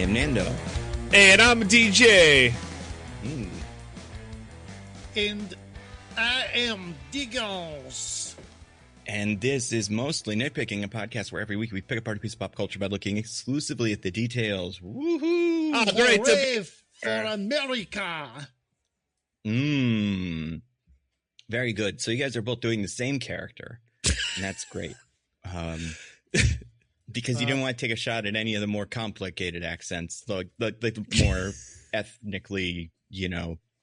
am Nando. And I'm DJ. And I am Diggins. And this is Mostly Nitpicking, a podcast where every week we pick apart a piece of pop culture by looking exclusively at the details. Woohoo! Oh, great for America. Very good. So you guys are both doing the same character, and that's great. Because you didn't want to take a shot at any of the more complicated accents, like more ethnically,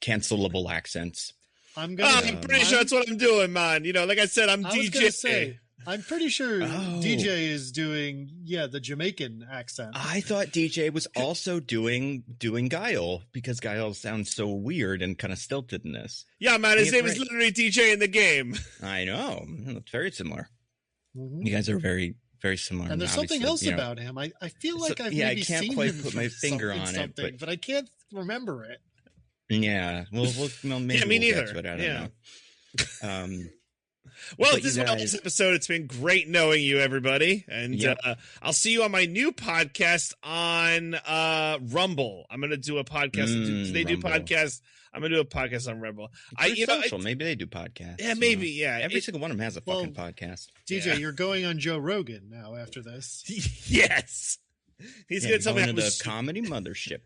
cancelable accents. I'm pretty sure that's what I'm doing, man. Like I said, I'm DJ. I'm pretty sure DJ is doing, the Jamaican accent. I thought DJ was also doing Guile, because Guile sounds so weird and kind of stilted in this. Yeah, man, his name is literally DJ in the game. I know. It's very similar. Mm-hmm. You guys are very, very similar. And there's something else about him. I feel like I've maybe I can't seen quite him put my finger on it, but I can't remember it. Yeah, maybe me neither. Get to it. I don't know. Well, this is my last episode. It's been great knowing you, everybody. And I'll see you on my new podcast on Rumble. I'm going to do a podcast. Do they do podcasts? I'm going to do a podcast on Rumble. Maybe they do podcasts. Yeah, maybe. Yeah. Every single one of them has a fucking podcast. DJ, you're going on Joe Rogan now after this. Yes. He's going to tell me the comedy mothership.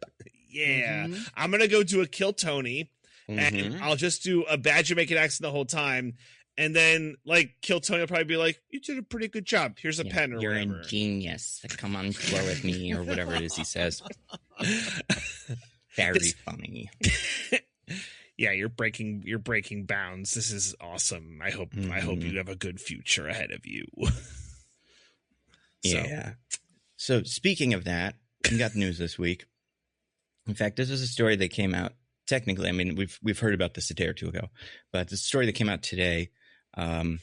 Yeah. Mm-hmm. I'm going to go do a Kill Tony, and I'll just do a bad Jamaican accent the whole time. And then, Kill Tony will probably be like, you did a pretty good job. Here's a pen or whatever. You're a genius. Come on, flow with me, or whatever it is he says. Very funny. Yeah, you're breaking bounds. This is awesome. I hope you have a good future ahead of you. Yeah. So speaking of that, we got news this week. In fact, this is a story that came out. Technically, I mean, we've heard about this a day or two ago, but it's a story that came out today. I'm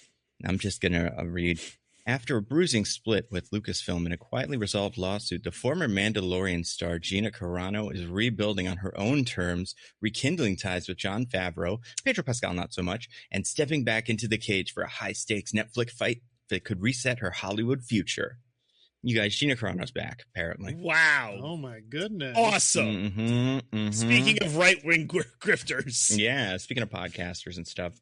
just going to read. After a bruising split with Lucasfilm in a quietly resolved lawsuit, the former Mandalorian star Gina Carano is rebuilding on her own terms, rekindling ties with Jon Favreau, Pedro Pascal not so much, and stepping back into the cage for a high-stakes Netflix fight that could reset her Hollywood future. You guys, Gina Carano's back, apparently. Wow. Oh, my goodness. Awesome. Speaking of right-wing grifters. Yeah, speaking of podcasters and stuff.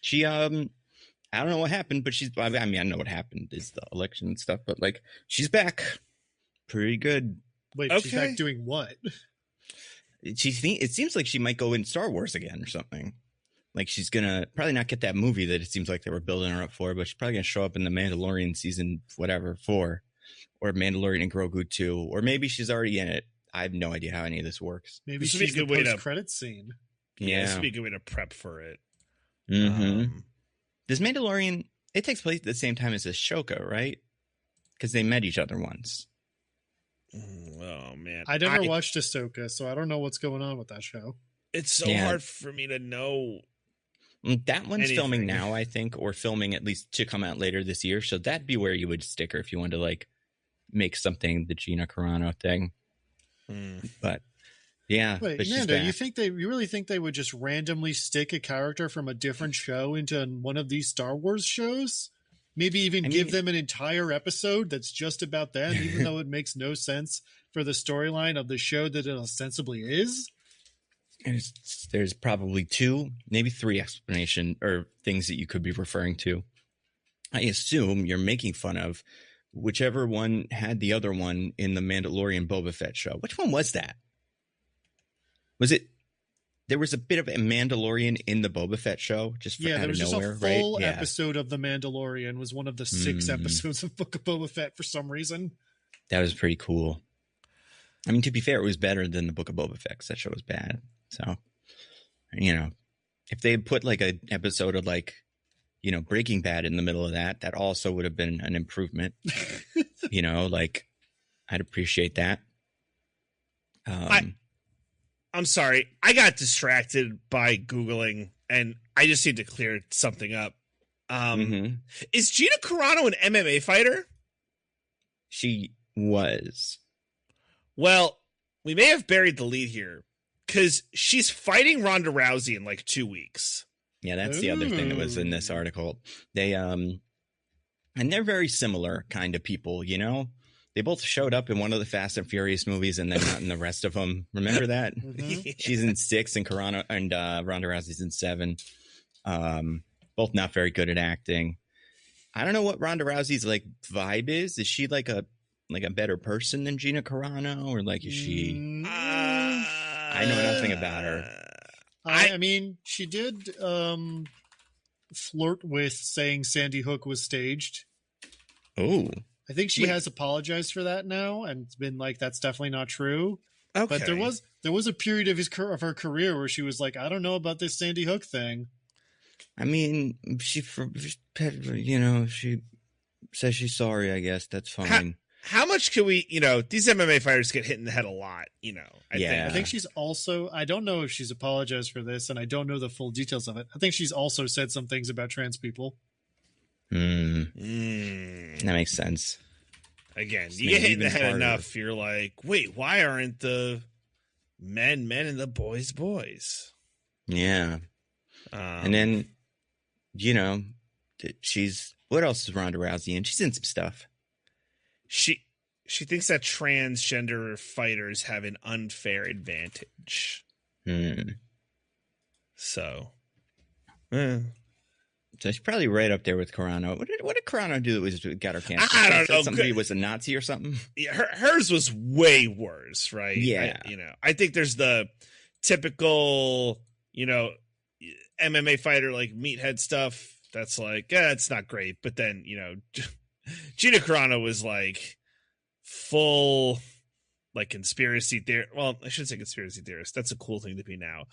She, I don't know what happened, but I know what happened is the election and stuff, but, she's back. Pretty good. Wait, okay. She's back doing what? It seems like she might go in Star Wars again or something. She's gonna probably not get that movie that it seems like they were building her up for, but she's probably gonna show up in the Mandalorian season, 4. Or Mandalorian and Grogu 2, or maybe she's already in it. I have no idea how any of this works. Maybe she's the post-credit scene. Yeah, this would be a good way to prep for it. Does Mandalorian, it takes place at the same time as Ashoka, right? Because they met each other once. Oh, man. I never watched Ahsoka, so I don't know what's going on with that show. It's so hard for me to know. That one's filming now, I think, or filming at least to come out later this year. So that'd be where you would stick her if you wanted to, make something the Gina Carano thing. But yeah. Wait, Nando, you really think they would just randomly stick a character from a different show into one of these Star Wars shows? Maybe even give them an entire episode that's just about them, even though it makes no sense for the storyline of the show that it ostensibly is? There's probably 2, maybe 3 explanation or things that you could be referring to. I assume you're making fun of whichever one had the other one in the Mandalorian Boba Fett show. Which one was that? Was it? There was a bit of a Mandalorian in the Boba Fett show, just out there was of nowhere, just a full episode of the Mandalorian. Was one of the 6 episodes of Book of Boba Fett for some reason. That was pretty cool. I mean, to be fair, it was better than the Book of Boba Fett, 'cause that show was bad. So, if they had put an episode of Breaking Bad in the middle of that also would have been an improvement. I'd appreciate that. I'm sorry. I got distracted by Googling, and I just need to clear something up. Is Gina Carano an MMA fighter? She was. Well, we may have buried the lead here, because she's fighting Ronda Rousey in 2 weeks. Yeah, that's the other thing that was in this article. They and they're very similar kind of people, They both showed up in one of the Fast and Furious movies and then not in the rest of them. Remember that? Mhm. She's in 6 and Ronda Rousey's in 7. Both not very good at acting. I don't know what Ronda Rousey's like vibe is. Is she like a better person than Gina Carano, or like is she? I know nothing about her. I mean, she did flirt with saying Sandy Hook was staged. Oh, I think she has apologized for that now, and it's been like, that's definitely not true. Okay. But there was a period of her career where she was like, I don't know about this Sandy Hook thing. I mean, she says she's sorry. I guess that's fine. How much can we, these MMA fighters get hit in the head a lot, I think she's also, I don't know if she's apologized for this, and I don't know the full details of it. I think she's also said some things about trans people. That makes sense. Again, you get hit in the head enough, you're like, wait, why aren't the men and the boys? Yeah. And then, what else is Ronda Rousey in? She's in some stuff. She thinks that transgender fighters have an unfair advantage. So she's probably right up there with Carano. What did Carano do that was got her canceled? I don't know. Somebody was a Nazi or something. Yeah, hers was way worse, right? Yeah. I think there's the typical, MMA fighter like meathead stuff. That's like, it's not great. But then, Gina Carano was like full, like conspiracy theorist. Well, I shouldn't say conspiracy theorist. That's a cool thing to be now.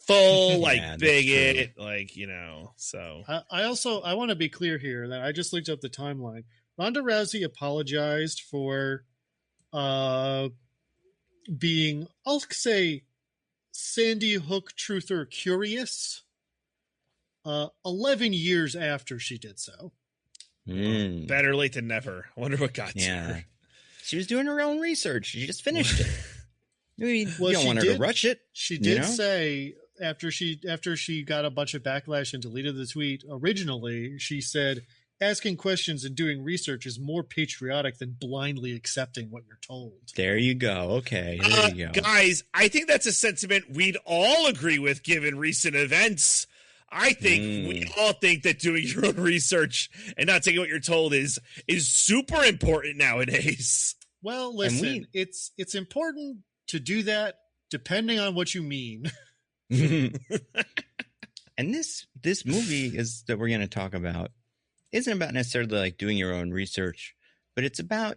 Full bigot, so. I want to be clear here that I just looked up the timeline. Ronda Rousey apologized for being, I'll say, Sandy Hook truther curious 11 years after she did so. Better late than never. I wonder what got to her. She was doing her own research. She just finished it. You don't want her to rush it. She did say after she got a bunch of backlash and deleted the tweet, originally she said, asking questions and doing research is more patriotic than blindly accepting what you're told. There you go. Okay. There you go. Guys, I think that's a sentiment we'd all agree with given recent events. I think we all think that doing your own research and not taking what you're told is super important nowadays. Well, listen, it's important to do that depending on what you mean. And this movie that we're going to talk about isn't about necessarily like doing your own research, but it's about,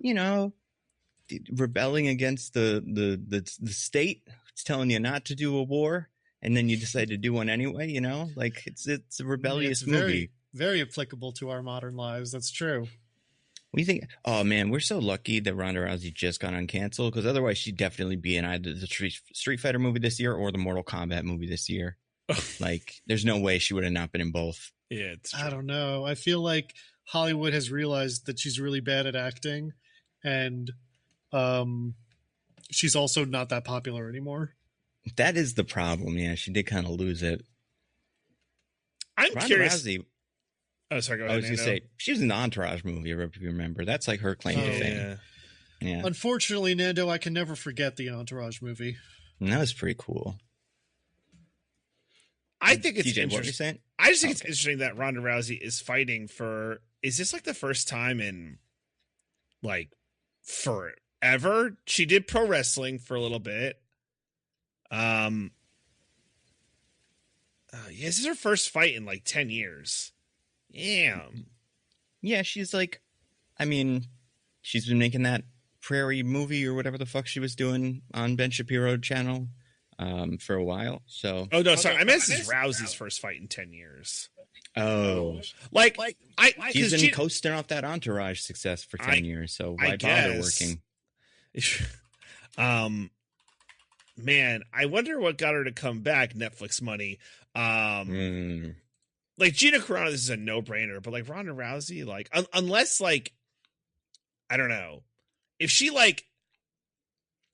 rebelling against the state. It's telling you not to do a war, and then you decide to do one anyway, like it's a rebellious movie. Very applicable to our modern lives. That's true. We think, oh man, we're so lucky that Ronda Rousey just got uncanceled, because otherwise she'd definitely be in either the Street Fighter movie this year or the Mortal Kombat movie this year. Like, there's no way she would have not been in both. Yeah, it's true. I don't know. I feel like Hollywood has realized that she's really bad at acting, and she's also not that popular anymore. That is the problem. Yeah, she did kind of lose it. I'm Ronda curious. Rousey, Oh, sorry, go ahead. I was going to say, she was in the Entourage movie, if you remember. That's like her claim to fame. Yeah. Unfortunately, Nando, I can never forget the Entourage movie. And that was pretty cool. I think it's DJ, interesting. what were you saying? I just think it's interesting that Ronda Rousey is fighting for. Is this like the first time in like forever? She did pro wrestling for a little bit. This is her first fight in like 10 years. Damn. Yeah, she's like, I mean, she's been making that Prairie movie or whatever the fuck she was doing on Ben Shapiro channel for a while. So. Oh no, sorry. I meant this is Rousey's first fight in 10 years. Oh, she's been coasting off that Entourage success for 10 years. So why bother working? Man, I wonder what got her to come back. Netflix money. Like Gina Carano, this is a no-brainer, but like Ronda Rousey, like unless like I don't know, if she like,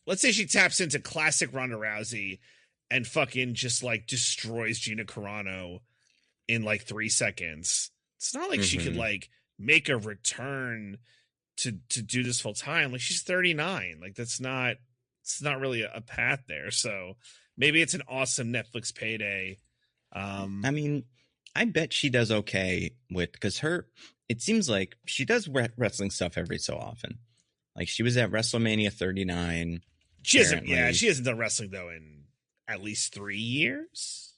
let's say she taps into classic Ronda Rousey and fucking just like destroys Gina Carano in like 3 seconds. It's not like she could like make a return to do this full time. Like, she's 39. Like, it's not really a path there. So maybe it's an awesome Netflix payday. I mean, I bet she does okay because it seems like she does wrestling stuff every so often. Like, she was at WrestleMania 39. She hasn't done wrestling though in at least 3 years.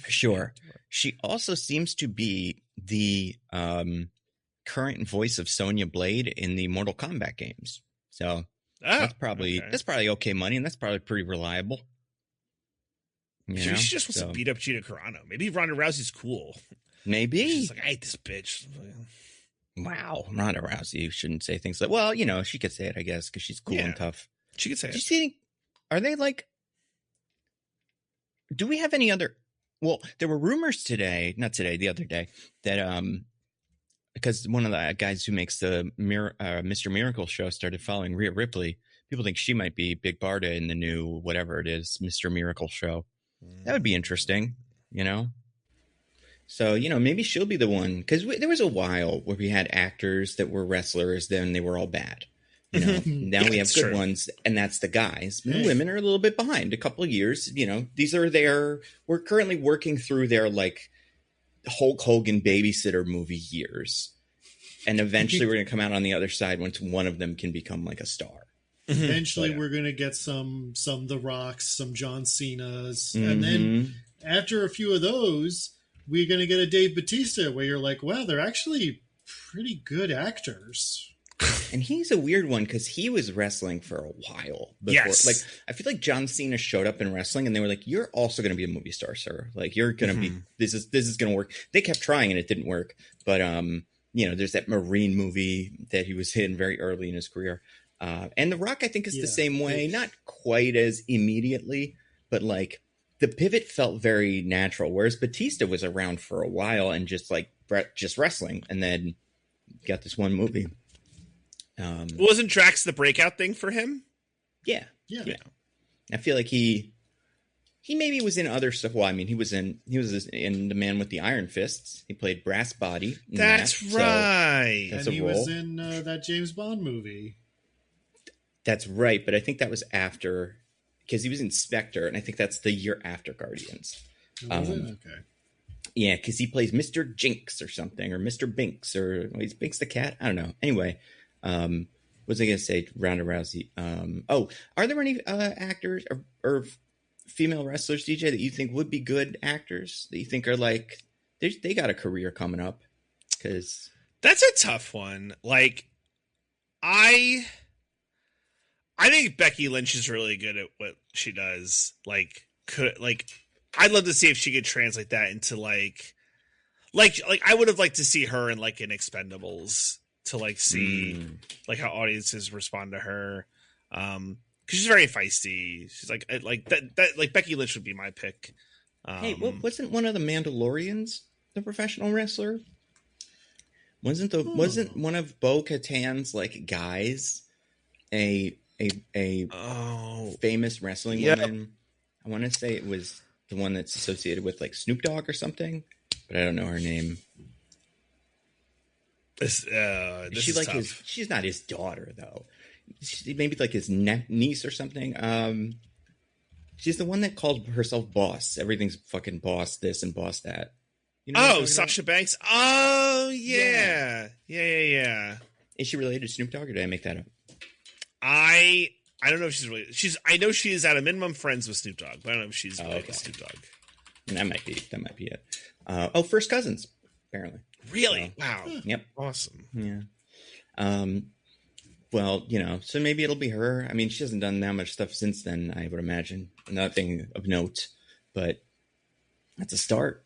Sure. She also seems to be the current voice of Sonya Blade in the Mortal Kombat games. So that's probably okay money, and that's probably pretty reliable. She just wants to beat up Gina Carano. Maybe Ronda Rousey's cool. Maybe. She's like, I hate this bitch. Wow, Ronda Rousey shouldn't say things like, well, she could say it, I guess, because she's cool and tough. She could say it. Are they like, do we have any other, well, there were rumors the other day, that, because one of the guys who makes the Mr. Miracle show started following Rhea Ripley. People think she might be Big Barda in the new, whatever it is, Mr. Miracle show. That would be interesting, So, maybe she'll be the one, because there was a while where we had actors that were wrestlers, then they were all bad. Now we have good ones, and that's the guys. The women are a little bit behind, a couple of years. These are we're currently working through their like Hulk Hogan babysitter movie years. And eventually we're going to come out on the other side once one of them can become like a star. Eventually we're going to get some The Rocks, some John Cena's. And then after a few of those, we're going to get a Dave Bautista where you're like, wow, they're actually pretty good actors. And he's a weird one because he was wrestling for a while before. Yes. Like, I feel like John Cena showed up in wrestling and they were like, you're also going to be a movie star, sir. Like, you're going to be, this is going to work. They kept trying and it didn't work. But, there's that Marine movie that he was in very early in his career. And The Rock, I think, is the same way. Not quite as immediately, but like the pivot felt very natural. Whereas Batista was around for a while and just wrestling and then got this one movie. Wasn't Drax the breakout thing for him? Yeah. I feel like he maybe was in other stuff. Well, I mean, he was in The Man with the Iron Fists. He played Brass Body. That's right. And he was in that James Bond movie. That's right, but I think that was after, because he was in Spectre, and I think that's the year after Guardians. Okay. Yeah, because he plays Mr. Jinx or something, or Mr. Binks, or he's Binks the cat. I don't know. Anyway. What was I going to say? Ronda Rousey. Are there any actors or female wrestlers, DJ, that you think would be good actors that you think are like they got a career coming up? Because that's a tough one. Like, I think Becky Lynch is really good at what she does. I'd love to see if she could translate that into like I would have liked to see her in like an Expendables. To like see like how audiences respond to her, because she's very feisty. She's like that like Becky Lynch would be my pick. Hey, wasn't one of the Mandalorians the professional wrestler? Wasn't one of Bo Katan's like guys a famous wrestling woman? I want to say it was the one that's associated with like Snoop Dogg or something, but I don't know her name. This she like tough. She's not his daughter though. Maybe like his niece or something. She's the one that called herself boss. Everything's fucking boss this and boss that. Sasha Banks. Oh yeah. Is she related to Snoop Dogg, or did I make that up? I don't know if she's related. I know she is at a minimum friends with Snoop Dogg, but I don't know if she's related to Snoop Dogg. That might be it. First cousins, apparently. Really? Wow. Yep. Awesome. Yeah. Well, so maybe it'll be her. I mean, she hasn't done that much stuff since then, I would imagine. Nothing of note, but that's a start.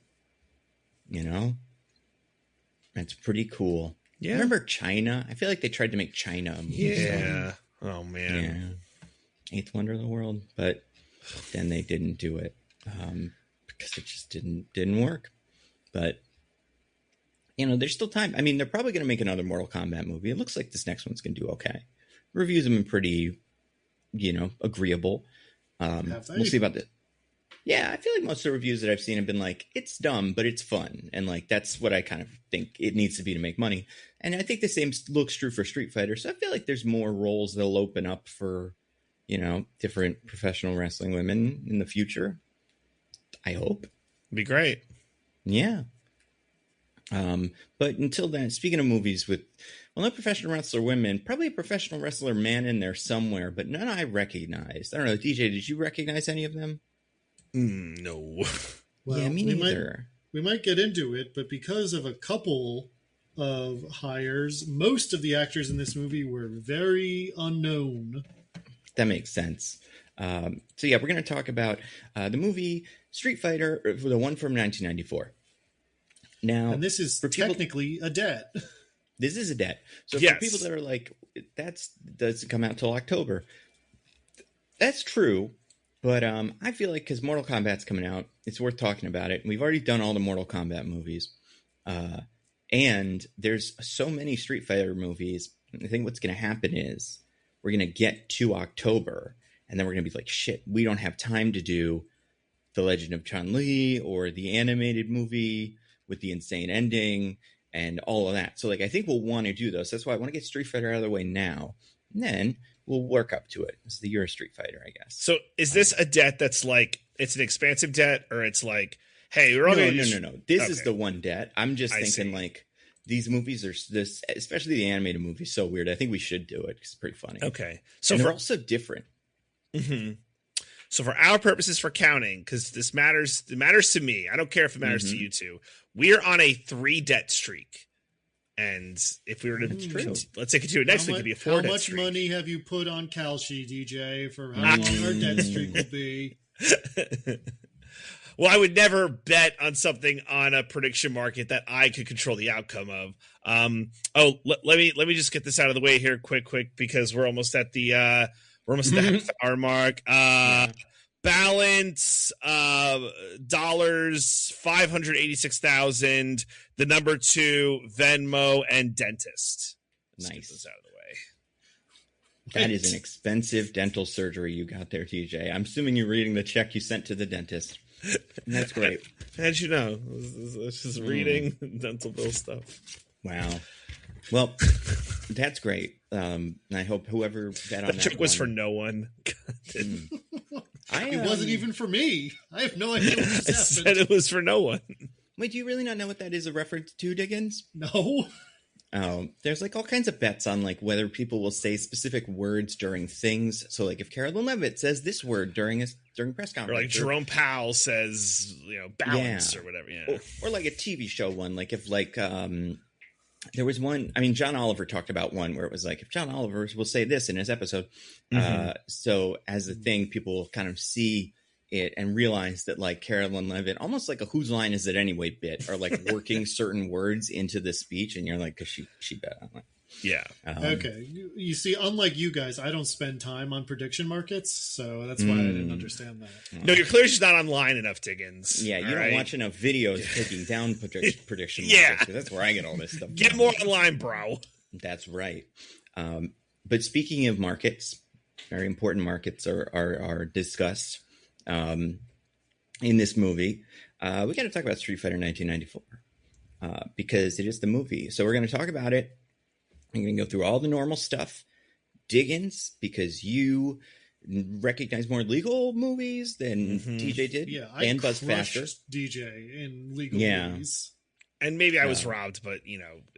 That's pretty cool. Yeah. Remember China? I feel like they tried to make China a movie. Yeah. Oh man. Yeah. Eighth wonder of the world, but then they didn't do it because it just didn't work. But there's still time. I mean, they're probably going to make another Mortal Kombat movie. It looks like this next one's going to do okay. Reviews have been pretty, agreeable. We'll see about that. Yeah, I feel like most of the reviews that I've seen have been like, it's dumb, but it's fun. And like, that's what I kind of think it needs to be to make money. And I think the same looks true for Street Fighter. So I feel like there's more roles that'll open up for, different professional wrestling women in the future. I hope. Be great. Yeah. But until then, speaking of movies with, no professional wrestler women, probably a professional wrestler man in there somewhere, but none I recognized. I don't know. DJ, did you recognize any of them? No. Well, yeah, me neither. We might get into it, but because of a couple of hires, most of the actors in this movie were very unknown. That makes sense. So yeah, we're going to talk about the movie Street Fighter, the one from 1994. Now, and this is technically a debt. This is a debt. So yes. For people that are like, that doesn't come out till October. That's true. But I feel like because Mortal Kombat's coming out, it's worth talking about it. We've already done all the Mortal Kombat movies. And there's so many Street Fighter movies. I think what's going to happen is we're going to get to October. And then we're going to be like, shit, we don't have time to do The Legend of Chun-Li or the animated movie with the insane ending and all of that. So like, I think we'll want to do those. That's why I want to get Street Fighter out of the way now. And then we'll work up to it. It's the year of Street Fighter, I guess. So is this a debt that's like, it's an expansive debt, or it's like, hey, we're all No. This is the one debt. I'm just thinking like, these movies are this, especially the animated movies, so weird. I think we should do it. It's pretty funny. Okay. So they're also different. Mm-hmm. So for our purposes for counting, because this matters, it matters to me. I don't care if it matters to you two. We are on a 3 debt streak. And if we were to, let's take it to it next week, it'd be a 4 debt streak. How much money have you put on Kalshi, DJ, for how long our debt streak will be? Well, I would never bet on something on a prediction market that I could control the outcome of. Let me just get this out of the way here quick, because we're almost at the half hour mark. Balance dollars 586,000. The number 2, Venmo and dentist. Let's get this out of the way. That is an expensive dental surgery you got there, TJ. I'm assuming you're reading the check you sent to the dentist. And that's great. How'd you know? It's just reading dental bill stuff. Wow. Well, that's great. And I hope whoever bet on that check was for no one. It wasn't even for me. I have no idea what just I happened. said it was for no one. Wait, do you really not know what that is a reference to, Diggins? No. Oh, there's like all kinds of bets on like whether people will say specific words during things. So like if Carolyn Levitt says this word during press conference, or like Jerome Powell says, balance or whatever. Yeah. Or like a TV show one, like if like there was one. I mean, John Oliver talked about one where it was like if John Oliver will say this in his episode. So as a thing, people will kind of see it and realize that like Carolyn Levitt, almost like a whose line is it anyway bit, are like working certain words into the speech, and you're like, because she bet on it. Yeah. Okay. You see, unlike you guys, I don't spend time on prediction markets, so that's why I didn't understand that. No, you're clearly just not online enough, Diggins. Yeah, you don't watch enough videos taking down prediction markets. Yeah. That's where I get all this stuff. Get more online, bro. That's right. But speaking of markets, very important markets are discussed in this movie. We got to talk about Street Fighter 1994 because it is the movie. So we're going to talk about it. I'm going to go through all the normal stuff. Diggins, because you recognize more legal movies than DJ did. Yeah, and Buzz Faster. DJ in legal movies. And maybe I was robbed, but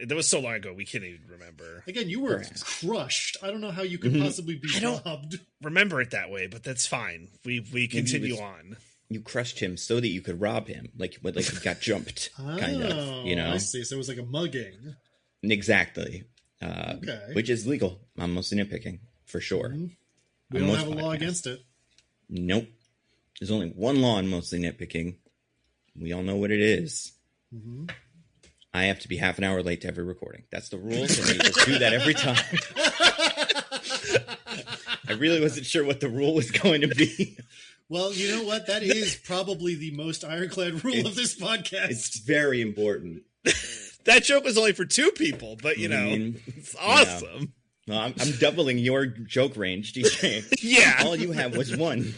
that was so long ago we can't even remember. Again, you were crushed. I don't know how you could possibly be robbed. Remember it that way, but that's fine. We continue on. You crushed him so that you could rob him, like he got jumped, kind of. I see. So it was like a mugging. Exactly. Okay. Which is legal. I'm mostly nitpicking for sure. Mm-hmm. We don't have a law against it. Nope. There's only one law in mostly nitpicking. We all know what it is. Mm-hmm. I have to be half an hour late to every recording. That's the rules, and we just do that every time. I really wasn't sure what the rule was going to be. Well, you know what? That is probably the most ironclad rule of this podcast. It's very important. That joke was only for 2 people, but it's awesome. Yeah. Well, I'm doubling your joke range, DJ. Yeah. All you have was 1.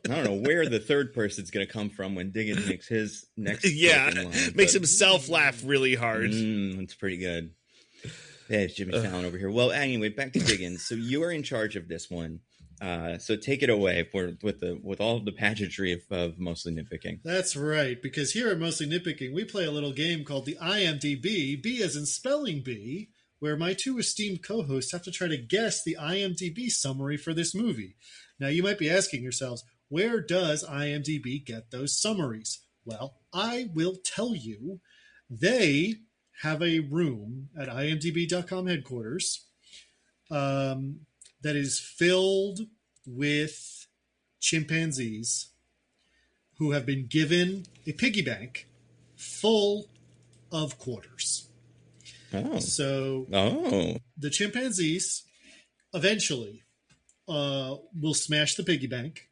I don't know where the third person's going to come from when Diggins makes his next line, makes himself laugh really hard. That's pretty good. Yeah, it's Jimmy Fallon over here. Well, anyway, back to Diggins. So you are in charge of this one. So take it away with all of the pageantry of Mostly Nitpicking. That's right, because here at Mostly Nitpicking, we play a little game called the IMDb, B as in spelling bee, where my two esteemed co-hosts have to try to guess the IMDb summary for this movie. Now, you might be asking yourselves, where does IMDb get those summaries? Well, I will tell you. They have a room at imdb.com headquarters that is filled with chimpanzees who have been given a piggy bank full of quarters. So the chimpanzees eventually will smash the piggy bank.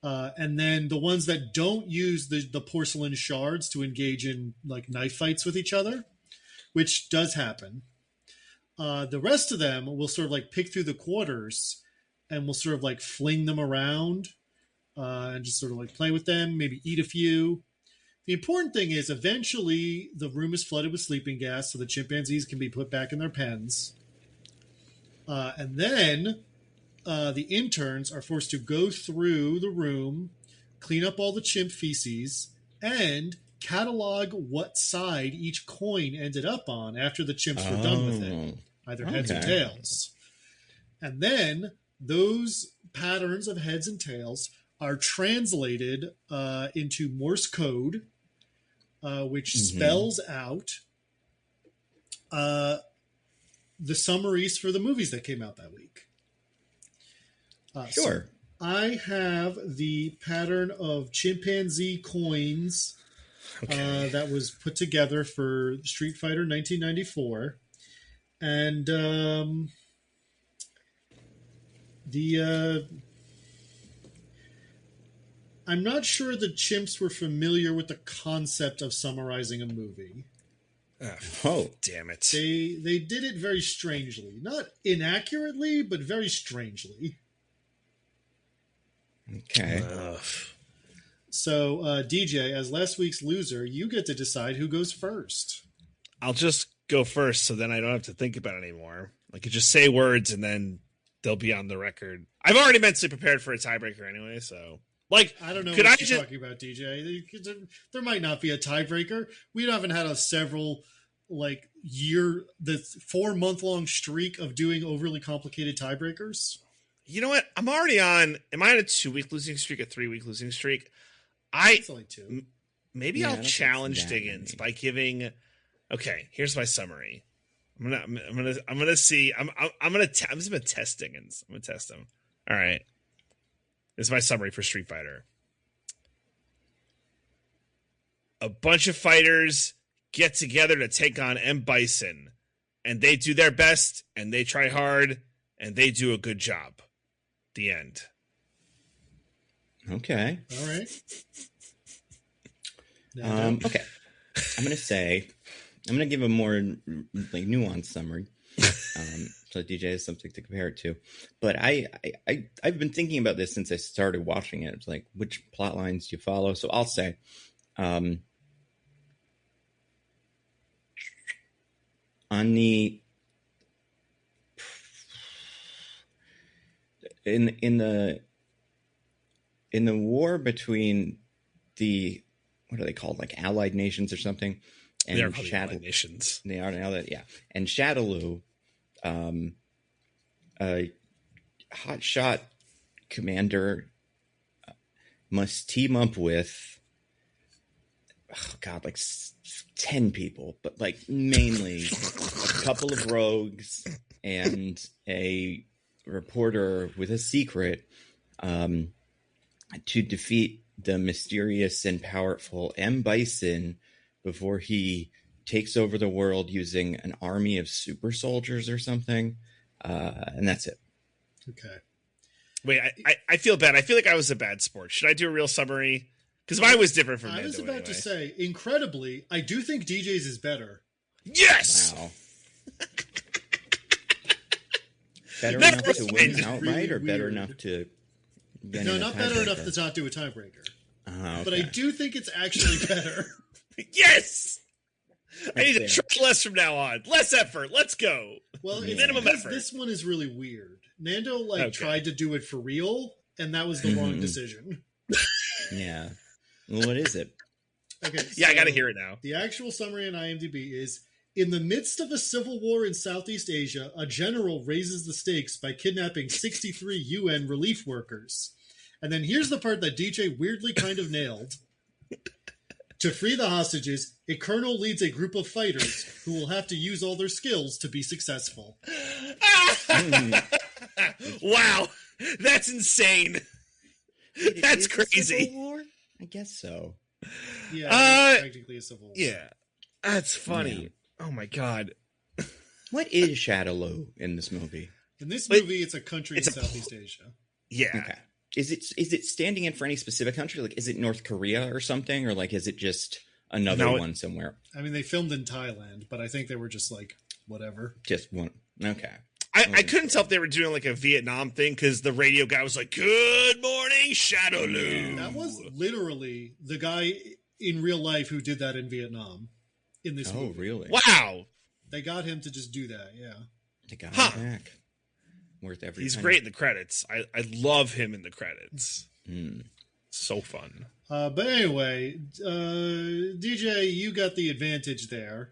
And then the ones that don't use the porcelain shards to engage in like knife fights with each other, which does happen. The rest of them will sort of like pick through the quarters and will sort of like fling them around and just sort of like play with them, maybe eat a few. The important thing is eventually the room is flooded with sleeping gas so the chimpanzees can be put back in their pens. And then the interns are forced to go through the room, clean up all the chimp feces, and catalog what side each coin ended up on after the chimps were done with it, either heads or tails. And then those patterns of heads and tails are translated into Morse code, which spells out the summaries for the movies that came out that week. Sure. So I have the pattern of chimpanzee coins that was put together for Street Fighter 1994. And I'm not sure the chimps were familiar with the concept of summarizing a movie. Oh, damn it. They did it very strangely. Not inaccurately, but very strangely. Okay. So, DJ, as last week's loser, you get to decide who goes first. I'll just go first, so then I don't have to think about it anymore. I could just say words, and then they'll be on the record. I've already mentally prepared for a tiebreaker anyway, so... Like, I don't know what you're talking about, DJ. There might not be a tiebreaker. We haven't had a several, the 4-month-long streak of doing overly complicated tiebreakers. You know what? I'm already on. Am I on a 2-week losing streak, a 3-week losing streak? It's only 2. Maybe I'll challenge Diggins by giving. Okay, here's my summary. I'm gonna see. I'm just gonna test Diggins. I'm gonna test him. All right. This is my summary for Street Fighter. A bunch of fighters get together to take on M. Bison, and they do their best, and they try hard, and they do a good job. The end. Okay. All right. Okay. I'm going to give a more nuanced summary. So DJ has something to compare it to. But I've been thinking about this since I started watching it. It's like, which plot lines do you follow? So I'll say, on the in the war between the, what are they called, like Allied Nations or something? And they are called Allied Nations. They are now that, yeah. And Shadaloo, a hotshot commander must team up with, 10 people, but mainly a couple of rogues and a reporter with a secret to defeat the mysterious and powerful M. Bison before he takes over the world using an army of super soldiers or something. And that's it. Okay. Wait, I feel bad. I feel like I was a bad sport. Should I do a real summary? Because mine was different from Nando. I was about to say, incredibly, I do think DJ's is better. Yes! Wow. Better enough to win outright, or better enough to No, not better enough to not do a tiebreaker. Okay. But I do think it's actually better. Yes! I need to try less from now on. Less effort. Let's go. Well, minimum effort. This one is really weird. Nando tried to do it for real, and that was the wrong decision. Yeah. Well, what is it? Okay. Yeah, I got to hear it now. The actual summary on IMDb is: in the midst of a civil war in Southeast Asia, a general raises the stakes by kidnapping 63 UN relief workers. And then here's the part that DJ weirdly kind of nailed. To free the hostages, a colonel leads a group of fighters who will have to use all their skills to be successful. Wow. That's insane. That's crazy. Civil War? I guess so. Yeah, it's technically a civil war. Yeah. That's funny. Yeah. Oh my God. What is Shadowloo in this movie? In this movie, it's a country in Southeast Asia. Yeah. Okay. Is it standing in for any specific country? Like, is it North Korea or something? Or like, is it just another one somewhere? I mean, they filmed in Thailand, but I think they were just like, whatever. Just one. Okay. I couldn't tell if they were doing like a Vietnam thing because the radio guy was like, "Good morning, Shadowloo." That was literally the guy in real life who did that in Vietnam in this movie. Oh, really? Wow. They got him to just do that, yeah. They got him back. Worth every He's penny. great in the credits. I love him in the credits. So fun. But anyway, DJ, you got the advantage there.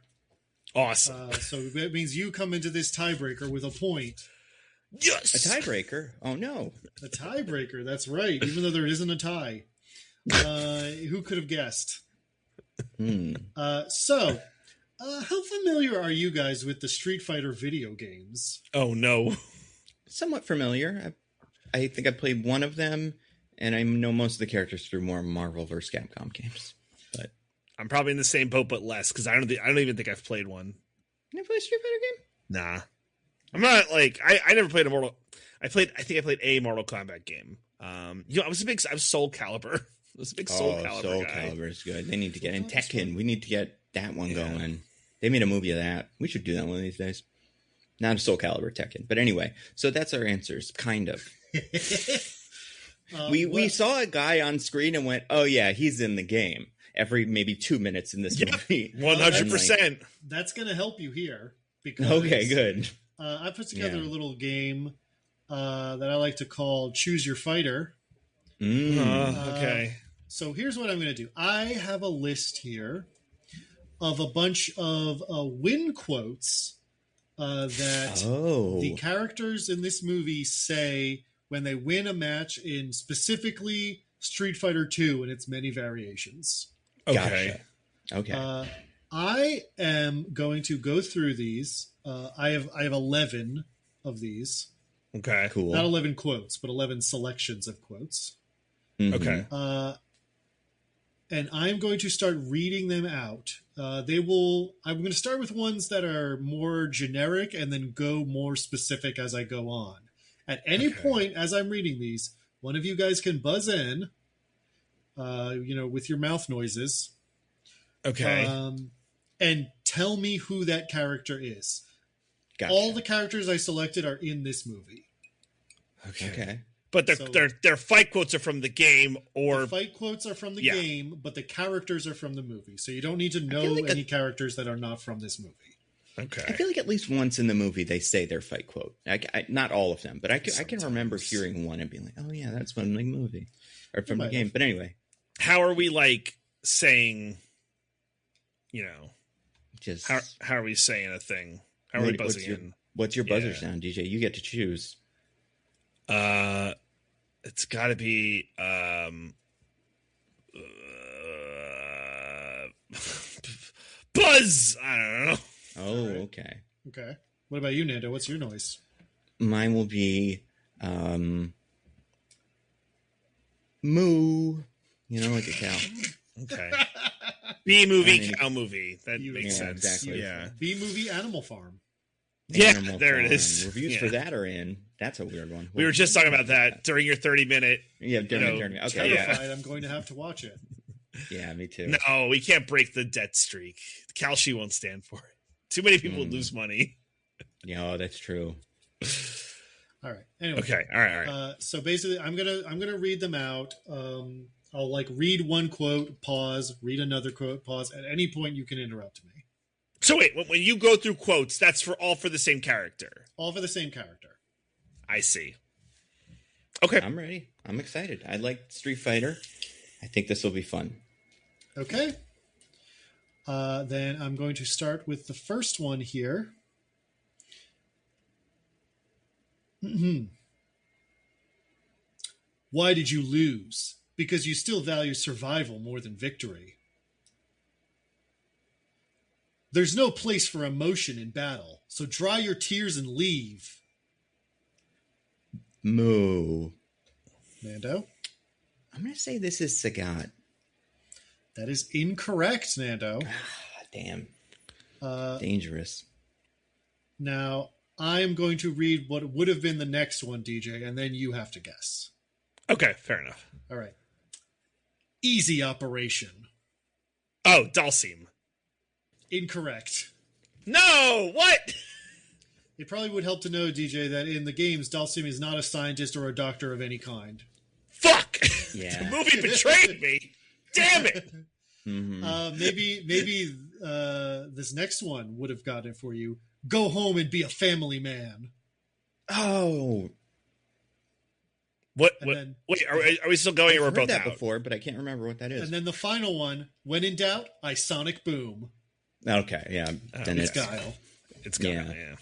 Awesome. So that means you come into this tiebreaker with a point. Yes. A tiebreaker? Oh, no. A tiebreaker, that's right. Even though there isn't a tie. Who could have guessed? So, how familiar are you guys with the Street Fighter video games? Oh, no. Somewhat familiar. I think I played one of them, and I know most of the characters through more Marvel vs. Capcom games. But I'm probably in the same boat, but less, because I don't even think I've played one. You never played a Street Fighter game? Nah. I'm not like I never played a Mortal. I think I played a Mortal Kombat game. I was Soul Calibur. I was a big Soul Calibur Soul guy. Calibur is good. They need to get in Tekken. We need to get that one going. They made a movie of that. We should do that one of these days. Not a Soul Calibur, Tekken. But anyway, so that's our answers, kind of. We saw a guy on screen and went, oh yeah, he's in the game. Every maybe 2 minutes in this movie. 100%. That's going to help you here. Because, okay, good. I put together a little game that I like to call Choose Your Fighter. Okay. So here's what I'm going to do. I have a list here of a bunch of win quotes that the characters in this movie say when they win a match in specifically Street Fighter 2 and its many variations. Okay. Gotcha. Okay. I am going to go through these. I have 11 of these. Okay. Cool. Not 11 quotes, but 11 selections of quotes. Mm-hmm. Okay. And I'm going to start reading them out. I'm going to start with ones that are more generic and then go more specific as I go on. At any point as I'm reading these, one of you guys can buzz in, with your mouth noises. Okay. And tell me who that character is. Gotcha. All the characters I selected are in this movie. Okay. But their fight quotes are from the game, or the fight quotes are from the game, but the characters are from the movie. So you don't need to know any characters that are not from this movie. Okay. I feel like at least once in the movie they say their fight quote. Not all of them, but I can remember hearing one and being like, "Oh yeah, that's from the movie or from the game." But anyway, how are we saying? Just how are we saying a thing? How are we buzzing in? What's your buzzer sound, DJ? You get to choose. It's got to be buzz. I don't know. Oh, okay. Okay. What about you, Nando? What's your noise? Mine will be moo. Like a cow. Okay. B movie, cow movie. That makes sense. Exactly. Yeah. B movie, Animal Farm. Animal there Farm. it is. Reviews for that are in. That's a weird one. We were just talking about that during your 30-minute. Yeah, during. Okay, terrified I'm going to have to watch it. Yeah, me too. No, we can't break the debt streak. Kalshi won't stand for it. Too many people lose money. Yeah, that's true. All right. Anyway. Okay. All right. So basically, I'm gonna read them out. I'll like read one quote, pause, read another quote, pause. At any point, you can interrupt me. So wait, when you go through quotes, that's all for the same character. All for the same character. I see. Okay. I'm ready. I'm excited. I like Street Fighter. I think this will be fun. Okay. Then I'm going to start with the first one here. Why did you lose? Because you still value survival more than victory. There's no place for emotion in battle, so dry your tears and leave. Moo. Nando? I'm going to say this is Sagat. That is incorrect, Nando. Damn. Dangerous. Now, I am going to read what would have been the next one, DJ, and then you have to guess. Okay, fair enough. All right. Easy operation. Oh, Dalsim. Incorrect. No, what? It probably would help to know, DJ, that in the games, Dalsim is not a scientist or a doctor of any kind. Fuck! Yeah. The movie betrayed me. Damn it! Mm-hmm. Maybe this next one would have gotten it for you. Go home and be a family man. Oh. What? Then, wait, are we still going? I've or we're heard both that out? before, but I can't remember what that is. And then the final one, when in doubt, I sonic boom. Okay, yeah. Then It's Guile. It's Guile, yeah.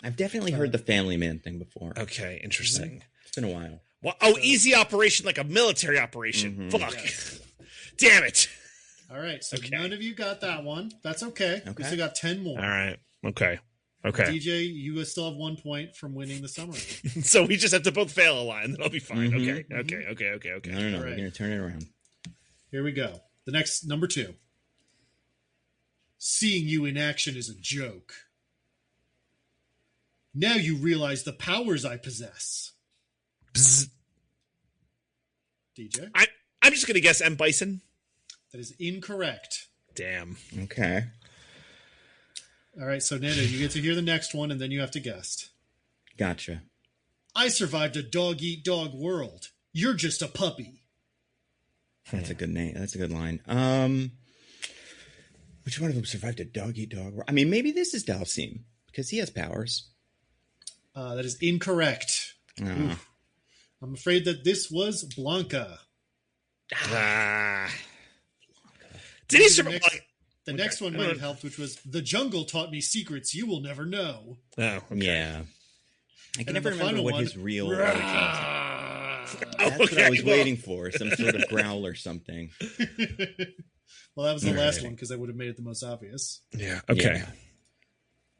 I've definitely heard the Family Man thing before. Okay, interesting. It's been a while. Well, easy operation, like a military operation. Fuck. Yes. Damn it. All right, so none of you got that one. That's okay. We still got 10 more. All right. Okay. DJ, you still have 1 point from winning the summary. So we just have to both fail a line. That'll be fine. Okay. No. All We're right. going to turn it around. Here we go. The next, number 2. Seeing you in action is a joke. Now you realize the powers I possess. Bzz. DJ? I'm just going to guess M. Bison. That is incorrect. Damn. Okay. All right, so Nando, you get to hear the next one, and then you have to guess. Gotcha. I survived a dog-eat-dog world. You're just a puppy. That's a good name. That's a good line. Which one of them survived a dog-eat-dog? I mean, maybe this is Dalsim, because he has powers. That is incorrect. I'm afraid that this was Blanca. Did he survive? The next one might have helped, which was The Jungle Taught Me Secrets You Will Never Know. Oh, okay. Yeah. I can never the remember final what one, his real origin is. That's what I was waiting for, some sort of growl or something. Well, that was the last one, because I would have made it the most obvious. Yeah, okay. Yeah.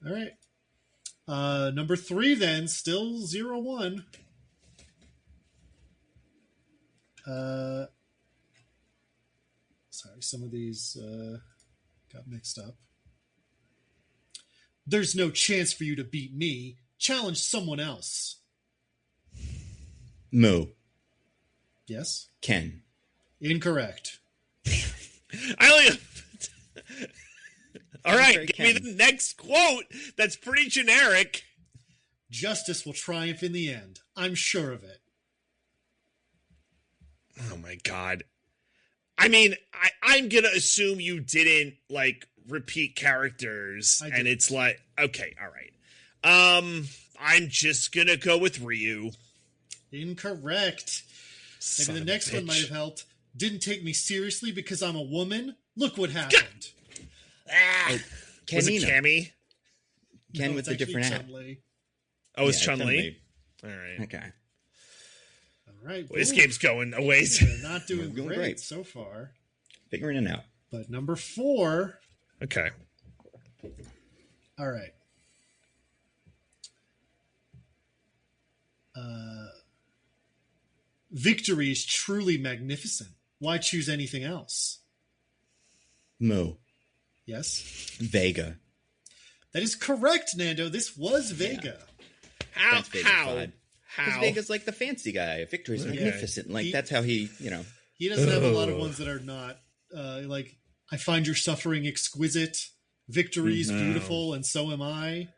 All right. Number 3, then, still 0-1. Sorry, some of these got mixed up. There's no chance for you to beat me. Challenge someone else. Moo. Yes? Ken. Incorrect. I only... All right, give me Ken. the next quote. That's pretty generic. Justice will triumph in the end. I'm sure of it. Oh my God. I mean, I'm going to assume you didn't, like, repeat characters. And it's like, okay, all right. I'm just going to go with Ryu. Incorrect. Son Maybe of the a next one bitch. might have helped. Didn't take me seriously because I'm a woman. Look what happened. Was it Kenina. Cammy? Ken No, with it's a different actually hat. Chun-Li. Oh, it's Yeah, Chun-Li? All right. Okay. All right. Well, this Ooh, game's going a ways. they're not doing We're doing great great. so far. Figuring it out. But number 4. Okay. All right. Victory is truly magnificent. Why choose anything else? Moo. Yes? Vega. That is correct, Nando. This was Vega. How? That's Vega's How? vibe. Because How? Vega's like the fancy guy. Victory's Yeah. magnificent. Like, that's how he, you know. He doesn't have a lot of ones that are not like, I find your suffering exquisite. Victory is beautiful, and so am I.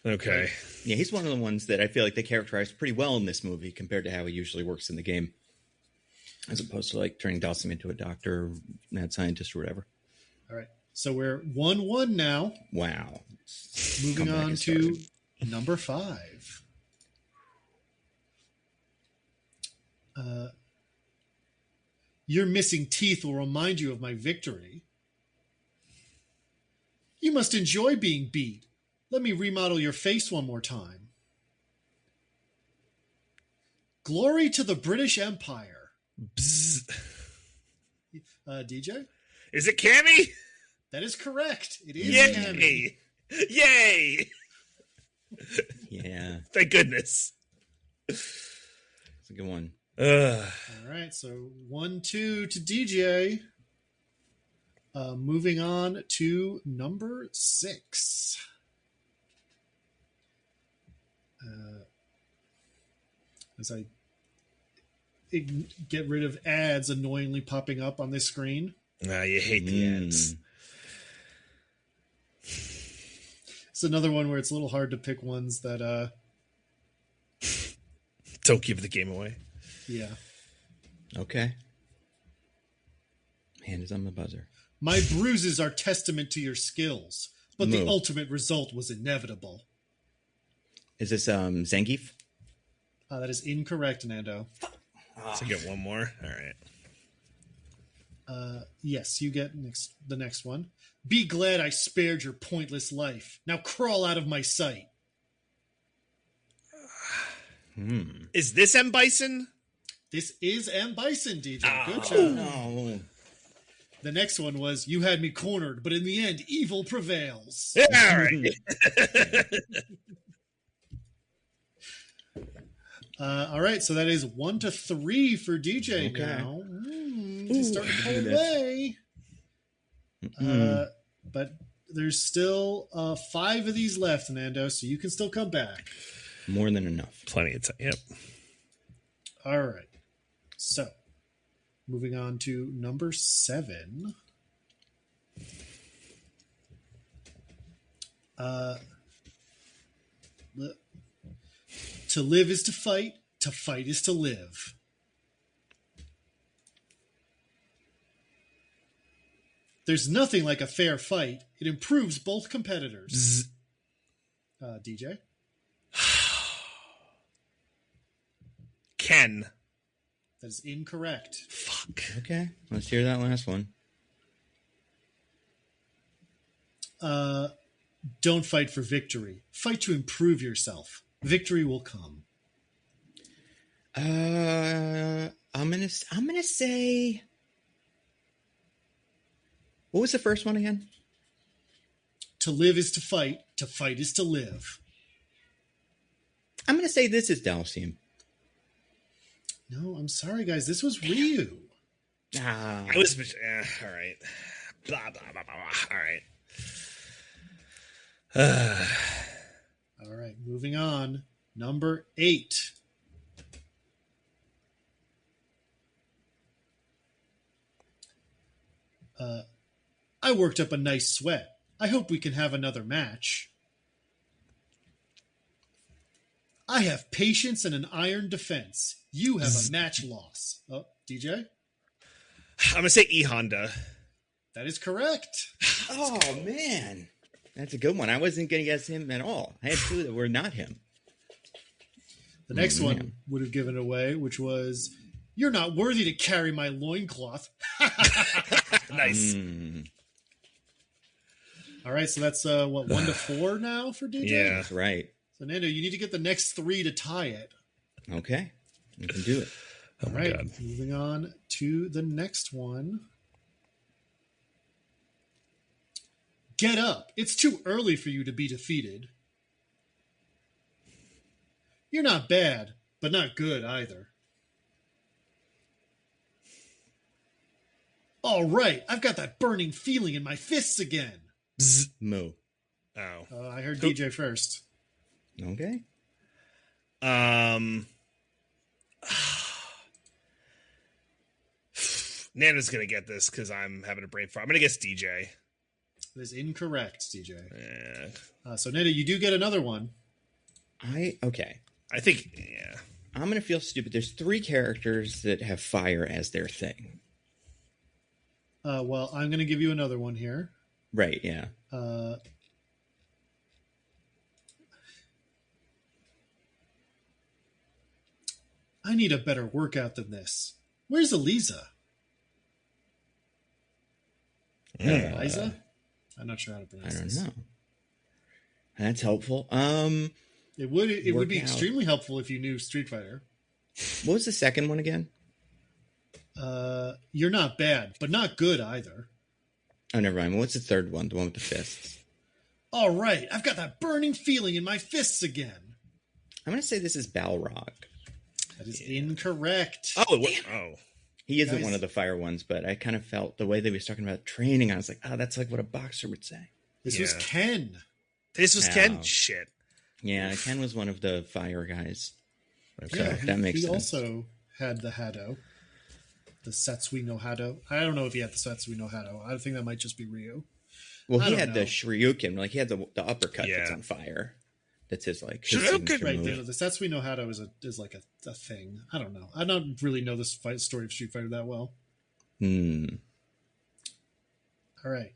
Okay. Right? Yeah, he's one of the ones that I feel like they characterized pretty well in this movie compared to how he usually works in the game. As opposed to like turning Dawson into a doctor or mad scientist or whatever. All right. So we're 1-1 now. Wow. Moving on to number 5. Your missing teeth will remind you of my victory. You must enjoy being beat. Let me remodel your face one more time. Glory to the British Empire. Bzz. DJ? Is it Cammy? That is correct. It is Yay! Cammy. Yay! Yeah. Thank goodness. It's a good one. All right, so 1-2 to DJ. Moving on to number 6. As I get rid of ads annoyingly popping up on this screen. Nah, you hate the ads. It's another one where it's a little hard to pick ones that Don't give the game away. Yeah. Okay. Hand is on the buzzer. My bruises are testament to your skills, but the ultimate result was inevitable. Is this Zangief? That is incorrect, Nando. So get one more. All right. Yes, you get the next one. Be glad I spared your pointless life. Now crawl out of my sight. Is this M. Bison? This is M. Bison, DJ. Good job. No. The next one was, you had me cornered, but in the end, evil prevails. Yeah, all right. All right, so that is 1-3 for DJ now. He's starting to pull away. But there's still 5 of these left, Nando, so you can still come back. More than enough. Plenty of time. Yep. All right. So, moving on to number 7. To live is to fight is to live. There's nothing like a fair fight. It improves both competitors. DJ? Ken. That is incorrect. Fuck. Okay, let's hear that last one. Don't fight for victory. Fight to improve yourself. Victory will come. I'm gonna say. What was the first one again? To live is to fight is to live. I'm gonna say this is Dalcium. No, I'm sorry, guys. This was Ryu. I was. All right. Blah, blah, blah, blah, blah. All right. All right, moving on. Number 8. I worked up a nice sweat. I hope we can have another match. I have patience and an iron defense. You have a match loss. Oh, DJ? I'm going to say E Honda. That is correct. Oh, man. That's a good one. I wasn't going to guess him at all. I had 2 that were not him. The next one would have given it away, which was, you're not worthy to carry my loincloth. Nice. All right, so that's, 1-4 now for DJ? Yeah. That's right. So, Nando, you need to get the next 3 to tie it. Okay. You can do it. All right, moving on to the next one. Get up. It's too early for you to be defeated. You're not bad, but not good either. All right, I've got that burning feeling in my fists again. Bzz. Moo. Oh. I heard DJ first. Okay. Nana's going to get this because I'm having a brain fart. I'm going to guess DJ. That is incorrect, DJ. Yeah. So, Nando, you do get another one. Okay. I think, yeah. I'm going to feel stupid. There's 3 characters that have fire as their thing. Well, I'm going to give you another one here. Right, yeah. I need a better workout than this. Where's Eliza? Eliza? I'm not sure how to pronounce this. I don't know. That's helpful. It would be extremely helpful if you knew Street Fighter. What was the second one again? You're not bad, but not good either. Oh, never mind. What's the third one? The one with the fists. All right, I've got that burning feeling in my fists again. I'm going to say this is Balrog. That is incorrect. Oh. He isn't one of the fire ones, but I kind of felt the way that he was talking about training. I was like, oh, that's like what a boxer would say. This was Ken. Ken? Shit. Yeah, Ken was one of the fire guys. Okay, so that makes sense. He also had the Hado. The Setsui no Hado. I don't know if he had the Setsui no Hado. I think that might just be Ryu. Well, he had the Shoryuken. Like, he had the uppercut that's on fire. That's his, like, Shoryuken. Right, the Setsui no Hado is like a thing. I don't know. I don't really know this story of Street Fighter that well. All right.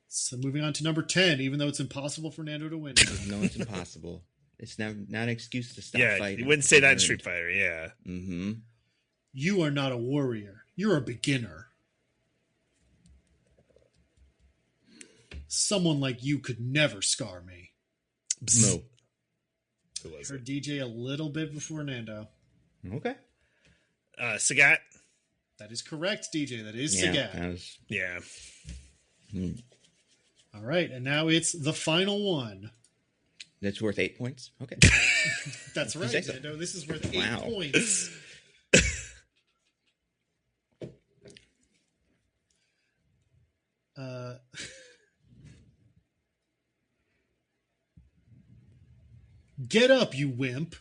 So moving on to number 10, even though it's impossible for Nando to win. No, it's impossible. It's not an excuse to stop fighting. You wouldn't say that in Street Fighter, yeah. Mm-hmm. You are not a warrior. You're a beginner. Someone like you could never scar me. No. Who was Heard DJ a little bit before Nando. Okay. Sagat. That is correct, DJ. That is Sagat. All right, and now it's the final one. That's worth 8 points? Okay. That's right, Nando. This is worth 8 points. Get up, you wimp.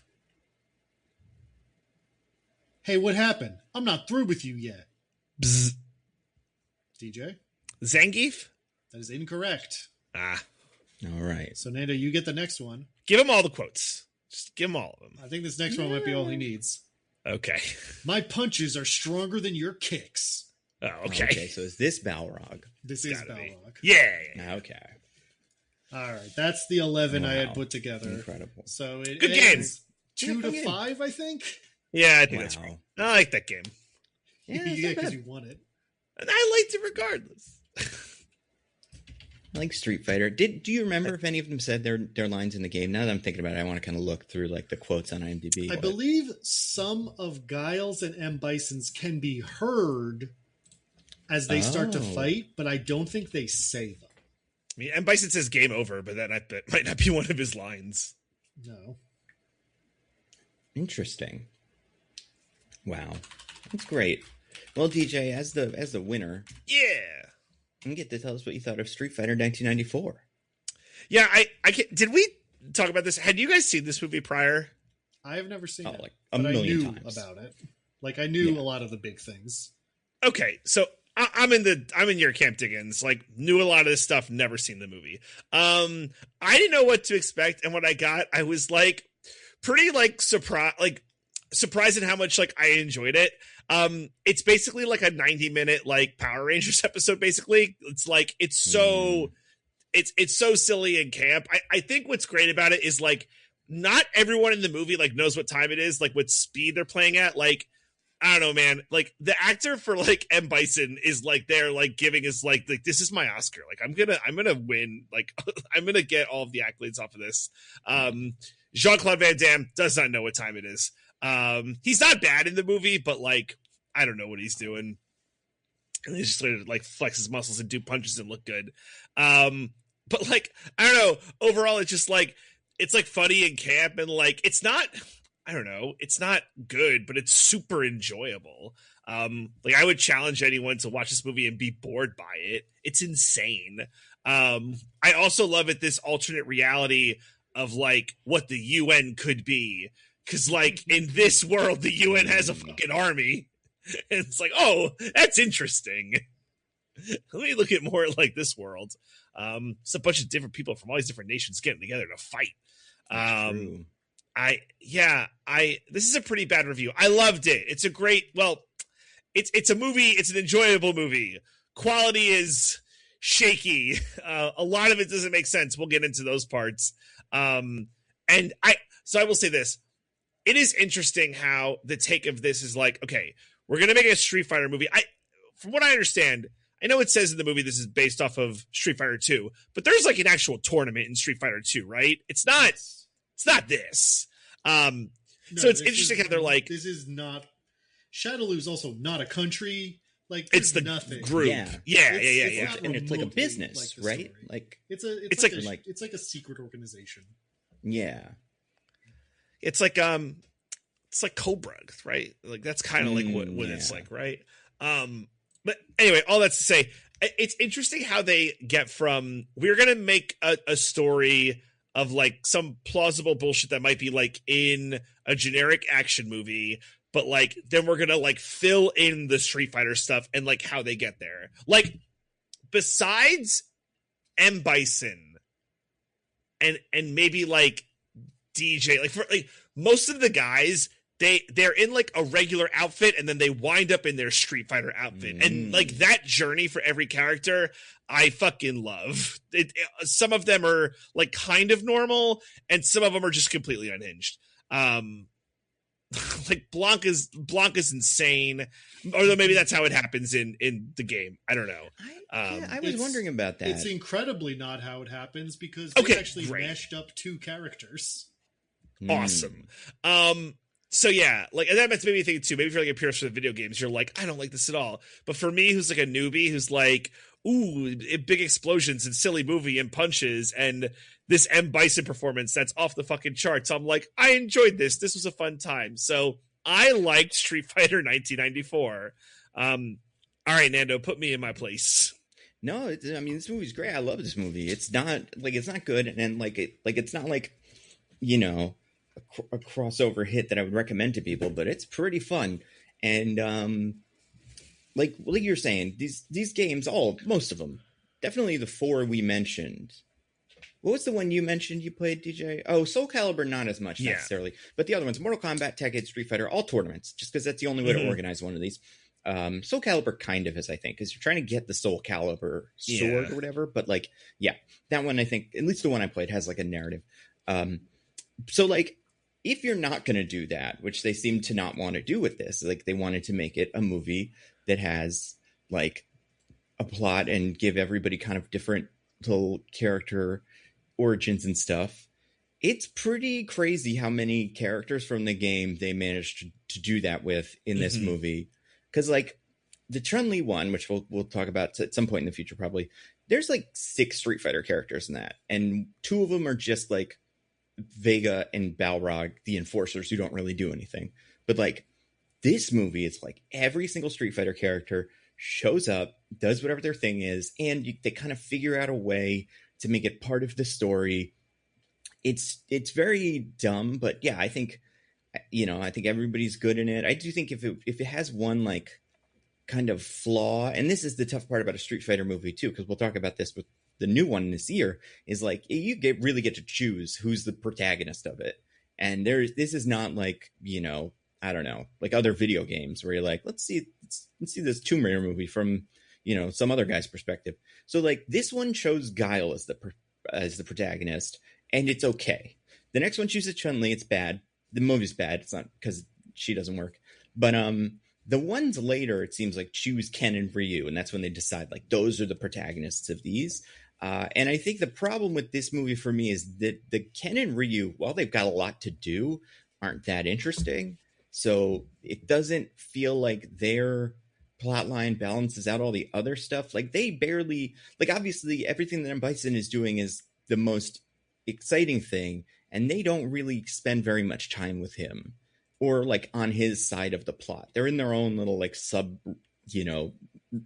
Hey, what happened? I'm not through with you yet. Bzz. DJ? Zangief? That is incorrect. All right. So, Nando, you get the next one. Give him all the quotes. Just give him all of them. I think this next one might be all he needs. Okay. My punches are stronger than your kicks. Oh, okay. Okay, so is this Balrog? This is Balrog. Yeah. Okay. All right, that's the 11 I had put together. Incredible. So it Good game. 2-5, I think. Yeah, I think that's right. I like that game. Yeah, because you won it. And I liked it regardless. I like Street Fighter. Do you remember if any of them said their lines in the game? Now that I'm thinking about it, I want to kind of look through like the quotes on IMDb. I believe some of Guile's and M. Bison's can be heard as they start to fight, but I don't think they say them. I mean, M. Bison says game over, but that might not be one of his lines. No. Interesting. Wow. That's great. Well, DJ, as the winner, you get to tell us what you thought of Street Fighter 1994. Yeah, I can't, did we talk about this? Had you guys seen this movie prior? I have never seen it, like but I knew times. about it. Like I knew a lot of the big things. Okay, so I'm in your camp, Diggins. Like, knew a lot of this stuff, never seen the movie. I didn't know what to expect, and what I got, I was like pretty like surprised at how much like I enjoyed it. It's basically like a 90-minute like Power Rangers episode. Basically, it's like it's so silly and camp. I think what's great about it is like not everyone in the movie like knows what time it is, like what speed they're playing at. Like, I don't know, man. Like the actor for like M. Bison is like they're like giving us like this is my Oscar. Like I'm gonna win. Like I'm gonna get all of the accolades off of this. Jean-Claude Van Damme does not know what time it is. He's not bad in the movie, but like I don't know what he's doing. And he just sort of like flex his muscles and do punches and look good. But like I don't know. Overall, it's just like it's like funny and camp and like it's not. I don't know. It's not good, but it's super enjoyable. Like I would challenge anyone to watch this movie and be bored by it. It's insane. I also love it. This alternate reality of like what the UN could be. Cause like in this world, the UN has a fucking army. And it's like, oh, that's interesting. Let me look at more like this world. It's a bunch of different people from all these different nations getting together to fight. That's true. This is a pretty bad review. I loved it. It's a great, it's a movie. It's an enjoyable movie. Quality is shaky. A lot of it doesn't make sense. We'll get into those parts. So I will say this. It is interesting how the take of this is like, okay, we're going to make a Street Fighter movie. From what I understand, I know it says in the movie this is based off of Street Fighter 2, but there's like an actual tournament in Street Fighter 2, right? It's not this. So it's interesting how they're like, this is not, Shadaloo is also not a country. Like it's the nothing group. Yeah. And it's like a business, like right? Story. Like it's like a secret organization. Yeah. It's like Cobra, right? Like that's kind of like what it's like, right? But anyway, all that's to say, it's interesting how they get from we're gonna make a story of like some plausible bullshit that might be like in a generic action movie, but like then we're gonna like fill in the Street Fighter stuff and like how they get there. Like besides M. Bison and maybe like DJ, like for like most of the guys, they're in like a regular outfit and then they wind up in their Street Fighter outfit. And like that journey for every character, I fucking love. Some of them are like kind of normal and some of them are just completely unhinged. Like Blanca's insane, although maybe that's how it happens in the game. I don't know. I was wondering about that. It's incredibly not how it happens because they actually mashed up two characters. Awesome. So yeah, like, and that made me think too, maybe if you're like a purist for the video games, you're like, I don't like this at all. But for me, who's like a newbie, who's like, ooh, big explosions and silly movie and punches and this M. Bison performance that's off the fucking charts, I'm like, I enjoyed this. This was a fun time. So I liked Street Fighter 1994. All right, Nando, put me in my place. No, I mean, this movie's great. I love this movie. It's not good, and it's not like, you know, a crossover hit that I would recommend to people, but it's pretty fun. And like you're saying, these games, most of them, definitely the four we mentioned. What was the one you mentioned you played, DJ? Oh, Soul Calibur, not as much necessarily, but the other ones, Mortal Kombat, Tekken, Street Fighter, all tournaments, just because that's the only way to organize one of these. Soul Calibur kind of is, I think, because you're trying to get the Soul Calibur sword or whatever. But like, yeah, that one, I think, at least the one I played, has like a narrative. So like, if you're not going to do that, which they seem to not want to do with this, like they wanted to make it a movie that has like a plot and give everybody kind of different little character origins and stuff. It's pretty crazy how many characters from the game they managed to do that with in this movie. Because like the Chun-Li one, which we'll talk about at some point in the future probably, there's like 6 Street Fighter characters in that, and 2 of them are just like Vega and Balrog, the enforcers who don't really do anything. But like this movie, it's like every single Street Fighter character shows up, does whatever their thing is, and they kind of figure out a way to make it part of the story. It's very dumb, but yeah, I think everybody's good in it. I do think if it has one like kind of flaw, and this is the tough part about a Street Fighter movie too, because we'll talk about this with the new one this year, is like you really get to choose who's the protagonist of it. And this is not like, you know, I don't know, like other video games where you're like, let's see this Tomb Raider movie from, you know, some other guy's perspective. So like this one chose Guile as the protagonist, and it's okay. The next one chooses Chun-Li. It's bad. The movie's bad. It's not because she doesn't work. But the ones later, it seems like, choose Ken and Ryu, and that's when they decide like those are the protagonists of these. And I think the problem with this movie for me is that the Ken and Ryu, while they've got a lot to do, aren't that interesting. So it doesn't feel like their plotline balances out all the other stuff. Like they barely, like obviously everything that M. Bison is doing is the most exciting thing, and they don't really spend very much time with him or like on his side of the plot. They're in their own little like sub, you know,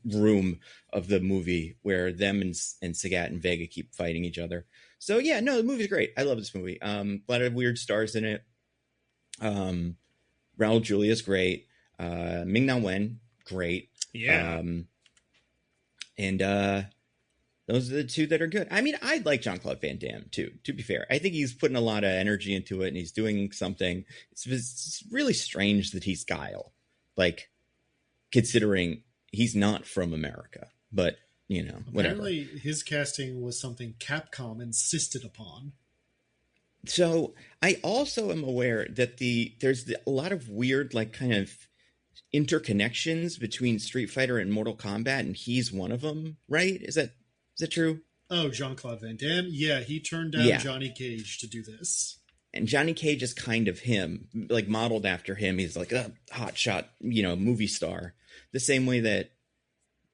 room of the movie where them and Sagat and Vega keep fighting each other. So yeah, no, the movie's great. I love this movie. A lot of weird stars in it. Raul Julia's great. Ming-Na Wen, great. Yeah. And those are the two that are good. I mean, I like Jean-Claude Van Damme too, to be fair. I think he's putting a lot of energy into it and he's doing something. It's really strange that he's Guile, like, considering he's not from America, but you know, apparently whatever. His casting was something Capcom insisted upon. So I also am aware that there's a lot of weird, like, kind of interconnections between Street Fighter and Mortal Kombat, and he's one of them, right? Is that true? Oh, Jean-Claude Van Damme? Yeah, he turned down Johnny Cage to do this. And Johnny Cage is kind of him, like, modeled after him. He's like a hotshot, you know, movie star. The same way that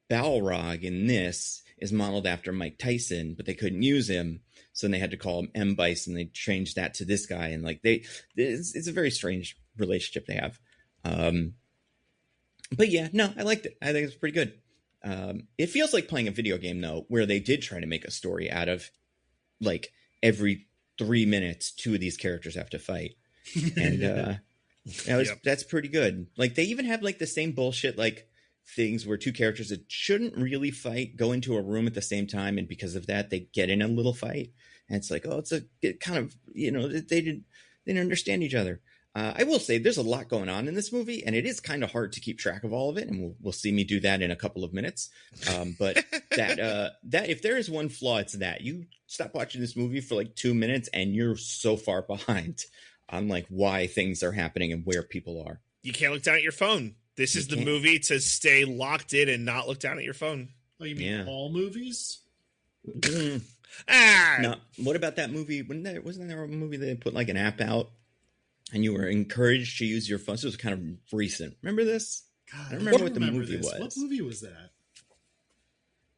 Balrog in this is modeled after Mike Tyson, but they couldn't use him, so they had to call him M. Bison. They changed that to this guy, and like it's a very strange relationship they have. But yeah, no, I liked it. I think it's pretty good. It feels like playing a video game though, where they did try to make a story out of, like, every 3 minutes, two of these characters have to fight, and that's pretty good. Like, they even have like the same bullshit, like, things where two characters that shouldn't really fight go into a room at the same time, and because of that they get in a little fight, and it's like, oh, it kind of, you know, they didn't understand each other. I will say there's a lot going on in this movie, and it is kind of hard to keep track of all of it, and we'll see me do that in a couple of minutes. But that if there is one flaw, it's that you stop watching this movie for like 2 minutes and you're so far behind on like why things are happening and where people are. You can't look down at your phone. This is the movie to stay locked in and not look down at your phone. Oh, you mean all movies? No. What about that movie? Wasn't there a movie that put like an app out and you were encouraged to use your phone? So it was kind of recent. Remember this? God, I don't remember what the movie was. What movie was that?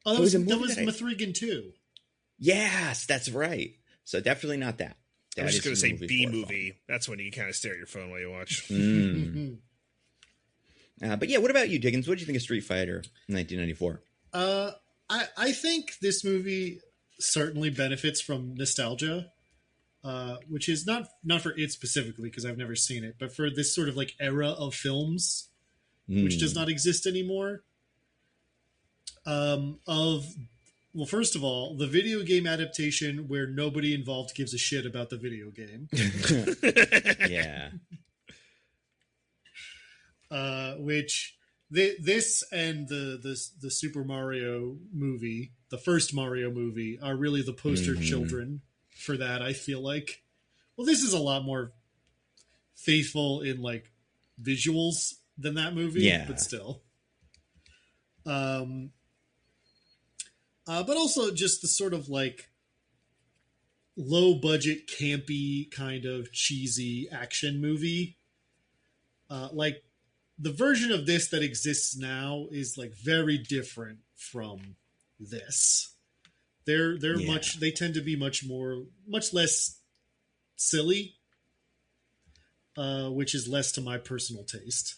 Oh, that was Mithrigan 2. Yes, that's right. So definitely not that. I was just going to say B movie. That's when you can kind of stare at your phone while you watch. But yeah, what about you, Diggins? What did you think of Street Fighter in 1994? I think this movie certainly benefits from nostalgia, which is not for it specifically, because I've never seen it, but for this sort of like era of films, which does not exist anymore. Well, first of all, the video game adaptation where nobody involved gives a shit about the video game. Yeah. Which this and the Super Mario movie, the first Mario movie, are really the poster children for that. I feel like, well, this is a lot more faithful in like visuals than that movie, but still. But also just the sort of like low budget, campy, kind of cheesy action movie. Like the version of this that exists now is like very different from this. They tend to be much less silly, which is less to my personal taste.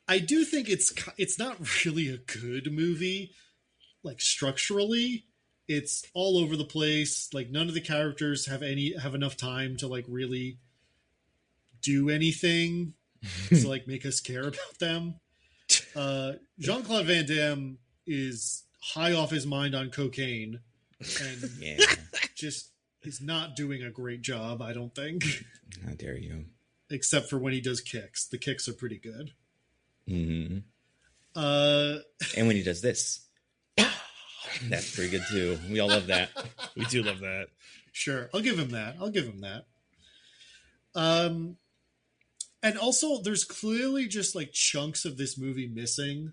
I do think it's not really a good movie, like structurally. It's all over the place. Like none of the characters have enough time to like really do anything to like make us care about them. Jean-Claude Van Damme is high off his mind on cocaine and just is not doing a great job, I don't think. How dare you? Except for when he does kicks. The kicks are pretty good. And when he does this, that's pretty good too. We all love that. We do love that. Sure, I'll give him that. And also, there's clearly just like chunks of this movie missing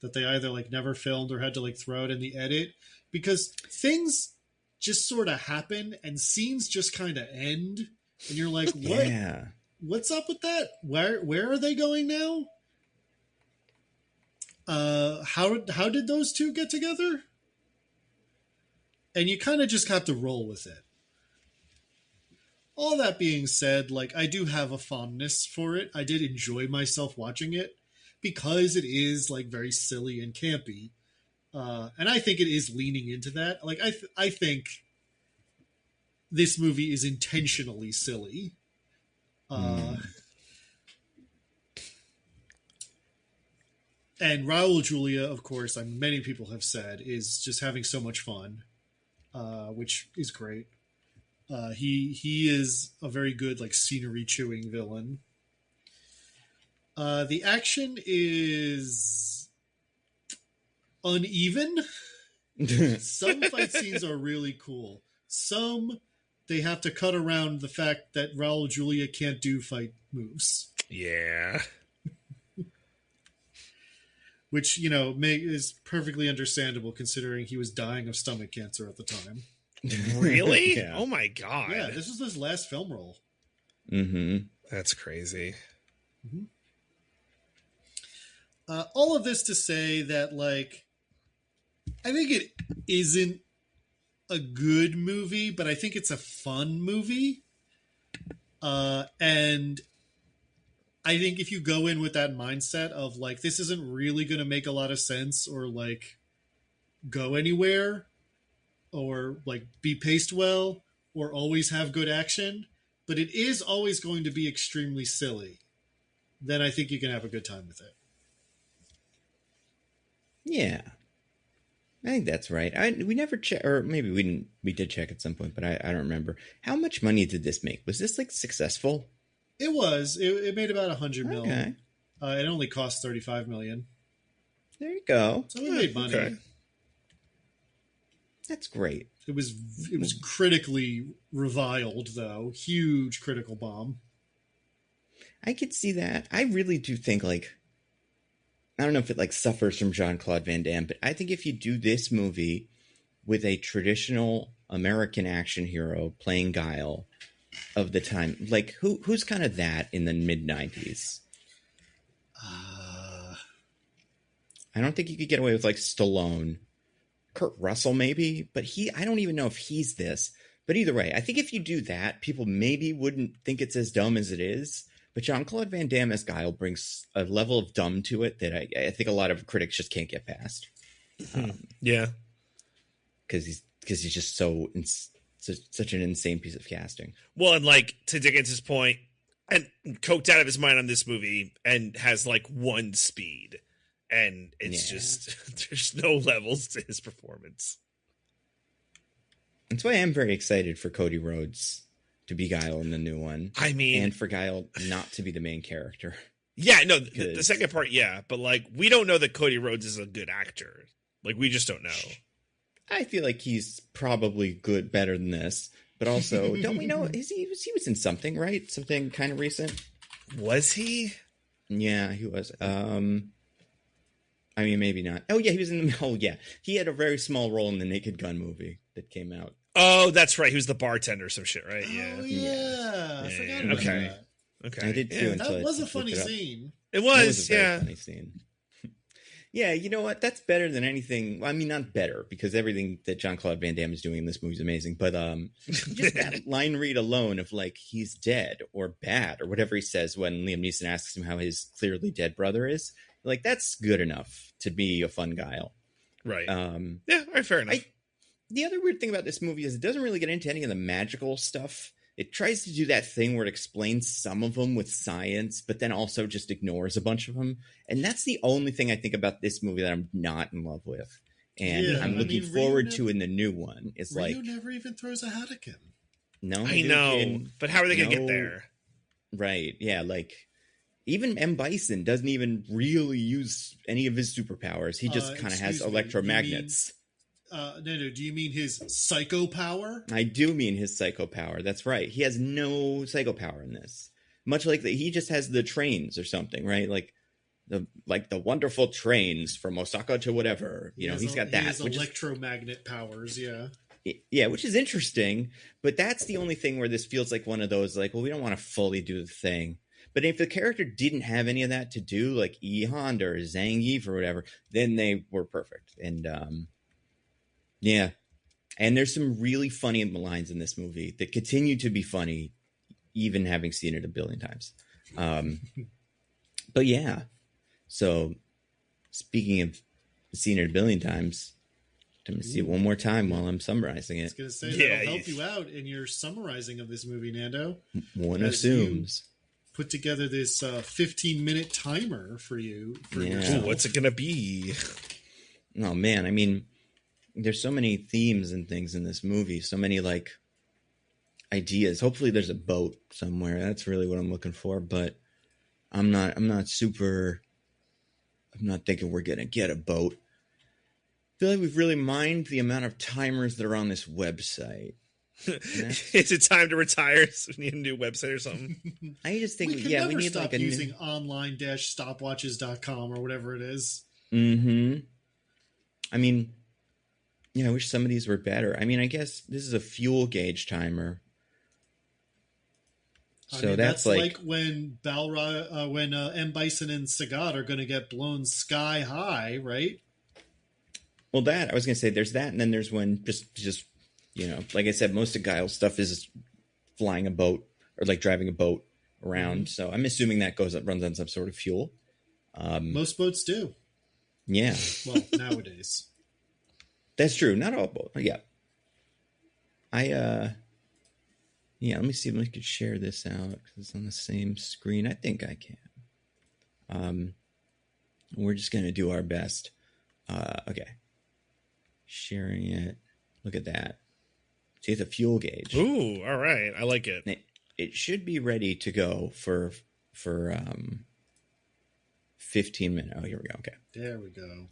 that they either like never filmed or had to like throw out in the edit, because things just sort of happen and scenes just kind of end, and you're like, what? Yeah. What's up with that? Where are they going now? How did those two get together? And you kind of just have to roll with it. All that being said, like, I do have a fondness for it. I did enjoy myself watching it because it is like very silly and campy. And I think it is leaning into that. Like, I think this movie is intentionally silly. And Raul Julia, of course, many people have said, is just having so much fun, which is great. He is a very good, like, scenery chewing villain. The action is uneven. Some fight scenes are really cool. Some they have to cut around the fact that Raul Julia can't do fight moves. Yeah. Which, you know, is perfectly understandable considering he was dying of stomach cancer at the time. Really? Yeah. Oh my God. Yeah, this was his last film role. Mm-hmm. That's crazy. Mm-hmm. All of this to say that, like, I think it isn't a good movie, but I think it's a fun movie. And I think if you go in with that mindset of, like, this isn't really going to make a lot of sense or, like, go anywhere or, like, be paced well or always have good action, but it is always going to be extremely silly, then I think you can have a good time with it. Yeah. I think that's right. We never check, or maybe we didn't. We did check at some point, but I don't remember. How much money did this make? Was this, like, successful? It was. It made about 100 Okay. million. It only cost 35 million. There you go. So it made money. Okay. That's great. It was critically reviled, though. Huge critical bomb. I could see that. I really do think, like, I don't know if it, like, suffers from Jean-Claude Van Damme, but I think if you do this movie with a traditional American action hero playing Guile of the time, like, who's kind of that in the mid-90s? I don't think you could get away with, like, Stallone. Kurt Russell, maybe, but I don't even know if he's this. But either way, I think if you do that, people maybe wouldn't think it's as dumb as it is. But Jean-Claude Van Damme as Guile brings a level of dumb to it that I think a lot of critics just can't get past. Yeah. Because he's just such an insane piece of casting. Well, and, like, to Diggins' point, and coked out of his mind on this movie and has, like, one speed. And it's just, there's no levels to his performance. That's why I'm very excited for Cody Rhodes to be Guile in the new one. I mean, and for Guile not to be the main character. Yeah, no, the second part, yeah. But, like, we don't know that Cody Rhodes is a good actor. Like, we just don't know. I feel like he's probably better than this. But also, don't we know he was in something, right? Something kind of recent. Was he? Yeah, he was. I mean, maybe not. Oh, yeah, he was in the... Oh, yeah. He had a very small role in the Naked Gun movie that came out. Oh, that's right. He was the bartender or some shit, right? Yeah. Oh, yeah. I forgot about that. Okay. I did too. That was a funny scene. It was, a very funny scene. Yeah, you know what? That's better than anything. I mean, not better, because everything that Jean-Claude Van Damme is doing in this movie is amazing. But just that line read alone of, like, he's dead or bad or whatever he says when Liam Neeson asks him how his clearly dead brother is. Like, that's good enough to be a fun Guile. Right. Yeah, all right, fair enough. The other weird thing about this movie is it doesn't really get into any of the magical stuff. It tries to do that thing where it explains some of them with science, but then also just ignores a bunch of them. And that's the only thing I think about this movie that I'm not in love with. And I'm looking forward to in the new one. It's Rio like... never even throws a hat at him. No. I know, but how are they going to get there? Right, yeah, like... Even M. Bison doesn't even really use any of his superpowers. He just kind of has electromagnets. No, do you mean his psycho power? I do mean his psycho power. That's right. He has no psycho power in this. Much like he just has the trains or something, right? Like the wonderful trains from Osaka to whatever. You know, he's got that. He has electromagnet powers, yeah. Yeah, which is interesting. But that's the only thing where this feels like one of those, like, well, we don't want to fully do the thing. But if the character didn't have any of that to do, like E. Honda or Zangief or whatever, then they were perfect. And yeah. And there's some really funny lines in this movie that continue to be funny, even having seen it a billion times. But yeah. So speaking of seeing it a billion times, I'm going to see it one more time while I'm summarizing it. I was going to say, that'll help you out in your summarizing of this movie, Nando. One assumes. put together this 15-minute timer for you. Ooh, what's it gonna be? Oh man, I mean, there's so many themes and things in this movie, so many like ideas. Hopefully there's a boat somewhere. That's really what I'm looking for, but I'm not thinking we're gonna get a boat. I feel like we've really mined the amount of timers that are on this website. Is it time to retire? So we need a new website or something. I just think we need stop like using online-stopwatches.com or whatever it is. Mm-hmm. I mean, I wish some of these were better. I mean, I guess this is a fuel gauge timer. So that's like when M. Bison and Sagat are going to get blown sky high, right? Well, I was going to say there's that, and then there's when just like I said, most of Guile's stuff is flying a boat or like driving a boat around. Mm-hmm. So I'm assuming that runs on some sort of fuel. Most boats do. Yeah. Well, nowadays. That's true. Not all boats. Yeah. Let me see if we could share this out because it's on the same screen. I think I can. We're just going to do our best. Okay. Sharing it. Look at that. See, it's a fuel gauge. Ooh, all right. I like it. It should be ready to go for 15 minutes. Oh, here we go. Okay. There we go.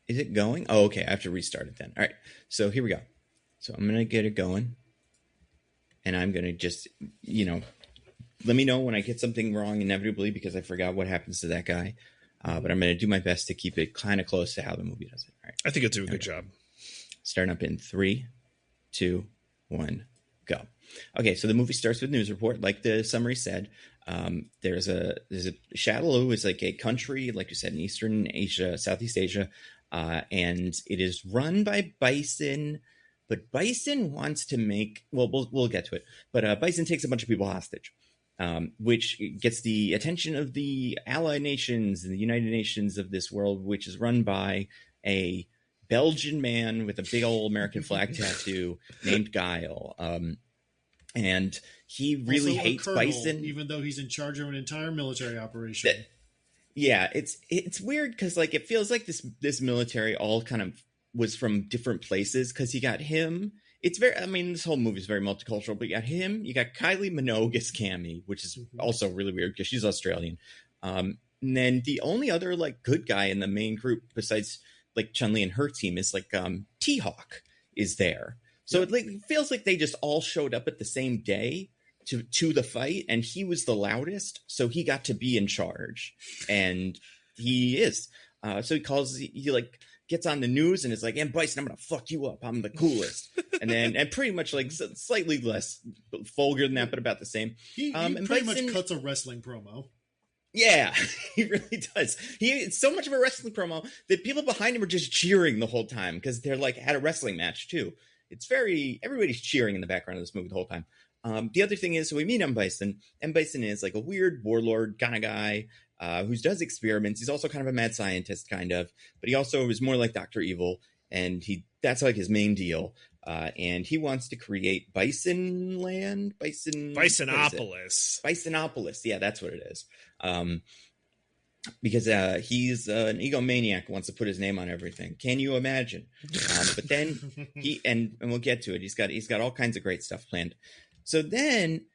Is it going? Oh, okay. I have to restart it then. All right. So here we go. So I'm going to get it going. And I'm going to just, let me know when I get something wrong inevitably because I forgot what happens to that guy. But I'm going to do my best to keep it kind of close to how the movie does it. All right. I think it'll do a good job. Starting up in 3, 2, 1, go. Okay, so the movie starts with news report, like the summary said. There's a Shadaloo is like a country, like you said, in Eastern Asia, Southeast Asia, and it is run by Bison. But Bison wants to make we'll get to it. But Bison takes a bunch of people hostage, which gets the attention of the Allied Nations and the United Nations of this world, which is run by a Belgian man with a big old American flag tattoo named Guile. And he really hates colonel, Bison, even though he's in charge of an entire military operation. It's weird because like it feels like this military all kind of was from different places because you got him. This whole movie is very multicultural, but you got him, you got Kylie Minogue as Cammy, which is also really weird because she's Australian. And then the only other like good guy in the main group besides like Chun-Li and her team is like T-Hawk is there. So it feels like they just all showed up at the same day to the fight, and he was the loudest, so he got to be in charge, and he is. So he gets on the news and is like, "And Bison, I'm gonna fuck you up. I'm the coolest." and pretty much like slightly less vulgar than that, but about the same. He pretty much cuts a wrestling promo. Yeah, he really does. It's so much of a wrestling promo that people behind him are just cheering the whole time because they're like at a wrestling match too. Everybody's cheering in the background of this movie the whole time. The other thing is, so we meet M. Bison. M. Bison is like a weird warlord kind of guy who does experiments. He's also kind of a mad scientist, kind of, but he also is more like Dr. Evil, and that's like his main deal. And he wants to create Bisonopolis. Bisonopolis. Yeah, that's what it is. Because he's an egomaniac who wants to put his name on everything. Can you imagine? But then and we'll get to it. He's got all kinds of great stuff planned. So then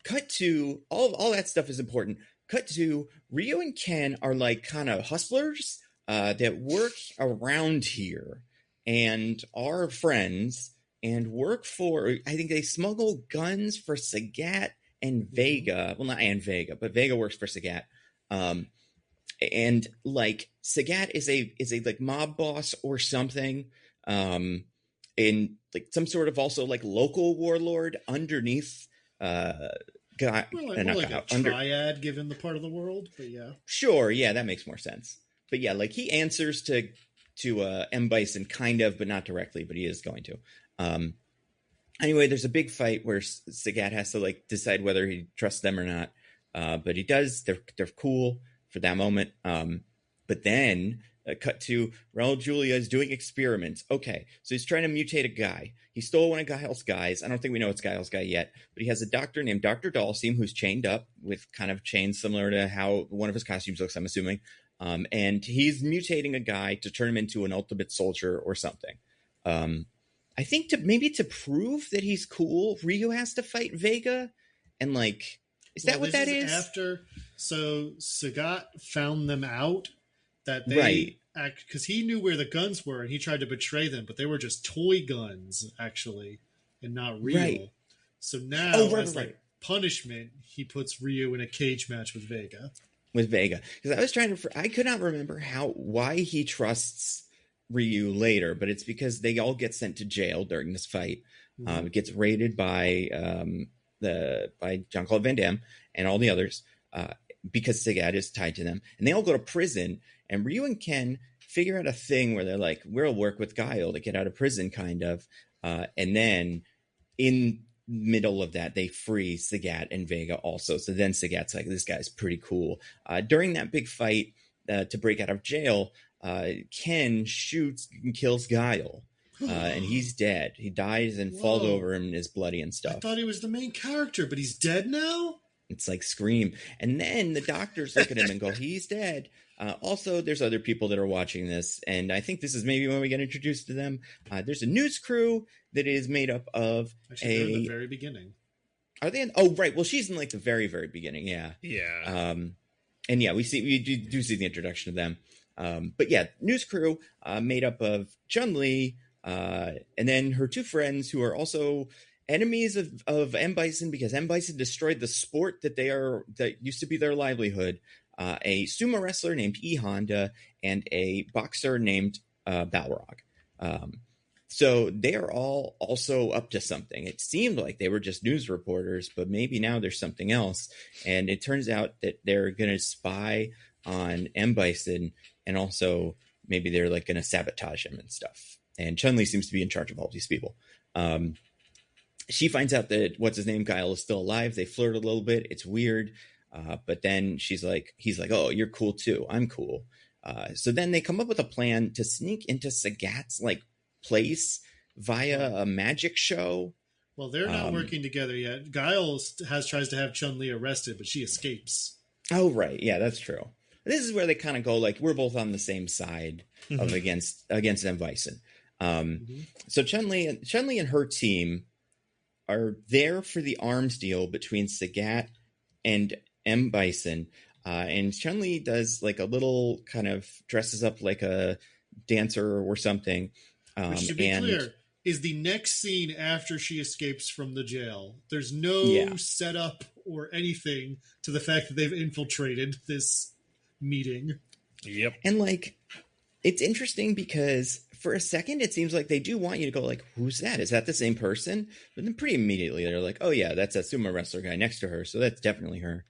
cut to all that stuff is important. Cut to Ryu and Ken are like kind of hustlers that work around here and are friends and work for, I think they smuggle guns for Sagat and Vega. Well, not and Vega, but Vega works for Sagat. And like Sagat is a like mob boss or something, in like some sort of also like local warlord underneath guy. More like a triad given the part of the world, but yeah. Sure, yeah, that makes more sense. But yeah, like he answers to M. Bison kind of, but not directly, but he is going to. Anyway, there's a big fight where Sagat has to like decide whether he trusts them or not. But he does. They're cool for that moment. But then cut to Raul Julia is doing experiments. Okay, so he's trying to mutate a guy. He stole one of Guile's guys. I don't think we know it's Guile's guy yet, but he has a doctor named Dr. Dalseem who's chained up with kind of chains similar to how one of his costumes looks, I'm assuming. And he's mutating a guy to turn him into an ultimate soldier or something. I think to prove that he's cool, Ryu has to fight Vega. And like, is that what that is? So Sagat found them out that they act because he knew where the guns were and he tried to betray them, but they were just toy guns actually and not real. Right. So now like punishment, he puts Ryu in a cage match with Vega. Because I could not remember why he trusts Ryu later, but it's because they all get sent to jail during this fight. It gets raided by Jean-Claude Van Damme and all the others because Sagat is tied to them, and they all go to prison. And Ryu and Ken figure out a thing where they're like, "We'll work with Guile to get out of prison," kind of, and then in middle of that they free Sagat and Vega also. So then Sagat's like, "This guy's pretty cool." During that big fight to break out of jail, Ken shoots and kills Guile. And he's dead. He dies and falls over and is bloody and stuff. I thought he was the main character, but he's dead now? It's like Scream. And then the doctors look at him and go, he's dead. Also, there's other people that are watching this, and I think this is maybe when we get introduced to them. There's a news crew that is made up of Actually, they're in the very beginning. Are they? Oh, right. Well, she's in like the very, very beginning. Yeah. Yeah. And yeah, we do see the introduction of them. But yeah, news crew made up of Chun-Li, and then her two friends who are also enemies of M. Bison because M. Bison destroyed the sport that used to be their livelihood. A sumo wrestler named E. Honda and a boxer named Balrog. So they are all also up to something. It seemed like they were just news reporters, but maybe now there's something else. And it turns out that they're going to spy on M. Bison, and also maybe they're like going to sabotage him and stuff. And Chun-Li seems to be in charge of all these people. She finds out that what's his name, Guile, is still alive. They flirt a little bit. It's weird. But then he's like, "Oh, you're cool too. I'm cool." So then they come up with a plan to sneak into Sagat's like place via a magic show. Well, they're not working together yet. Guile tries to have Chun-Li arrested, but she escapes. Oh, right. Yeah, that's true. This is where they kind of go like, we're both on the same side of against M. Bison. So Chun-Li and her team are there for the arms deal between Sagat and M. Bison. And Chun-Li does like a little kind of dresses up like a dancer or something. Which, to be clear, is the next scene after she escapes from the jail. There's no setup or anything to the fact that they've infiltrated this meeting. Yep. And like, it's interesting because for a second it seems like they do want you to go like, who's that? Is that the same person? But then pretty immediately they're like, oh yeah, that's that sumo wrestler guy next to her, so that's definitely her.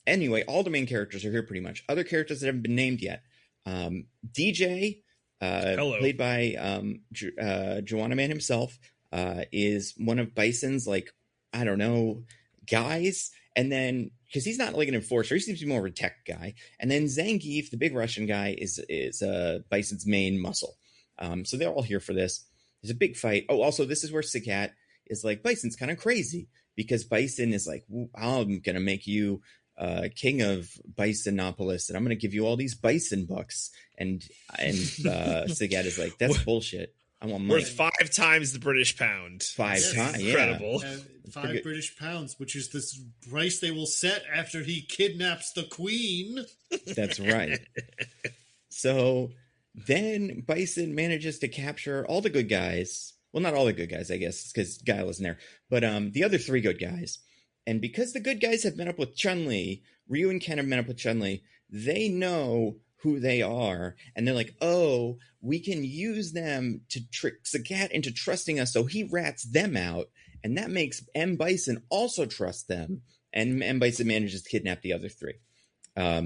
Anyway, all the main characters are here pretty much. Other characters that haven't been named yet. DJ, played by Joanna Man himself, is one of Bison's like, I don't know, guys. And then, because he's not like an enforcer, he seems to be more of a tech guy. And then Zangief, the big Russian guy, is Bison's main muscle. So they're all here for this. There's a big fight. Oh, also, this is where Sagat is like, Bison's kind of crazy, because Bison is like, I'm going to make you king of Bisonopolis, and I'm going to give you all these Bison bucks. And Sagat is like, that's bullshit. I want money. Worth 5 times the British pound. 5 times, incredible. Yeah. 5 British pounds, which is this price they will set after he kidnaps the queen. That's right. So then Bison manages to capture all the good guys. Well, not all the good guys, I guess, because Guile isn't there. But the other 3 good guys. And because the good guys have met up with Chun-Li, Ryu and Ken have met up with Chun-Li, they know who they are. And they're like, oh, we can use them to trick Sagat into trusting us. So he rats them out. And that makes M. Bison also trust them. And M. Bison manages to kidnap the other 3. At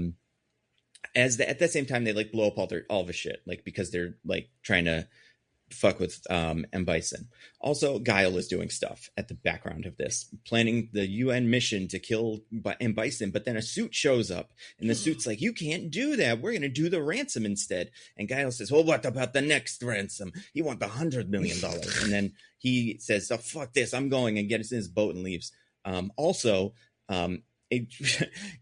the same time, they like blow up all of his shit, like because they're like trying to fuck with M. Bison. Also, Guile is doing stuff at the background of this, planning the UN mission to kill M. Bison, but then a suit shows up, and the suit's like, you can't do that. We're going to do the ransom instead. And Guile says, well, what about the next ransom? You want the $100 million. And then he says, oh, fuck this. I'm going, and gets in his boat and leaves.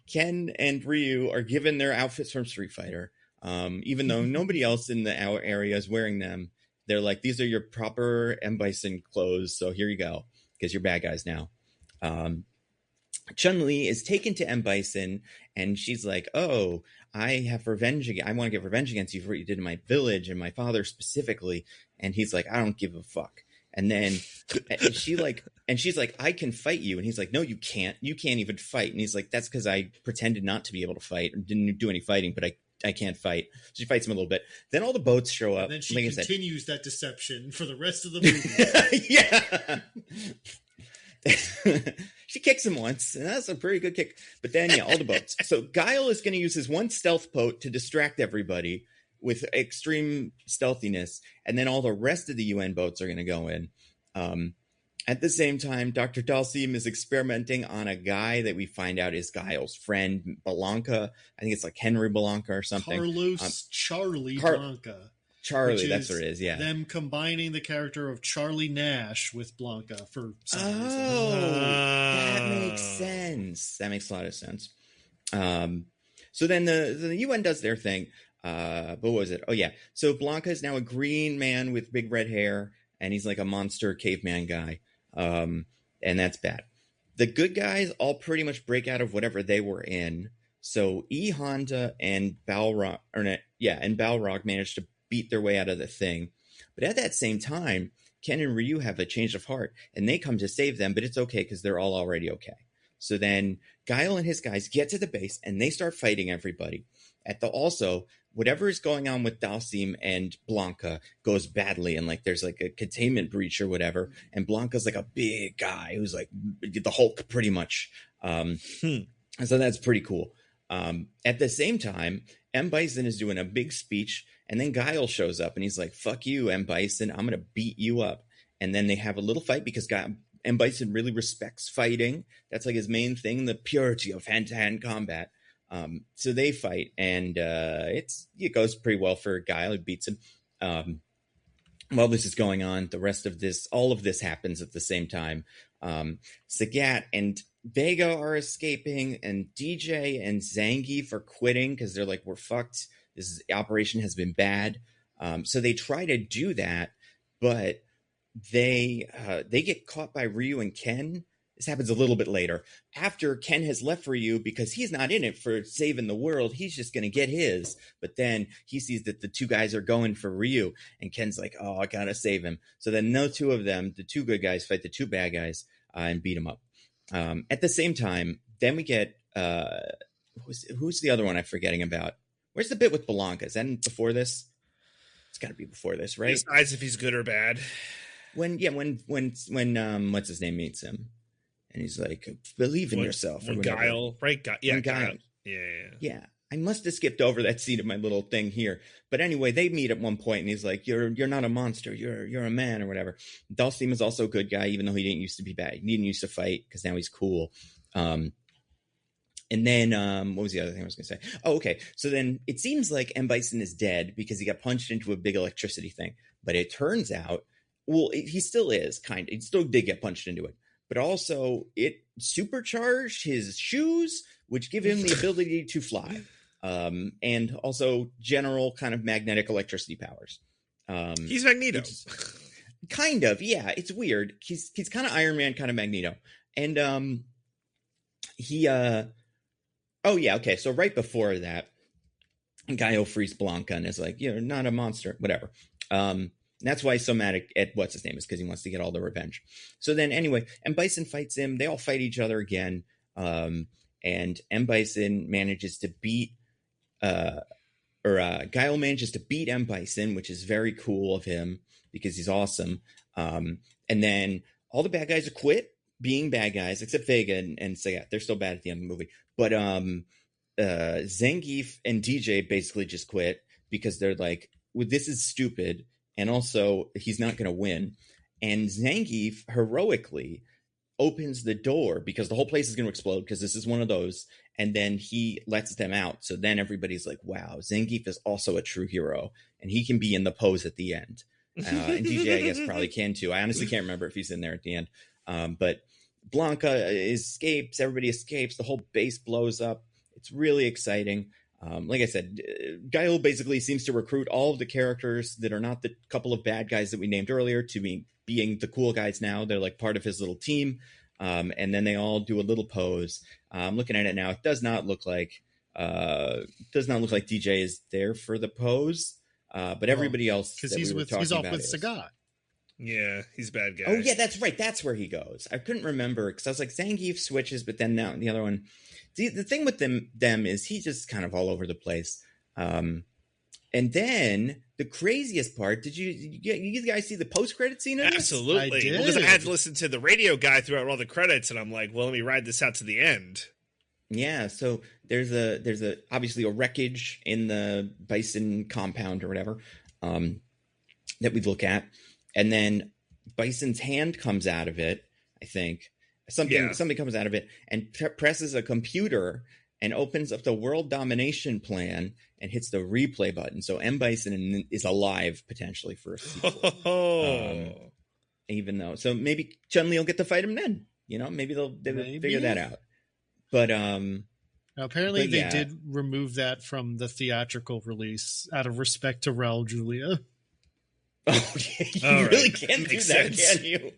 Ken and Ryu are given their outfits from Street Fighter, even though nobody else in the area is wearing them. They're like, these are your proper M. Bison clothes, so here you go, because you're bad guys now. Chun-Li is taken to M. Bison, and she's like, oh, I have revenge again. I want to get revenge against you for what you did in my village and my father specifically. And he's like, I don't give a fuck. And then she's like, I can fight you. And he's like, no, you can't. You can't even fight. And he's like, that's because I pretended not to be able to fight or didn't do any fighting, but I can't fight. She fights him a little bit. Then all the boats show up. And then she continues that deception for the rest of the movie. Yeah. She kicks him once, and that's a pretty good kick. But then, yeah, all the boats. So Guile is going to use his one stealth boat to distract everybody with extreme stealthiness. And then all the rest of the UN boats are going to go in. At the same time, Dr. Dalsim is experimenting on a guy that we find out is Guile's friend, Blanca. I think it's like Henry Blanca or something. Carlos Charlie Blanca. Charlie, that's what it is, yeah. Them combining the character of Charlie Nash with Blanca for some reason. That makes sense. That makes a lot of sense. So then the UN does their thing. What was it? Oh, yeah. So Blanca is now a green man with big red hair, and he's like a monster caveman guy. And that's bad. The good guys all pretty much break out of whatever they were in. So E. Honda and Balrog managed to beat their way out of the thing. But at that same time, Ken and Ryu have a change of heart, and they come to save them, but it's okay because they're all already okay. So then Guile and his guys get to the base, and they start fighting everybody. Also, whatever is going on with Dalsim and Blanca goes badly, and like there's like a containment breach or whatever, and Blanca's like a big guy who's like the Hulk pretty much. So that's pretty cool. At the same time, M. Bison is doing a big speech, and then Guile shows up, and he's like, fuck you, M. Bison, I'm going to beat you up. And then they have a little fight because M. Bison really respects fighting. That's like his main thing, the purity of hand-to-hand combat. So they fight, and it goes pretty well for Guile. He beats him. While this is going on, all of this happens at the same time. Sagat and Vega are escaping, and DJ and Zangief are quitting because they're like, we're fucked. This operation has been bad. So they try to do that, but they get caught by Ryu and Ken. This happens a little bit later. After Ken has left Ryu because he's not in it for saving the world, he's just going to get his. But then he sees that the two guys are going for Ryu, and Ken's like, oh, I got to save him. So then the two of them, the two good guys, fight the two bad guys and beat them up. At the same time, then we get who's the other one I'm forgetting about? Where's the bit with Blanca? Is that before this? It's got to be before this, right? He decides if he's good or bad. When what's his name meets him, and he's like, believe in yourself. When Guile, right? Guile. Yeah. I must have skipped over that scene of my little thing here. But anyway, they meet at one point, and he's like, you're not a monster. You're a man or whatever. Dalsim is also a good guy, even though he didn't used to be bad. He didn't used to fight because now he's cool. And then what was the other thing I was going to say? Oh, okay. So then it seems like M. Bison is dead because he got punched into a big electricity thing. But it turns out, he still is, kind of. He still did get punched into it. But also, it supercharged his shoes, which give him the ability to fly. And also general kind of magnetic electricity powers. He's Magneto. Kind of, yeah. It's weird. He's kind of Iron Man, kind of Magneto. And oh, yeah, okay. So right before that, Guile frees Blanca and is like, you're not a monster, whatever. That's why he's so mad at what's his name, is because he wants to get all the revenge. So then anyway, M. Bison fights him. They all fight each other again. And M. Bison manages to beat, Guile manages to beat M. Bison, which is very cool of him because he's awesome. And then all the bad guys quit being bad guys, except Vega and Sagat. They're still bad at the end of the movie. But Zangief and DJ basically just quit because they're like, well, this is stupid. and also he's not going to win. And Zangief heroically opens the door because the whole place is going to explode because this is one of those, and then he lets them out. So then everybody's like, wow, Zangief is also a true hero, and he can be in the pose at the end. And DJ, I guess, probably can too. I honestly can't remember if he's in there at the end. But Blanca escapes, everybody escapes, the whole base blows up. It's really exciting. Like I said, Guile basically seems to recruit all of the characters that are not the couple of bad guys that we named earlier to be being the cool guys now. They're like part of his little team. And then they all do a little pose. Looking at it now, it does not look like DJ is there for the pose. But everybody else, because he's off with Sagat. Yeah, he's a bad guy. Oh yeah, that's right. That's where he goes. I couldn't remember because I was like, Zangief switches, but then now the other one. The thing with them is he's just kind of all over the place. And then the craziest part, did you guys see the post-credit scene of this? Absolutely. I did. Because I had to listen to the radio guy throughout all the credits, and I'm like, well, let me ride this out to the end. Yeah, so there's obviously a wreckage in the Bison compound or whatever that we look at, and then Bison's hand comes out of it, I think. Something comes out of it and presses a computer and opens up the world domination plan and hits the replay button. So M. Bison is alive potentially for a sequel. Even though, so maybe Chun-Li will get to fight him then. You know, maybe they'll figure that out. But apparently they did remove that from the theatrical release out of respect to Raul Julia. Oh, yeah, you really can't do that, can you?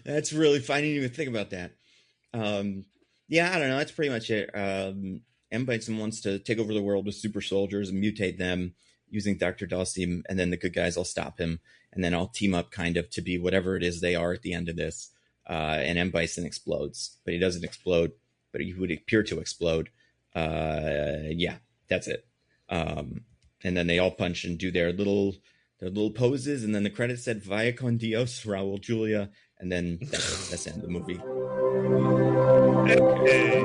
That's really fine. I didn't even think about that. Yeah, I don't know. That's pretty much it. M. Bison wants to take over the world with super soldiers and mutate them using Dr. Dhalsim, and then the good guys will stop him, and then I'll team up kind of to be whatever it is they are at the end of this. And M. Bison explodes, but he doesn't explode, but he would appear to explode. Yeah, that's it. And then they all punch and do their little poses, and then the credits said "Vaya con Dios, Raul Julia," and then that's the end of the movie. Okay.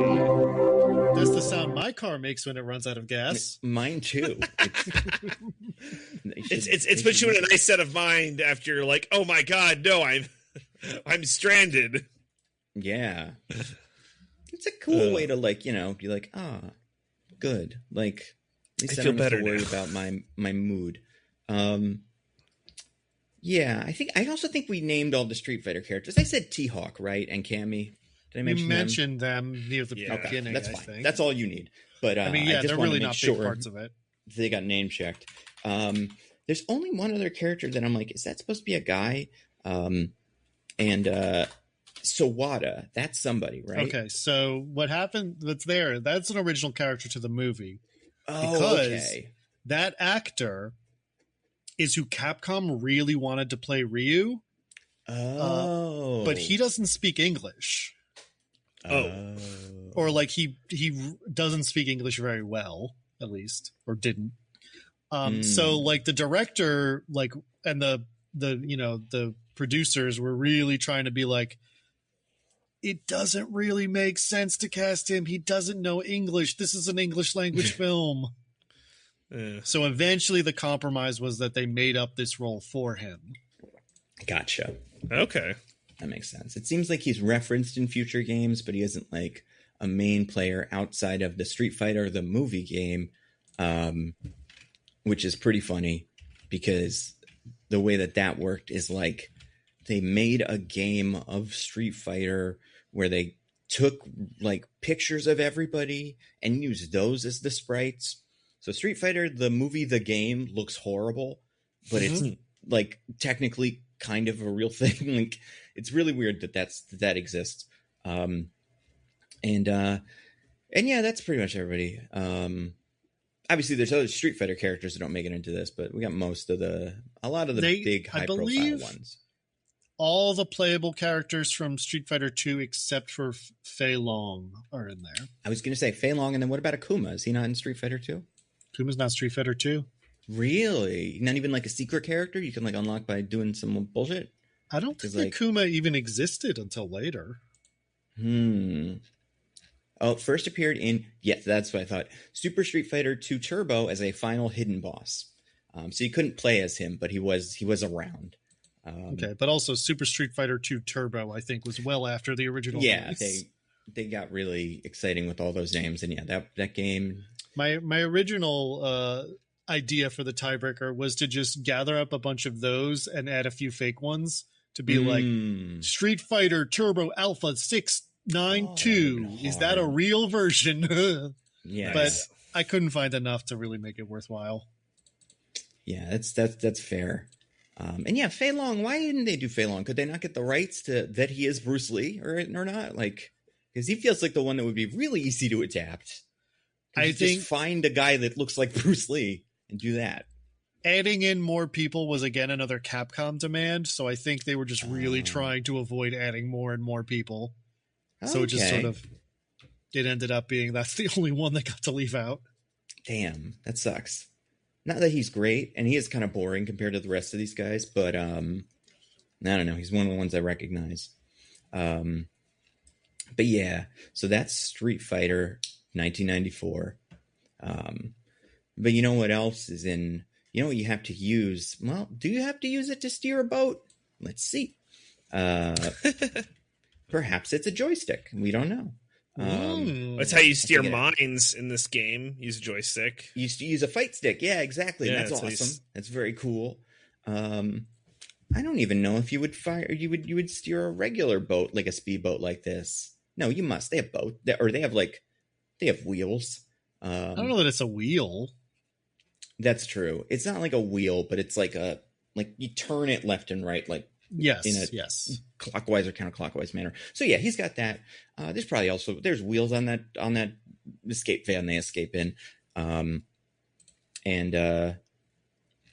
That's the sound my car makes when it runs out of gas. Mine too. It's put you in a nice set of mind after you're like, oh my god, no, I'm stranded. Yeah, it's a cool way to be like, good. Like at least I don't have to worry about my mood. Yeah, I also think we named all the Street Fighter characters. I said T-Hawk, right, and Cammy. Did I mention them near the beginning? That's fine. I think. That's all you need. But I mean, they're really not big parts of it. They got name checked. There's only one other character that I'm like, is that supposed to be a guy? And Sawada, that's somebody, right? Okay, so what happened? That's an original character to the movie. Oh, because okay. That actor is who Capcom really wanted to play Ryu. Oh. But he doesn't speak English. Or like he doesn't speak English very well, at least, or didn't. So like the director, like, and the producers were really trying to be like, it doesn't really make sense to cast him. He doesn't know English. This is an English language film. So eventually the compromise was that they made up this role for him. Gotcha. Okay. That makes sense. It seems like he's referenced in future games, but he isn't like a main player outside of the Street Fighter, the movie game, which is pretty funny because the way that worked is like they made a game of Street Fighter where they took like pictures of everybody and used those as the sprites. So Street Fighter, the movie, the game looks horrible, but it's like technically kind of a real thing. Like it's really weird that exists. And yeah, that's pretty much everybody. Obviously there's other Street Fighter characters that don't make it into this, but we got a lot of the big high profile ones. All the playable characters from Street Fighter 2 except for Fei Long are in there. I was going to say Fei Long, and then what about Akuma? Is he not in Street Fighter 2? Akuma's not Street Fighter 2. Really? Not even like a secret character you can like unlock by doing some bullshit? I don't think Akuma even existed until later. Oh, first appeared in, yes, that's what I thought, Super Street Fighter 2 Turbo as a final hidden boss. So you couldn't play as him, but he was around. Okay, but also Super Street Fighter 2 Turbo, I think, was well after the original. Yeah, release. they got really exciting with all those names, and yeah, that game. My original idea for the tiebreaker was to just gather up a bunch of those and add a few fake ones to be like Street Fighter Turbo Alpha 692. Is that a real version? Yeah, but I couldn't find enough to really make it worthwhile. Yeah, that's fair. And yeah, Fei Long. Why didn't they do Fei Long? Could they not get the rights to that he is Bruce Lee or not? Like, because he feels like the one that would be really easy to adapt. I think just find a guy that looks like Bruce Lee and do that. Adding in more people was again another Capcom demand, so I think they were just really trying to avoid adding more and more people. So it just sort of it ended up being that's the only one that got to leave out. Damn, that sucks. Not that he's great, and he is kind of boring compared to the rest of these guys, but I don't know. He's one of the ones I recognize. But yeah, so that's Street Fighter 1994. But you know what else is in? You know what you have to use? Well, do you have to use it to steer a boat? Let's see. Perhaps it's a joystick. We don't know. That's how you steer mines in this game. Use a joystick. You used to use a fight stick. Yeah, exactly. Yeah, that's awesome. That's very cool. I don't even know if you would fire. You would steer a regular boat, like a speedboat like this. No, you must. They have boat, or they have wheels. I don't know that it's a wheel. That's true. It's not like a wheel, but it's like you turn it left and right, like yes, clockwise or counterclockwise manner. So yeah, he's got that. There's wheels on that escape van they escape in,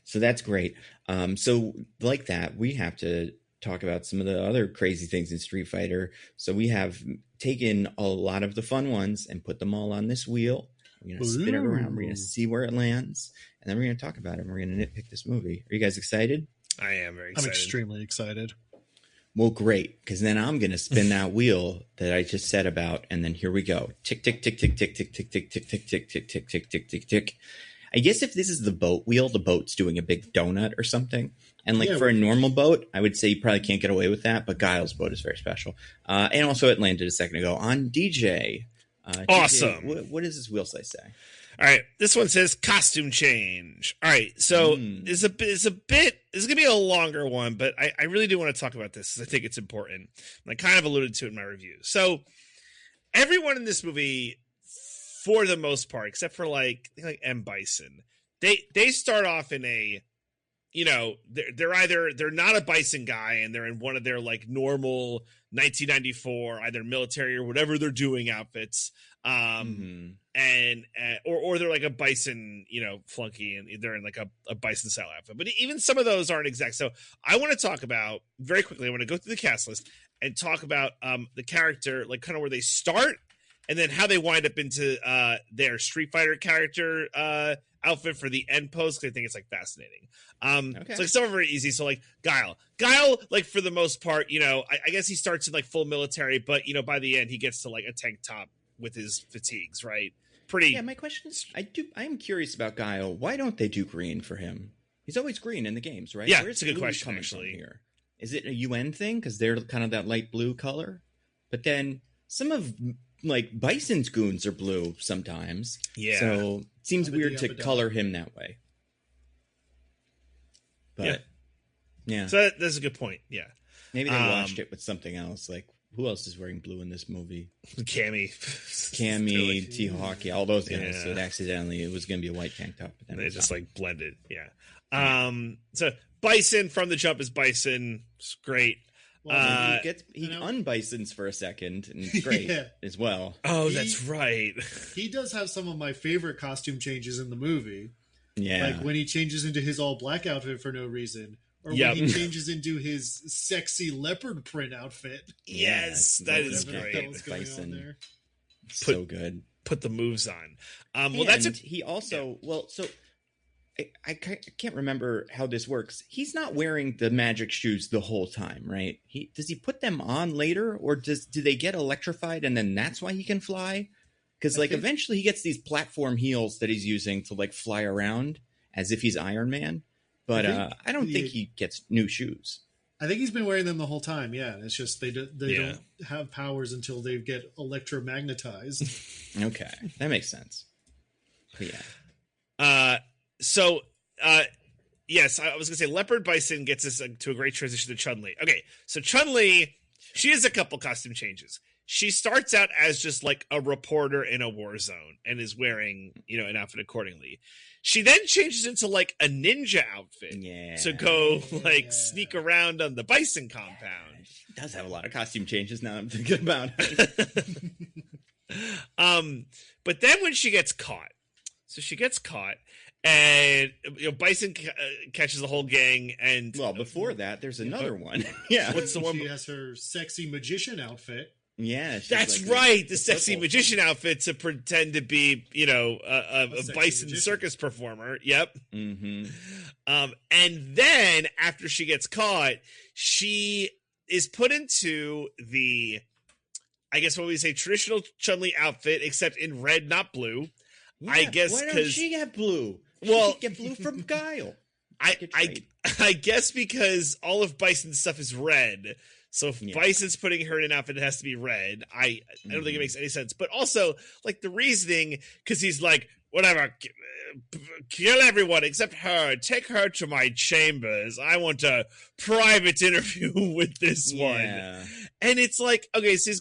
so that's great. So like that, we have to talk about some of the other crazy things in Street Fighter. So we have taken a lot of the fun ones and put them all on this wheel. We're going to spin it around. We're going to see where it lands. And then we're going to talk about it. And we're going to nitpick this movie. Are you guys excited? I am very excited. I'm extremely excited. Well, great. Because then I'm going to spin that wheel that I just said about. And then here we go. Tick, tick, tick, tick, tick, tick, tick, tick, tick, tick, tick, tick, tick, tick, tick, tick, tick. I guess if this is the boat wheel, the boat's doing a big donut or something. And for a normal boat, I would say you probably can't get away with that. But Guile's boat is very special. And also it landed a second ago on DJ. Awesome. DJ, what does this wheel size say? All right, this one says costume change. All right, so this is gonna be a longer one, but I really do want to talk about this because I think it's important. And I kind of alluded to it in my review. So everyone in this movie, for the most part, except for like M. Bison, they start off in a, they're not a Bison guy and they're in one of their like normal 1994 either military or whatever they're doing outfits. And or they're like a Bison, flunky, and they're in like a Bison style outfit. But even some of those aren't exact. So I want to talk about very quickly. I want to go through the cast list and talk about the character, like kind of where they start, and then how they wind up into their Street Fighter character outfit for the end pose. Because I think it's like fascinating. Okay. So like some are very easy. So like Guile, like for the most part, I guess he starts in like full military, but by the end he gets to like a tank top with his fatigues, right? Pretty. Yeah, my question is, I am curious about Guile. Why don't they do green for him? He's always green in the games, right? Yeah, it's a good question, actually. Here? Is it a UN thing? Because they're kind of that light blue color? But then some of, like, Bison's goons are blue sometimes. Yeah. So it seems weird to color him that way. But, yeah. So that's a good point, yeah. Maybe they watched it with something else, like, who else is wearing blue in this movie? Cammy, T-Hawk, all those guys. Yeah. So it was going to be a white tank top. But then they just like blended. Yeah. So Bison from the jump is Bison. It's great. Well, he unbisons for a second, and it's great as well. Oh, that's right. He does have some of my favorite costume changes in the movie. Yeah. Like when he changes into his all black outfit for no reason. Or when he changes into his sexy leopard print outfit. Yes, that is great. Bison. So good. Put the moves on. He also so I can't remember how this works. He's not wearing the magic shoes the whole time, right? Does he put them on later, or do they get electrified and then that's why he can fly? Because eventually he gets these platform heels that he's using to like fly around. as if he's Iron Man. But I don't think he gets new shoes. I think he's been wearing them the whole time. Yeah, it's just they don't have powers until they get electromagnetized. Okay, that makes sense. But yes, I was gonna say Leopard Bison gets us to a great transition to Chun-Li. Okay, so Chun-Li, she has a couple costume changes. She starts out as just like a reporter in a war zone and is wearing, an outfit accordingly. She then changes into like a ninja outfit to go sneak around on the Bison compound. She does have a lot of costume changes now I'm thinking about it. But then when she gets caught, and Bison catches the whole gang, and before that, there's another one. Yeah, what's the one? She has her sexy magician outfit. Yeah, that's like right. The sexy magician outfit to pretend to be, a Bison magician. Circus performer. Yep. Mm-hmm. And then after she gets caught, she is put into the, I guess what we say, traditional Chun-Li outfit, except in red, not blue. Yeah, I guess why don't she get blue? Well, she get blue from Guile. I guess because all of Bison's stuff is red. So if Bison's putting her in an outfit that has to be red, I don't think it makes any sense. But also, like, the reasoning, because he's like, whatever, kill everyone except her. Take her to my chambers. I want a private interview with this one. And it's like, okay, so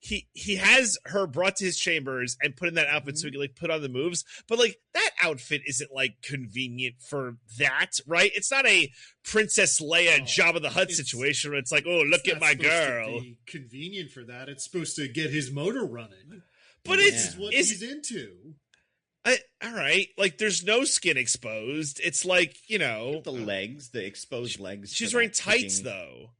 he has her brought to his chambers and put in that outfit so he can like put on the moves, but like that outfit isn't like convenient for that, right? It's not a Princess Leia Jabba the Hutt situation where it's like, oh, look at my girl. To be convenient for that. It's supposed to get his motor running. But it's what he's into. All right, like there's no skin exposed. It's like, the legs, the exposed legs. She's wearing tights though.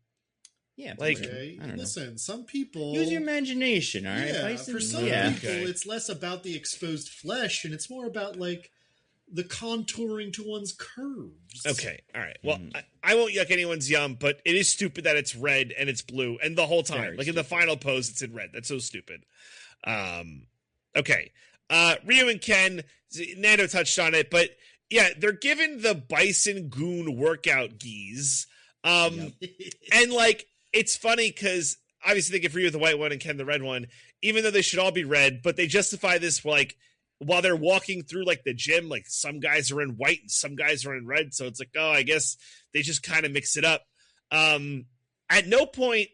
Yeah, like okay. Listen, some people use your imagination. All right, yeah, for some people, it's less about the exposed flesh, and it's more about like the contouring to one's curves. Okay, all right. Well, I won't yuck anyone's yum, but it is stupid that it's red and it's blue, and the whole time, in the final pose, it's in red. That's so stupid. Okay, Ryu and Ken, Nando touched on it, but yeah, they're given the Bison Goon workout geese, and like. It's funny because obviously they give Ryu the white one and Ken the red one, even though they should all be red, but they justify this like while they're walking through like the gym, like some guys are in white and some guys are in red. So it's like, oh, I guess they just kind of mix it up. At no point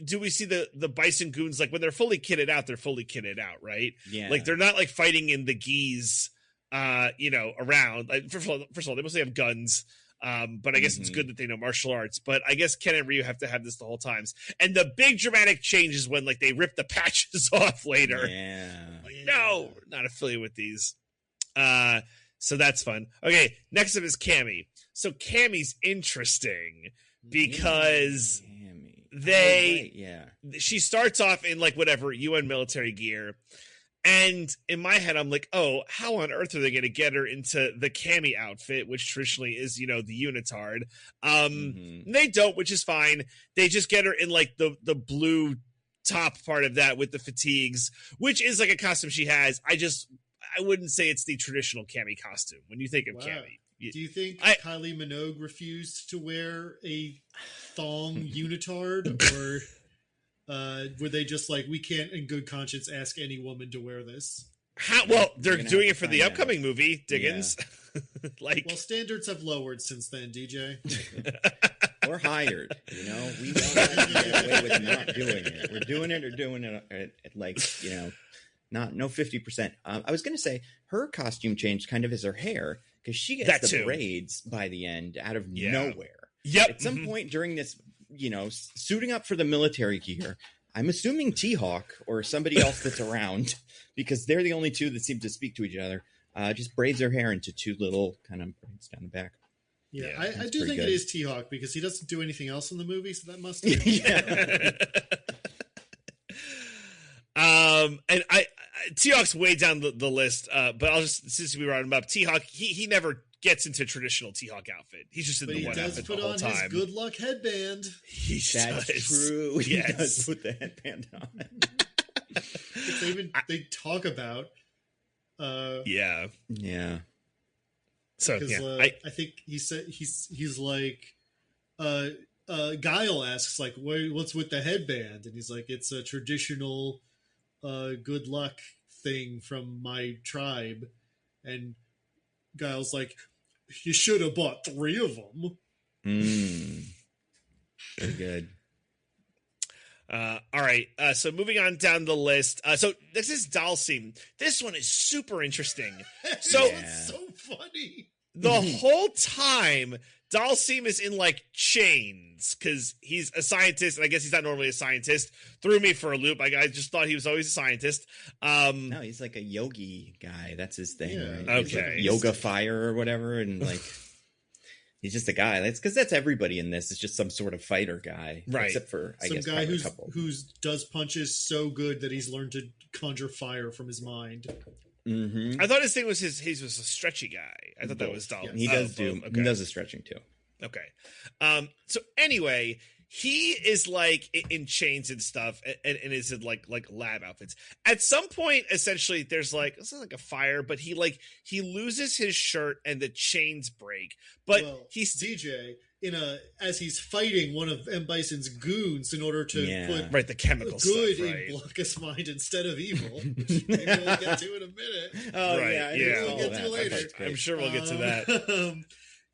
do we see the Bison Goons, like when they're fully kitted out, right? Yeah. Like they're not like fighting in the geese, around. Like, first of all, they mostly have guns. But I guess it's good that they know martial arts. But I guess Ken and Ryu have to have this the whole times. And the big dramatic change is when like they rip the patches off later. Yeah. Like, no, we're not affiliated with these. So that's fun. Okay, next up is Cammy. So Cammy's interesting because she starts off in like whatever UN military gear. And in my head, I'm like, oh, how on earth are they going to get her into the Cammy outfit, which traditionally is, the unitard? They don't, which is fine. They just get her in like the blue top part of that with the fatigues, which is like a costume she has. I wouldn't say it's the traditional Cammy costume when you think of Cammy. Do you think Kylie Minogue refused to wear a thong unitard, or were they just like, we can't in good conscience ask any woman to wear this? They're doing it for the upcoming movie, Diggins. Yeah. Well, standards have lowered since then, DJ. Or hired, we don't get away with not doing it. We're doing it or doing it at like, no 50%. I was going to say her costume change kind of is her hair, because she gets the braids by the end out of nowhere. Yep. At some point during this, suiting up for the military gear, I'm assuming T-Hawk or somebody else that's around, because they're the only two that seem to speak to each other, just braids her hair into two little kind of braids down the back. Yeah, I do think it is T-Hawk, because he doesn't do anything else in the movie, so that must be. And T-Hawk's way down the list, but I'll just, since we brought him up, T-Hawk, he never gets into traditional T-Hawk outfit. He's just in the one outfit the whole time. He does put on his good luck headband. That's true. Yes. He does put the headband on. They talk about. Yeah. So because I think he said he's like Guile asks like what's with the headband, and he's like, it's a traditional good luck thing from my tribe, and Guile's like, you should have bought 3 of them. Pretty good. All right. So moving on down the list. So this is Dalsim. This one is super interesting. So it's so funny. The whole time, Dalsim is in like chains because he's a scientist, and I guess he's not normally a scientist. Threw me for a loop. I just thought he was always a scientist. No, he's like a yogi guy. That's his thing. Yeah. Right? Okay. Like yoga fire or whatever, and like he's just a guy. That's because that's everybody in this. Is just some sort of fighter guy, right? Except for some guess guy who does punches so good that he's learned to conjure fire from his mind. Mm-hmm. I thought his thing was he was a stretchy guy. I thought that was Dalsim. Yeah. He does the stretching too. Okay. So anyway, he is like in chains and stuff, and is in like lab outfits. At some point, essentially, there's like, it's not like a fire, but he loses his shirt and the chains break. But he's DJ as he's fighting one of M. Bison's goons in order to put the chemical good stuff, right? in Blanca's mind instead of evil, which maybe we'll get to in a minute. Oh right. We'll get to later. I'm sure we'll get to that.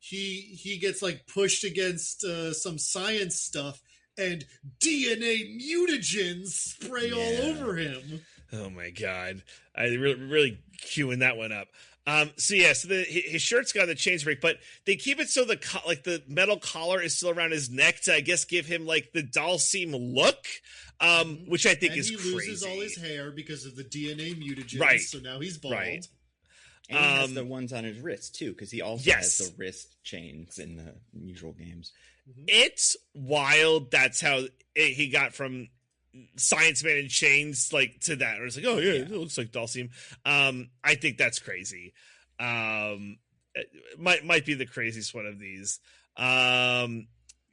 He gets like pushed against some science stuff, and DNA mutagens spray all over him. Oh my god! I really queuing that one up. So his shirt's got the chains break, but they keep it so the metal collar is still around his neck to, I guess, give him like the Dalsim look, which I think is crazy. He loses all his hair because of the DNA mutagens, right? So now he's bald. Right. And he has the ones on his wrist too, because he also has the wrist chains in the usual games. It's wild. That's how he got from Science Man in chains like to that. Or it's like, oh yeah, it looks like Dalsim. I think that's crazy. It might be the craziest one of these.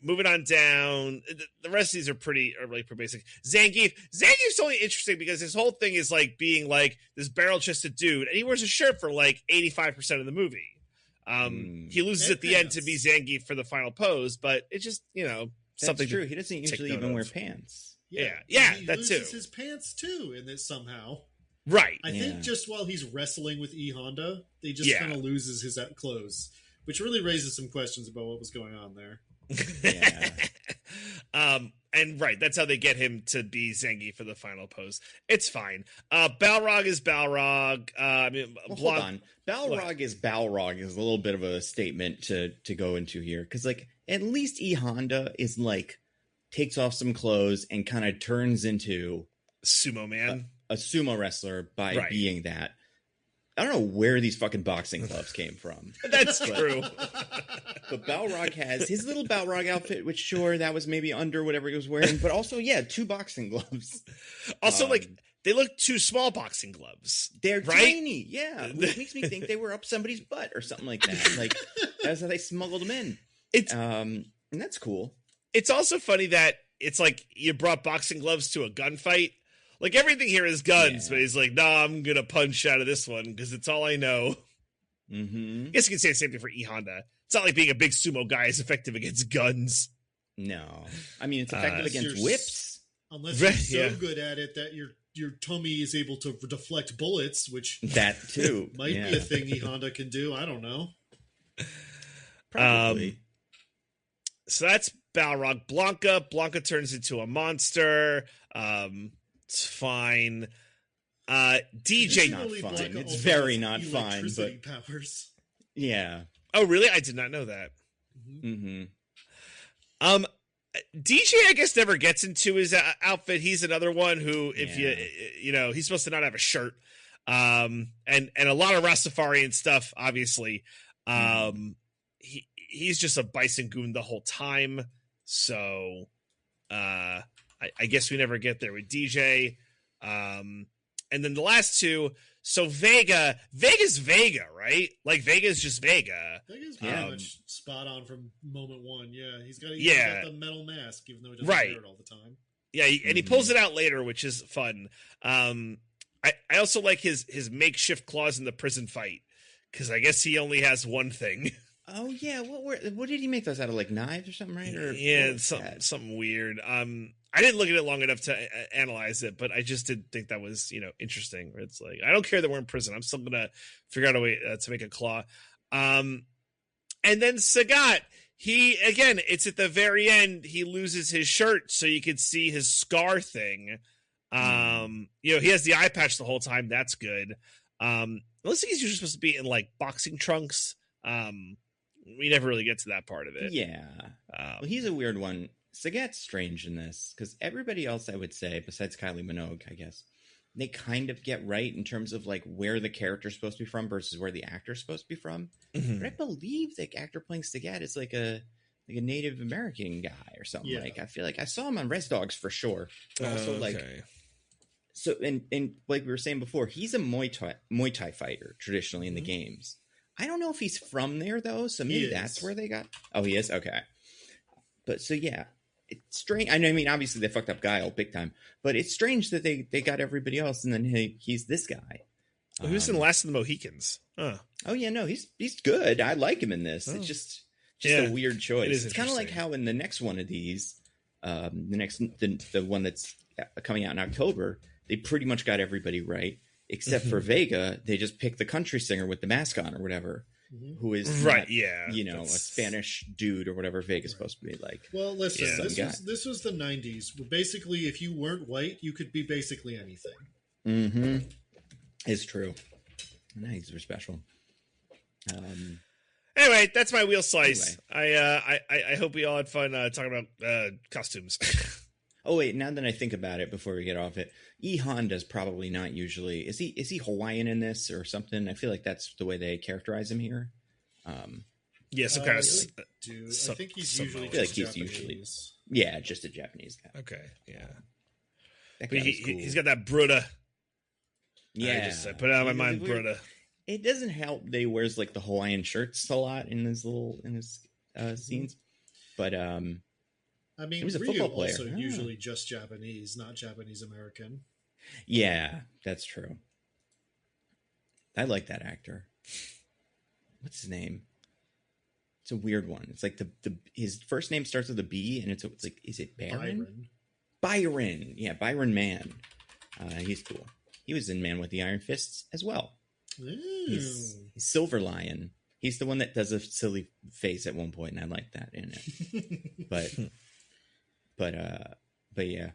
Moving on down, the rest of these are pretty basic. Zangief's only interesting because his whole thing is like being like this barrel-chested dude, and he wears a shirt for like 85% of the movie. He loses at the end to be Zangief for the final pose, but it's just, That's something true. He doesn't usually even wear pants. Yeah, he that loses too. His pants too in this somehow. Right. I think just while he's wrestling with E Honda, they just kind of loses his clothes, which really raises some questions about what was going on there. And that's how they get him to be Zangief for the final pose. It's fine. Balrog is Balrog. Hold on. Balrog is Balrog is a little bit of a statement to go into here, because like at least E Honda is like takes off some clothes and kind of turns into Sumo Man, a sumo wrestler by being that. I don't know where these fucking boxing gloves came from. That's true. But Balrog has his little Balrog outfit, which sure, that was maybe under whatever he was wearing, but also, 2 boxing gloves. Also, they look 2 small boxing gloves. They're tiny, which makes me think they were up somebody's butt or something like that. Like, that's how they smuggled them in. And that's cool. It's also funny that it's like you brought boxing gloves to a gunfight. Like, everything here is guns, but he's like, nah, I'm going to punch out of this one because it's all I know. Mm-hmm. I guess you can say the same thing for E Honda. It's not like being a big sumo guy is effective against guns. No. I mean, it's effective against whips. Unless you're so good at it that your tummy is able to deflect bullets, which that too might be a thing E Honda can do. I don't know. Probably. So that's Balrog. Blanca turns into a monster. It's fine. DJ not fine. It's very not fine. But powers. Yeah. Oh, really? I did not know that. Mm-hmm. DJ, I guess, never gets into his outfit. He's another one who, if he's supposed to not have a shirt. And a lot of Rastafarian stuff, obviously. He's just a bison goon the whole time. So, I guess we never get there with DJ. And then the last 2. So Vega's Vega, right? Like Vega's just Vega. Vega's pretty much spot on from moment 1. Yeah, he's got the metal mask, even though he doesn't wear it all the time. Yeah, and he pulls it out later, which is fun. I also like his makeshift claws in the prison fight because I guess he only has one thing. Oh yeah, what did he make those out of, like knives or something, right? Or yeah, something weird. I didn't look at it long enough to analyze it, but I just did think that was interesting. Where it's like, I don't care that we're in prison. I'm still gonna figure out a way to make a claw. And then Sagat, it's at the very end. He loses his shirt, so you could see his scar thing. He has the eye patch the whole time. That's good. It looks like he's usually supposed to be in like boxing trunks. We never really get to that part of it. Yeah. Well, he's a weird one. Sagat's strange in this because everybody else, I would say, besides Kylie Minogue, I guess, they kind of get right in terms of like where the character's supposed to be from versus where the actor's supposed to be from. Mm-hmm. But I believe the actor playing Sagat is like a Native American guy or something. Yeah. Like I feel like I saw him on Res Dogs for sure. But also so and like we were saying before, he's a Muay Thai fighter traditionally in the games. I don't know if he's from there though, so maybe that's where they got. Oh, he is? Okay. But so yeah, it's strange. I mean, obviously they fucked up Guile big time, but it's strange that they got everybody else and then he's this guy. Well, he was in Last of the Mohicans. Oh yeah, no, he's good. I like him in this. It's just a weird choice. It's kind of like how in the next one of these, the one that's coming out in October, they pretty much got everybody right. Except for Vega, they just picked the country singer with the mask on or whatever, who is right, not, a Spanish dude or whatever Vega's supposed to be like. Well, listen, this was the 90s. Basically, if you weren't white, you could be basically anything. Mm-hmm. It's true. 90s were special. Anyway, that's my wheel slice. Anyway. I hope we all had fun talking about costumes. Oh wait, now that I think about it, before we get off it, E. Honda's probably not usually. Is he Hawaiian in this or something? I feel like that's the way they characterize him here. Some kind of. I think he's usually. I feel like he's usually. Yeah, just a Japanese guy. Okay, yeah. But he's got that Bruta. Yeah, I put it out of my mind, Bruta. It doesn't help that he wears like the Hawaiian shirts a lot in his scenes, but I mean, he was a Ryu football player. Also usually just Japanese, not Japanese American. Yeah, that's true. I like that actor. What's his name? It's a weird one. It's like his first name starts with a B, and it's like, is it Byron? Byron. Yeah, Byron Mann. He's cool. He was in Man with the Iron Fists as well. He's Silver Lion. He's the one that does a silly face at one point, and I like that in it. But yeah,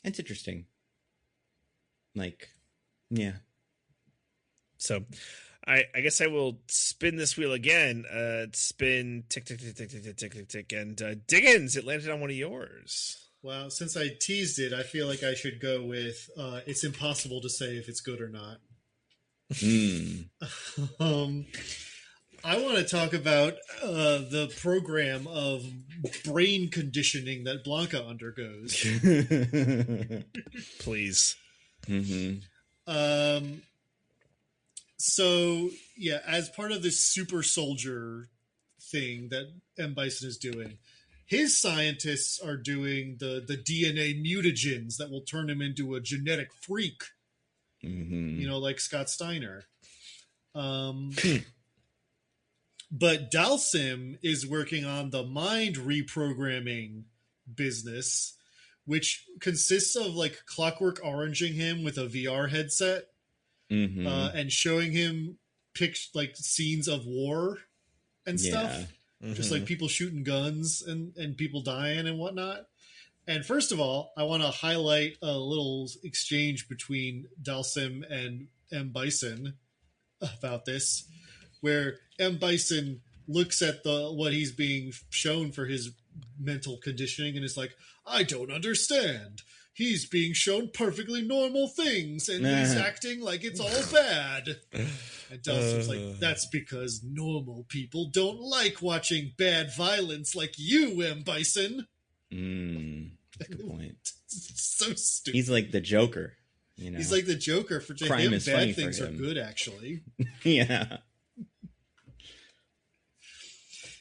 it's interesting. Like, yeah. So, I guess I will spin this wheel again. Spin tick tick tick tick tick tick tick tick tick, and Diggins, it landed on one of yours. Well, since I teased it, I feel like I should go with it's impossible to say if it's good or not. I want to talk about the program of brain conditioning that Blanca undergoes. Please. Mm-hmm. So, yeah, as part of this super soldier thing that M. Bison is doing, his scientists are doing the DNA mutagens that will turn him into a genetic freak. Mm-hmm. Like Scott Steiner. But Dalsim is working on the mind reprogramming business, which consists of like Clockwork Oranging him with a VR headset and showing him like scenes of war and stuff. Just like people shooting guns and people dying and whatnot. And first of all, I want to highlight a little exchange between Dalsim and M. Bison about this, where M. Bison looks at what he's being shown for his mental conditioning and is like, I don't understand. He's being shown perfectly normal things and he's acting like it's all bad. And Dalsim's like, that's because normal people don't like watching bad violence like you, M. Bison. Good point. So stupid. He's like the Joker. He's like the Joker. For Crime him, bad things are good, actually. Yeah.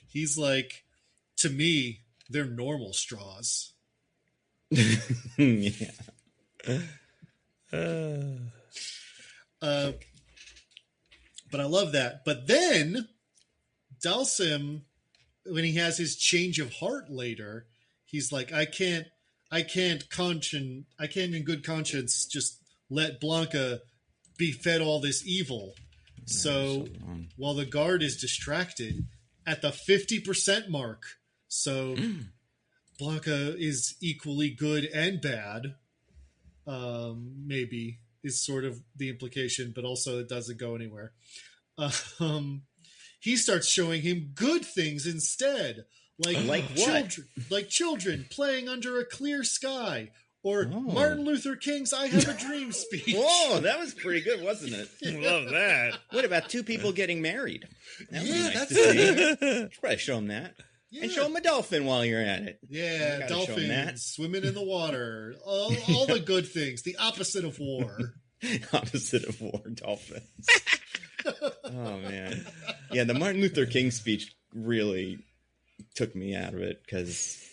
He's like, to me, they're normal straws. Yeah. But I love that. But then Dalsim, when he has his change of heart later, he's like, I can't in good conscience just let Blanca be fed all this evil. So while the guard is distracted at the 50% mark, so Blanca is equally good and bad, maybe is sort of the implication, but also it doesn't go anywhere. He starts showing him good things instead, like children playing under a clear sky, or Martin Luther King's "I Have a Dream" speech. Whoa, that was pretty good, wasn't it? Love that. What about two people getting married? That would be nice that's to see. You should probably show them that. Yeah. And show them a dolphin while you're at it. Yeah, dolphins swimming in the water. All the good things. The opposite of war. Opposite of war, dolphins. Oh, man. Yeah, the Martin Luther King speech really took me out of it because,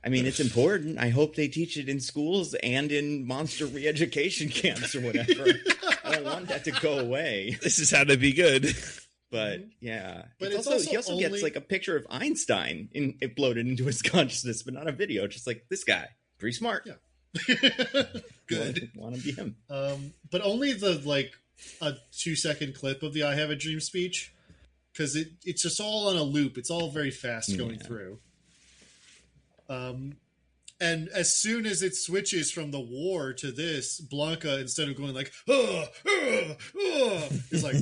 I mean, it's important. I hope they teach it in schools and in monster re-education camps or whatever. I don't want that to go away. This is how to be good. But yeah, but he also gets like a picture of Einstein uploaded into his consciousness, but not a video. Just like this guy, pretty smart. Yeah, good. Want to be him. But only the a 2-second clip of the "I Have a Dream" speech, because it's just all on a loop. It's all very fast going through. And as soon as it switches from the war to this, Blanca, instead of going like is like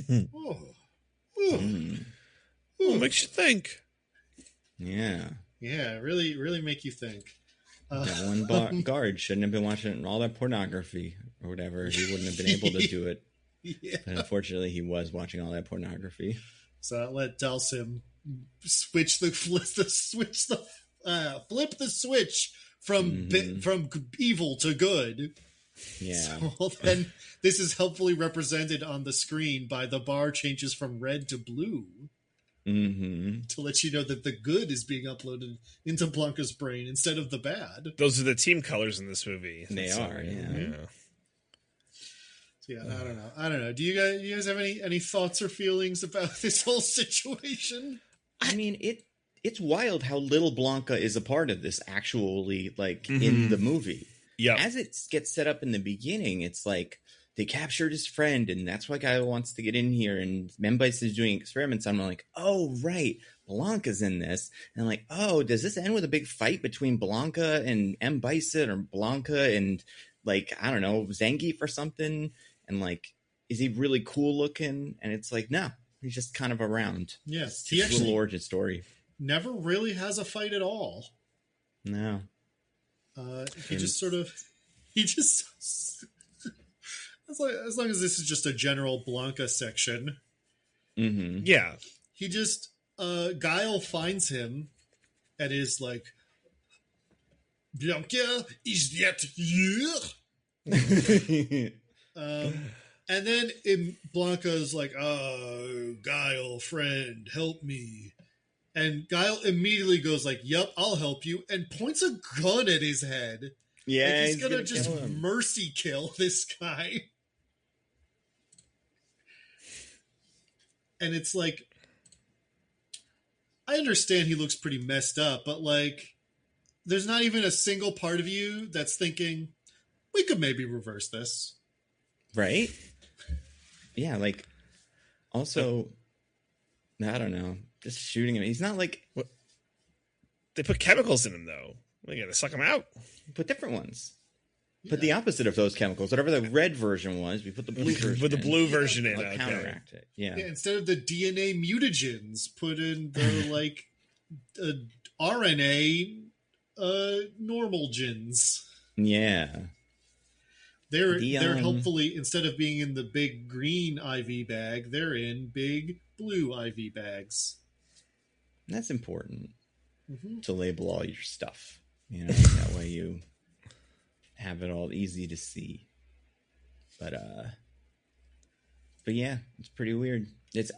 makes you think. Yeah, really, really make you think. That one guard shouldn't have been watching all that pornography or whatever. He wouldn't have been able to do it. Yeah. But unfortunately, he was watching all that pornography. So I let Dalsim flip the switch from evil to good. Yeah. So then this is helpfully represented on the screen by the bar changes from red to blue. Mm-hmm. To let you know that the good is being uploaded into Blanca's brain instead of the bad. Those are the team colors in this movie. They are, yeah. So yeah, I don't know. Do you guys have any thoughts or feelings about this whole situation? I mean, it's wild how little Blanca is a part of this actually, in the movie. Yeah. As it gets set up in the beginning, it's like they captured his friend, and that's why Guy wants to get in here, and Membice is doing experiments. I'm like, oh, right, Blanca's in this. And like, oh, does this end with a big fight between Blanca and M. Bison, or Blanca and, I don't know, Zangief or something? And is he really cool looking? And it's like, no, he's just kind of around. Yes. He actually little origin story. Never really has a fight at all. No. He just as long as this is just a general Blanca section. Mm-hmm. Yeah. He just, Guile finds him and is like, Blanca, is that you? And then Blanca's like, Guile, friend, help me. And Guile immediately goes like, yep, I'll help you, and points a gun at his head. Yeah, he's gonna just mercy kill this guy. And it's like, I understand he looks pretty messed up, but there's not even a single part of you that's thinking, we could maybe reverse this. Right? Yeah, also, I don't know, just shooting him. He's not What? They put chemicals in him, though. They gotta suck him out. Put different ones. Put the opposite of those chemicals. Whatever the red version was, we put the blue version Put the blue version in. Okay. Counteract it. Yeah. Instead of the DNA mutagens, put in the RNA normal gens. Yeah. They're helpfully, instead of being in the big green IV bag, they're in big blue IV bags. That's important to label all your stuff. That way you have it all easy to see. But yeah, it's pretty weird.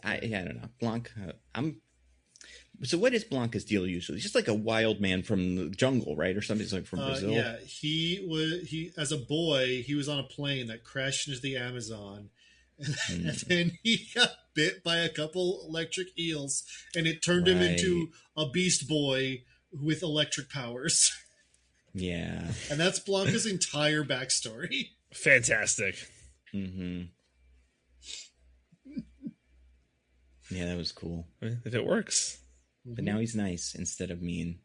I don't know. Blanca, so what is Blanca's deal usually? He's just like a wild man from the jungle, right? Or something from Brazil? Yeah, he as a boy, he was on a plane that crashed into the Amazon. And then he got bit by a couple electric eels, and it turned him into a beast boy with electric powers. Yeah. And that's Blanca's entire backstory. Fantastic. Mm-hmm. Yeah, that was cool. If it works. But now he's nice instead of mean.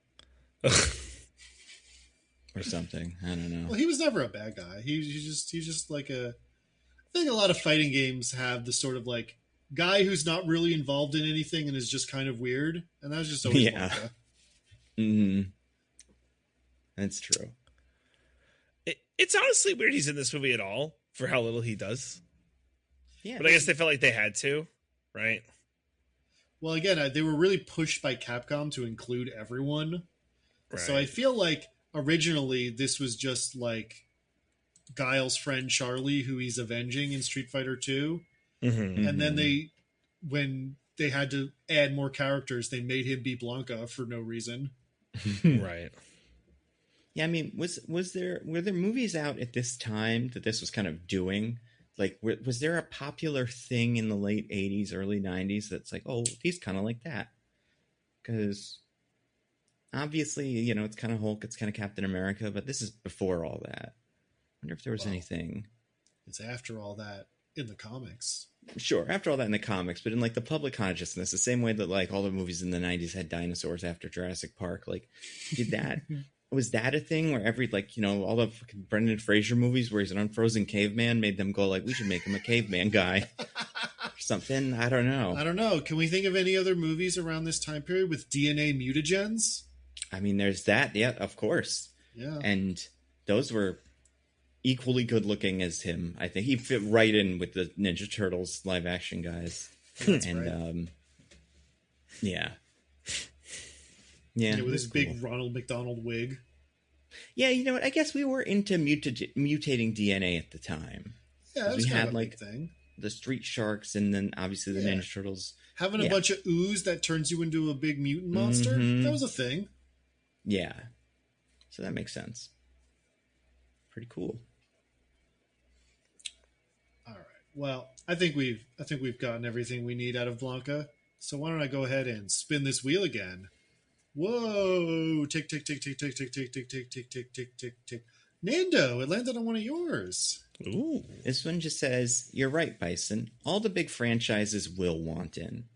Or something. I don't know. Well, he was never a bad guy. He's just like I think a lot of fighting games have the sort of like guy who's not really involved in anything and is just kind of weird. And that's just always Blanca. Mm-hmm. That's true. It's honestly weird he's in this movie at all for how little he does. Yeah. But I guess they felt like they had to, right? Well, again, they were really pushed by Capcom to include everyone. Right. So I feel like originally this was just like Guile's friend Charlie, who he's avenging in Street Fighter 2. Mm-hmm. And then when they had to add more characters, they made him be Blanca for no reason. Right. Yeah, I mean, were there movies out at this time that this was kind of doing? Like, was there a popular thing in the late 80s, early 90s that's like, oh, he's kind of like that? Because obviously, it's kind of Hulk, it's kind of Captain America, but this is before all that. I wonder if there was anything. It's after all that in the comics. Sure, after all that in the comics, but in like the public consciousness, the same way that like all the movies in the 90s had dinosaurs after Jurassic Park, like, did that... Was that a thing where every, like, all the fucking Brendan Fraser movies where he's an unfrozen caveman made them go, like, we should make him a caveman guy or something? I don't know. Can we think of any other movies around this time period with DNA mutagens? I mean, there's that. Yeah, of course. Yeah. And those were equally good looking as him. I think he fit right in with the Ninja Turtles live action guys. That's right. Yeah. Yeah, with his big Ronald McDonald wig. Yeah, you know what? I guess we were into mutating DNA at the time. Yeah, that was kind of a big thing. The Street Sharks, and then obviously the Ninja Turtles. Having a bunch of ooze that turns you into a big mutant monster. Mm-hmm. That was a thing. Yeah, so that makes sense. Pretty cool. All right. Well, I think we've gotten everything we need out of Blanca. So why don't I go ahead and spin this wheel again? Whoa! Tick, tick, tick, tick, tick, tick, tick, tick, tick, tick, tick, tick, tick, tick. Nando, it landed on one of yours. Ooh. This one just says, "You're right, Bison. All the big franchises will want in."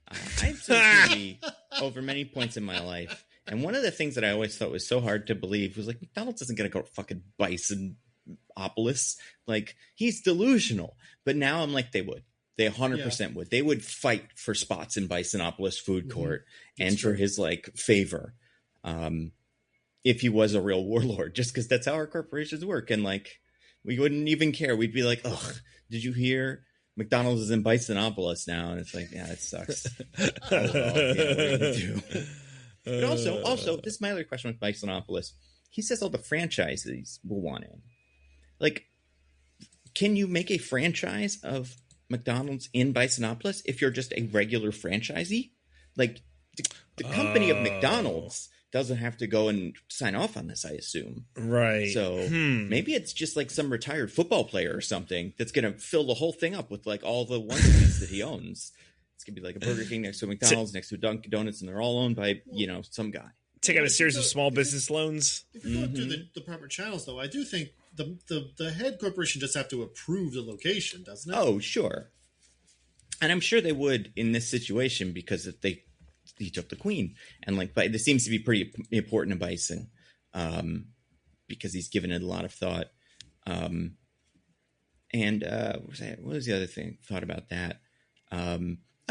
I've seen over many points in my life, and one of the things that I always thought was so hard to believe was like, McDonald's isn't going to go fucking Bisonopolis. Like, he's delusional. But now I'm like, they would. They 100% would. They would fight for spots in Bisonopolis food court and for his like favor, if he was a real warlord. Just because that's how our corporations work, and like we wouldn't even care. We'd be like, "Ugh, did you hear? McDonald's is in Bisonopolis now," and it's like, yeah, it sucks. But also, this is my other question with Bisonopolis. He says all the franchises will want in. Like, can you make a franchise of McDonald's in Bisonopolis if you're just a regular franchisee? Like, the company of McDonald's doesn't have to go and sign off on this, I assume. Right. So maybe it's just like some retired football player or something that's going to fill the whole thing up with like all the onesies that he owns. It's going to be like a Burger King next to a McDonald's, next to a Dunkin' Donuts, and they're all owned by, some guy. Take out a series of small business loans. If you go through the proper channels, though, I do think the head corporation just have to approve the location, doesn't it? Oh, sure. And I'm sure they would in this situation because if he took the queen, and like, but this seems to be pretty important to Bison, because he's given it a lot of thought. And what was the other thing? Thought about that.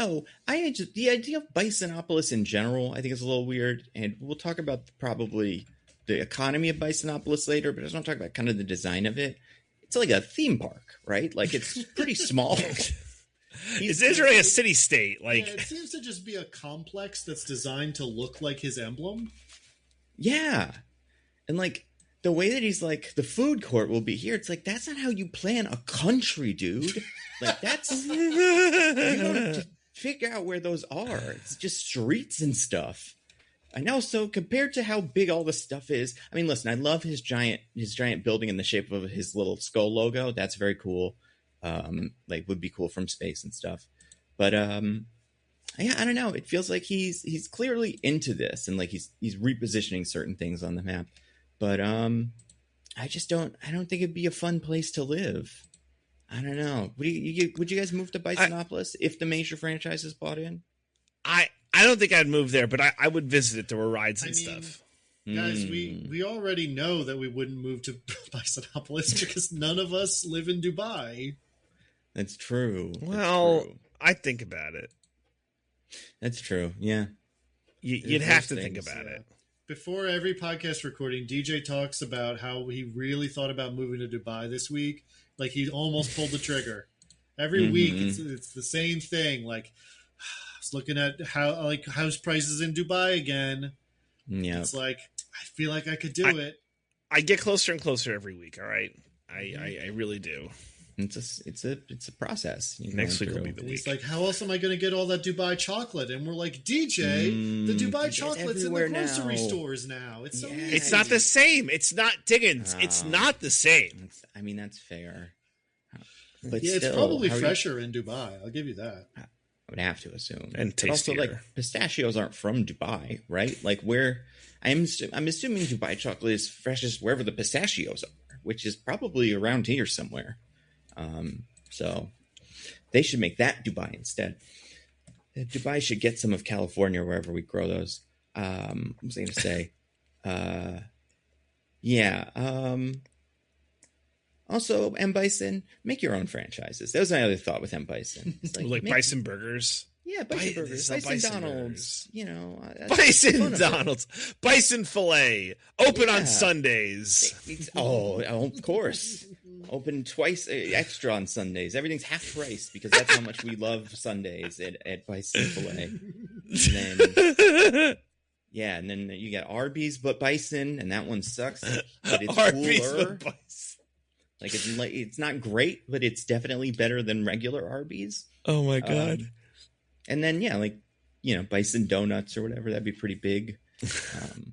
The idea of Bisonopolis in general, I think is a little weird, and we'll talk about probably the economy of Bisonopolis later, but I just want to talk about kind of the design of it. It's like a theme park, right? Like, it's pretty small. It's really a city state. Like, it seems to just be a complex that's designed to look like his emblem. Yeah. And like the way that he's like, the food court will be here. It's like, that's not how you plan a country, dude. Like, that's, you don't just figure out where those are. It's just streets and stuff. And also, compared to how big all this stuff is, I mean, listen, I love his giant building in the shape of his little skull logo. That's very cool. Like, would be cool from space and stuff. But yeah, I don't know. It feels like he's clearly into this, and like he's repositioning certain things on the map. But I don't think it'd be a fun place to live. I don't know. Would you guys move to Bisonopolis if the major franchises bought in? I don't think I'd move there, but I would visit it. There were rides and stuff. Guys, we already know that we wouldn't move to Bisonopolis because none of us live in Dubai. That's true. Well, I think about it. That's true. Yeah. You'd have to think about it. Before every podcast recording, DJ talks about how he really thought about moving to Dubai this week. Like he almost pulled the trigger. Every week, it's the same thing. Like I was looking at house prices in Dubai again. Yeah, it's like I feel like I could do it. I get closer and closer every week. All right, I really do. It's a process. Next week will be the week. It's like, how else am I going to get all that Dubai chocolate? And we're like, DJ, the Dubai chocolate's in the grocery stores now. It's so easy. It's not the same. It's not Diggins. It's not the same. I mean, that's fair. But yeah, it's probably fresher in Dubai. I'll give you that. I would have to assume. And tastier. Also, like, pistachios aren't from Dubai, right? Like, I'm assuming Dubai chocolate is freshest wherever the pistachios are, which is probably around here somewhere. So they should make that Dubai instead. Dubai should get some of California wherever we grow those. What was I going to say? Also, M. Bison, make your own franchises. That was my other thought with M. Bison. Like Bison Burgers. Yeah, Bison Burgers. Bison Donald's. Burgers. Bison Donald's. Bison Filet. Open on Sundays. Of course. Open twice extra on Sundays. Everything's half price because that's how much we love Sundays at Bison Filet. And then you got Arby's but Bison, and that one sucks. But it's Arby's cooler. But Bison. Like it's not great, but it's definitely better than regular Arby's. Oh my god! And then Bison donuts or whatever, that'd be pretty big. And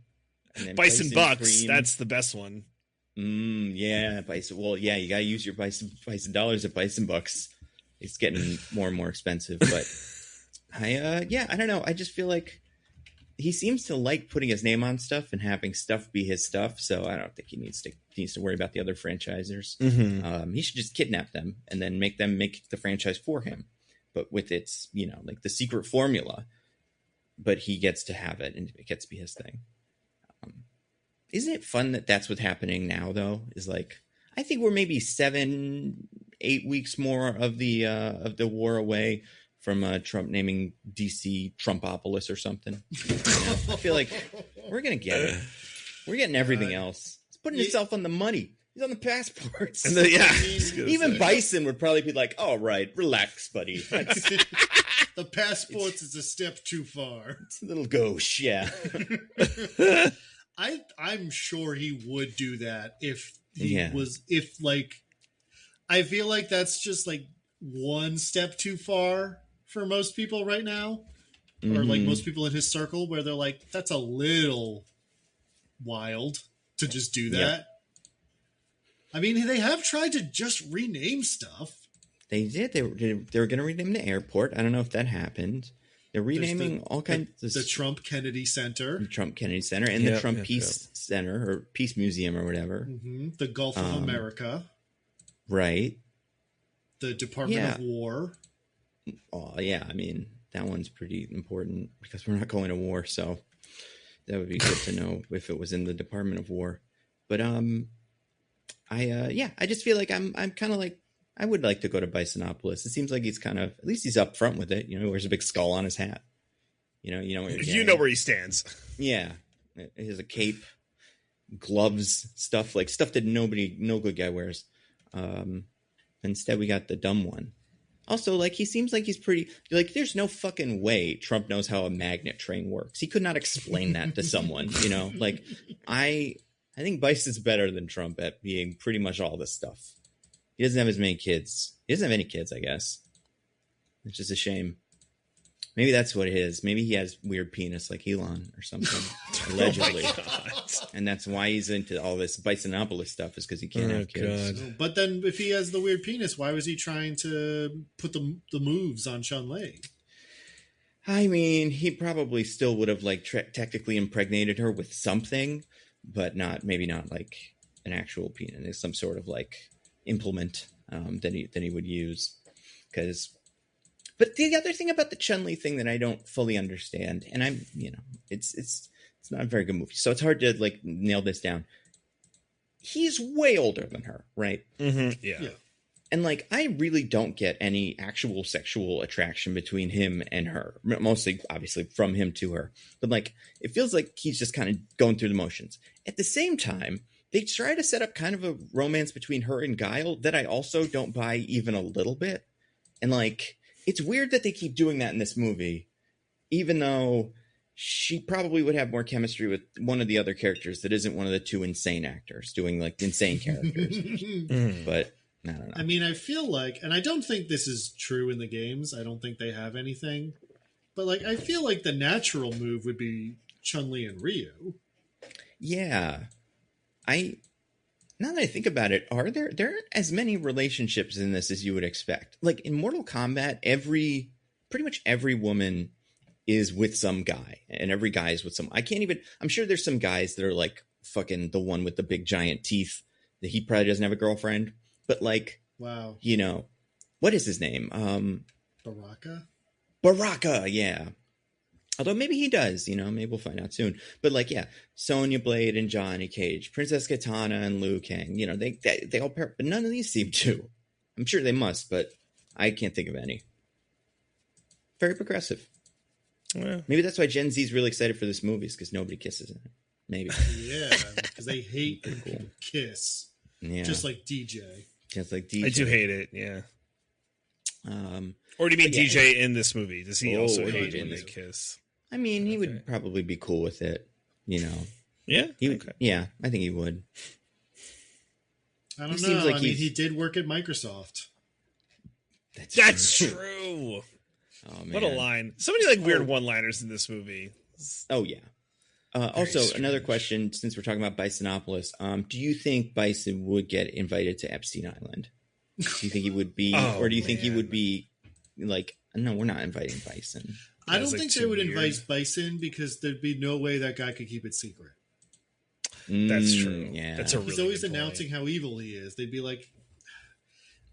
then Bison bucks, cream. That's the best one. Yeah, Bison. Well, yeah, you gotta use your Bison dollars at Bison bucks. It's getting more and more expensive, but I don't know. I just feel like he seems to like putting his name on stuff and having stuff be his stuff. So I don't think he needs to worry about the other franchisers. He should just kidnap them and then make them make the franchise for him, but with its, like the secret formula, but he gets to have it and it gets to be his thing. Isn't it fun that that's what's happening now though? Is like, I think we're maybe 7-8 weeks more of the war away from Trump naming DC Trumpopolis or something. I feel like we're going to get it. We're getting everything else. It's putting itself on the money. He's on the passports. And even Bison would probably be like, all right, relax, buddy. The passports is a step too far. It's a little gauche, yeah. I'm sure he would do that if I feel like that's just like one step too far for most people right now, or like most people in his circle, where they're like, that's a little wild to just do that. Yep. I mean, they have tried to just rename stuff. They did. They were going to rename the airport. I don't know if that happened. They're renaming all kinds of the Trump Kennedy Center, and the Trump Peace Center or Peace Museum or whatever. The Gulf of America, right? The Department of War. Oh yeah, I mean that one's pretty important because we're not going to war, so that would be good to know if it was in the Department of War. But I just feel like I'm kind of like, I would like to go to Bisonopolis. It seems like he's kind of, at least he's up front with it. He wears a big skull on his hat. You know where he stands. Yeah, he has a cape, gloves, stuff that no good guy wears. Instead, we got the dumb one. Also, like, he seems like he's pretty, like, there's no fucking way Trump knows how a magnet train works. He could not explain that to someone, Like, I think Bison's better than Trump at being pretty much all this stuff. He doesn't have as many kids. He doesn't have any kids, I guess. Which is a shame. Maybe that's what it is. Maybe he has weird penis like Elon or something, allegedly. And that's why he's into all this Bisonopolis stuff, is because he can't have kids. God. But then if he has the weird penis, why was he trying to put the moves on Chun-Li? I mean, he probably still would have like technically impregnated her with something, but maybe not like an actual penis. It's some sort of like implement that he would use. But the other thing about the Chun-Li thing that I don't fully understand, and it's not a very good movie, so it's hard to like nail this down. He's way older than her, right? Mm-hmm. Yeah. And like, I really don't get any actual sexual attraction between him and her. Mostly, obviously, from him to her. But like, it feels like he's just kind of going through the motions. At the same time, they try to set up kind of a romance between her and Guile that I also don't buy even a little bit. And like, it's weird that they keep doing that in this movie, even though she probably would have more chemistry with one of the other characters that isn't one of the two insane actors doing like insane characters. But I don't know. I mean, I feel like, and I don't think this is true in the games. I don't think they have anything. But like, I feel like the natural move would be Chun-Li and Ryu. Yeah. Now that I think about it, there aren't as many relationships in this as you would expect. Like in Mortal Kombat, pretty much every woman is with some guy, and every guy is with some. I'm sure there's some guys that are like fucking the one with the big giant teeth that he probably doesn't have a girlfriend. But like, wow, what is his name? Baraka, yeah. Although maybe he does, maybe we'll find out soon. But like, yeah, Sonya Blade and Johnny Cage, Princess Katana and Liu Kang, they all pair, but none of these seem to. I'm sure they must, but I can't think of any. Very progressive. Yeah. Maybe that's why Gen Z is really excited for this movie, because nobody kisses in it. Maybe. Yeah, because they hate when people kiss. Yeah. Just like DJ. I do hate it, yeah. Or do you mean DJ in this movie? Does he also hate when they kiss? I mean, he would probably be cool with it, Yeah? He would, yeah, I think he would. I don't know. Like he did work at Microsoft. That's true. Oh, man. What a line. So many like weird one-liners in this movie. Oh, yeah. Also, strange. Another question, since we're talking about Bisonopolis, do you think Bison would get invited to Epstein Island? Do you think he would be, or do you think he would be like, no, we're not inviting Bison? I don't think they would invite Bison because there'd be no way that guy could keep it secret. That's true. Yeah, that's a really He's always announcing how evil he is. They'd be like,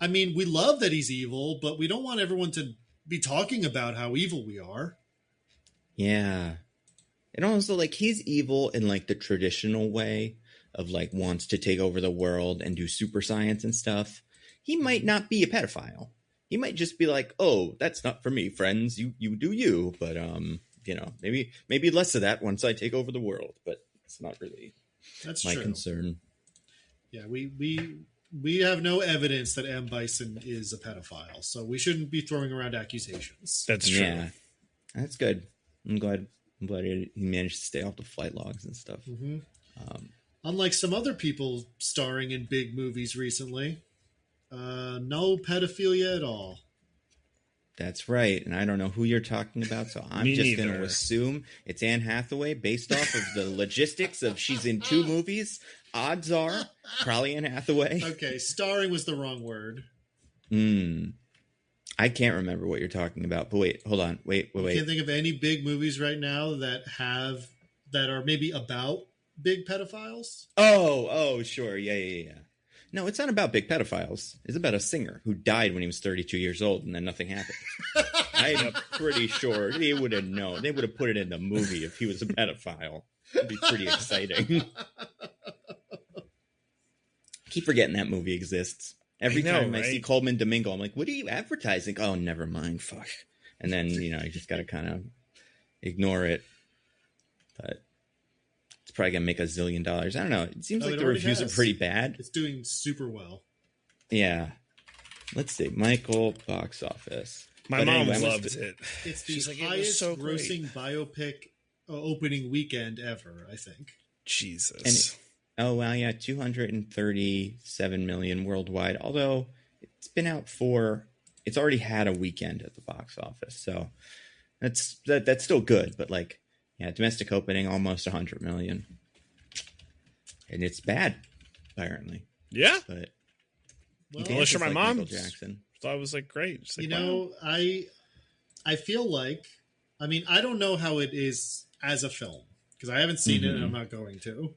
I mean, we love that he's evil, but we don't want everyone to be talking about how evil we are. Yeah. And also, like, he's evil in, like, the traditional way of, like, wants to take over the world and do super science and stuff. He might not be a pedophile. He might just be like, oh, that's not for me, friends. You do you. But, maybe less of that once I take over the world. But it's not really my concern. Yeah, we have no evidence that M. Bison is a pedophile. So we shouldn't be throwing around accusations. That's true. Yeah, that's good. I'm glad he managed to stay off the flight logs and stuff. Mm-hmm. Unlike some other people starring in big movies recently, no pedophilia at all. That's right. And I don't know who you're talking about, so I'm just going to assume it's Anne Hathaway based off of the logistics of she's in 2 movies. Odds are probably Anne Hathaway. Okay, starring was the wrong word. I can't remember what you're talking about, but wait, hold on. Wait. I can't think of any big movies right now that are maybe about big pedophiles. Oh, sure. Yeah. No, it's not about big pedophiles. It's about a singer who died when he was 32 years old and then nothing happened. I'm pretty sure they would have known. They would have put it in the movie if he was a pedophile. It'd be pretty exciting. Keep forgetting that movie exists. Every time I see Coleman Domingo, I'm like, what are you advertising? Oh, never mind. Fuck. And then, you just got to kind of ignore it. But it's probably going to make $1 zillion. I don't know. It seems like the reviews are pretty bad. It's doing super well. Yeah. Let's see. Michael, box office. My mom loved it. It's the highest grossing biopic opening weekend ever, I think. Jesus. Oh, wow, yeah, 237 million worldwide, although it's been out it's already had a weekend at the box office, so That's still good, but like, yeah, domestic opening almost 100 million, and it's bad, apparently. Yeah, but unless you're my like mom, Michael Jackson. thought it was like great. Just like, wow. I feel like, I mean, I don't know how it is as a film because I haven't seen it and I'm not going to,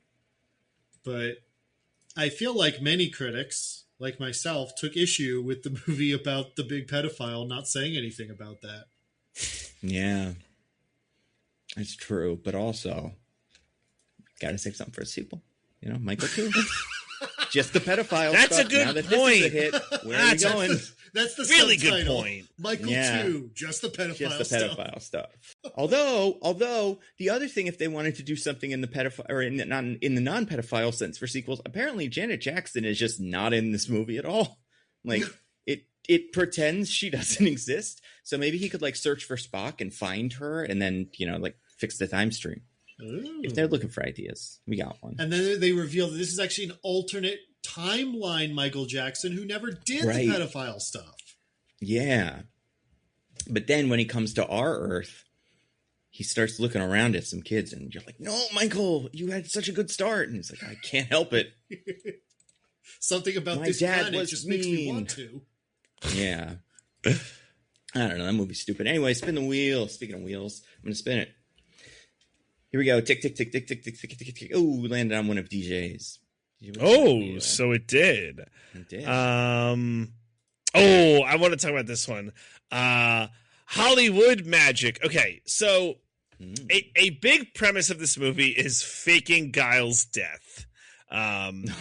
but I feel like many critics, like myself, took issue with the movie about the big pedophile not saying anything about that. Yeah, it's true, but also got to save something for a sequel. You know, Michael too. Just the pedophile. That's stuff. a good now that point. This is a hit, where are we going? That's the really subtitle. Good point. Michael 2, just the pedophile stuff. Although the other thing, if they wanted to do something in the pedophile or in the non-pedophile sense for sequels, apparently Janet Jackson is just not in this movie at all. Like it pretends she doesn't exist. So maybe he could like search for Spock and find her, and then like fix the time stream. Ooh. If they're looking for ideas, we got one. And then they reveal that this is actually an alternate timeline Michael Jackson who never did the pedophile stuff. Yeah. But then when he comes to our Earth, he starts looking around at some kids and you're like, no, Michael, you had such a good start. And he's like, I can't help it. Something about this planet just makes me want to. Yeah. I don't know. That movie's stupid. Anyway, spin the wheel. Speaking of wheels, I'm going to spin it. Here we go. Tick, tick, tick, tick, tick, tick, tick, tick, tick. Oh, we landed on one of DJ's. Oh, so it did. It did. I want to talk about this one. Hollywood magic. Okay, so a big premise of this movie is faking Giles' death. In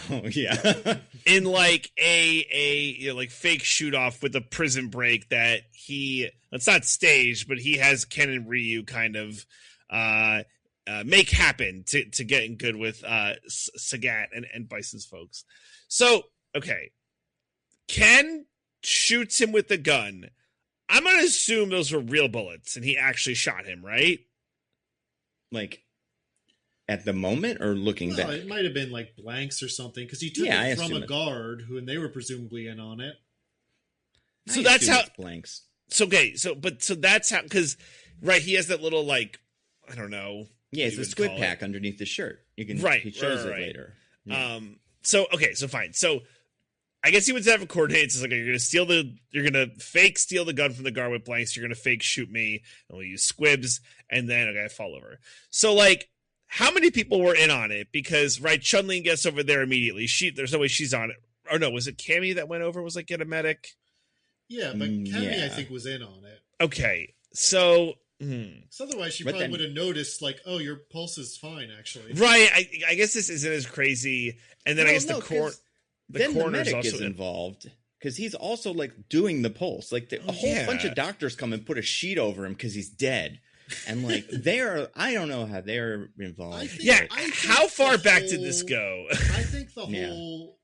like a like fake shoot off with a prison break that it's not staged, but he has Ken and Ryu kind of make happen to get in good with Sagat and Bison's folks. So, okay. Ken shoots him with the gun. I'm going to assume those were real bullets and he actually shot him, right? Like, at the moment or looking back? It might have been like blanks or something because he took it from a guard and they were presumably in on it. So that's how blanks. So that's how, because he has that little like, I don't know. Yeah, it's a squid pack underneath the shirt. You can he shows it later. Yeah. So fine. So I guess he would have a coordinates. It's like, you're gonna fake steal the gun from the guard with blanks. You're gonna fake shoot me, and we'll use squibs, and then I fall over. So like, how many people were in on it? Because Chun-Li gets over there immediately. There's no way she's on it. Or no, was it Cammy that went over? Was like get a medic? Yeah, but Cammy I think was in on it. Okay, so. So otherwise, she probably would have noticed, like, oh, your pulse is fine, actually. Right. I guess this isn't as crazy. And then I guess the coroner's also is involved because he's also like doing the pulse. Like a whole bunch of doctors come and put a sheet over him because he's dead. And like I don't know how they're involved. How far back did this go? I think the whole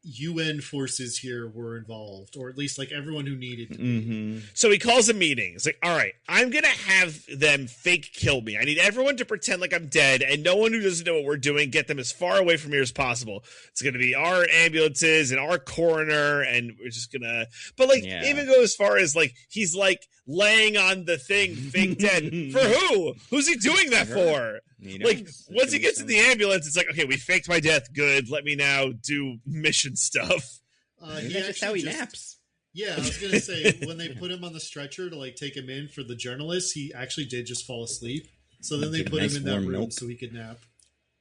UN forces here were involved, or at least like everyone who needed to be. So he calls a meeting. It's like, all right, I'm going to have them fake kill me. I need everyone to pretend like I'm dead, and no one who doesn't know what we're doing, get them as far away from here as possible. It's going to be our ambulances and our coroner, and we're just going to... But like, even go as far as like, he's like laying on the thing, fake dead. For who? Who's he doing that for? Like, once he gets in the ambulance, it's like, okay, we faked my death. Good. Let me now do mission stuff. That's just how he naps. Yeah, I was going to say, when they put him on the stretcher to, like, take him in for the journalist, he actually did just fall asleep. So then they put him in that room so he could nap.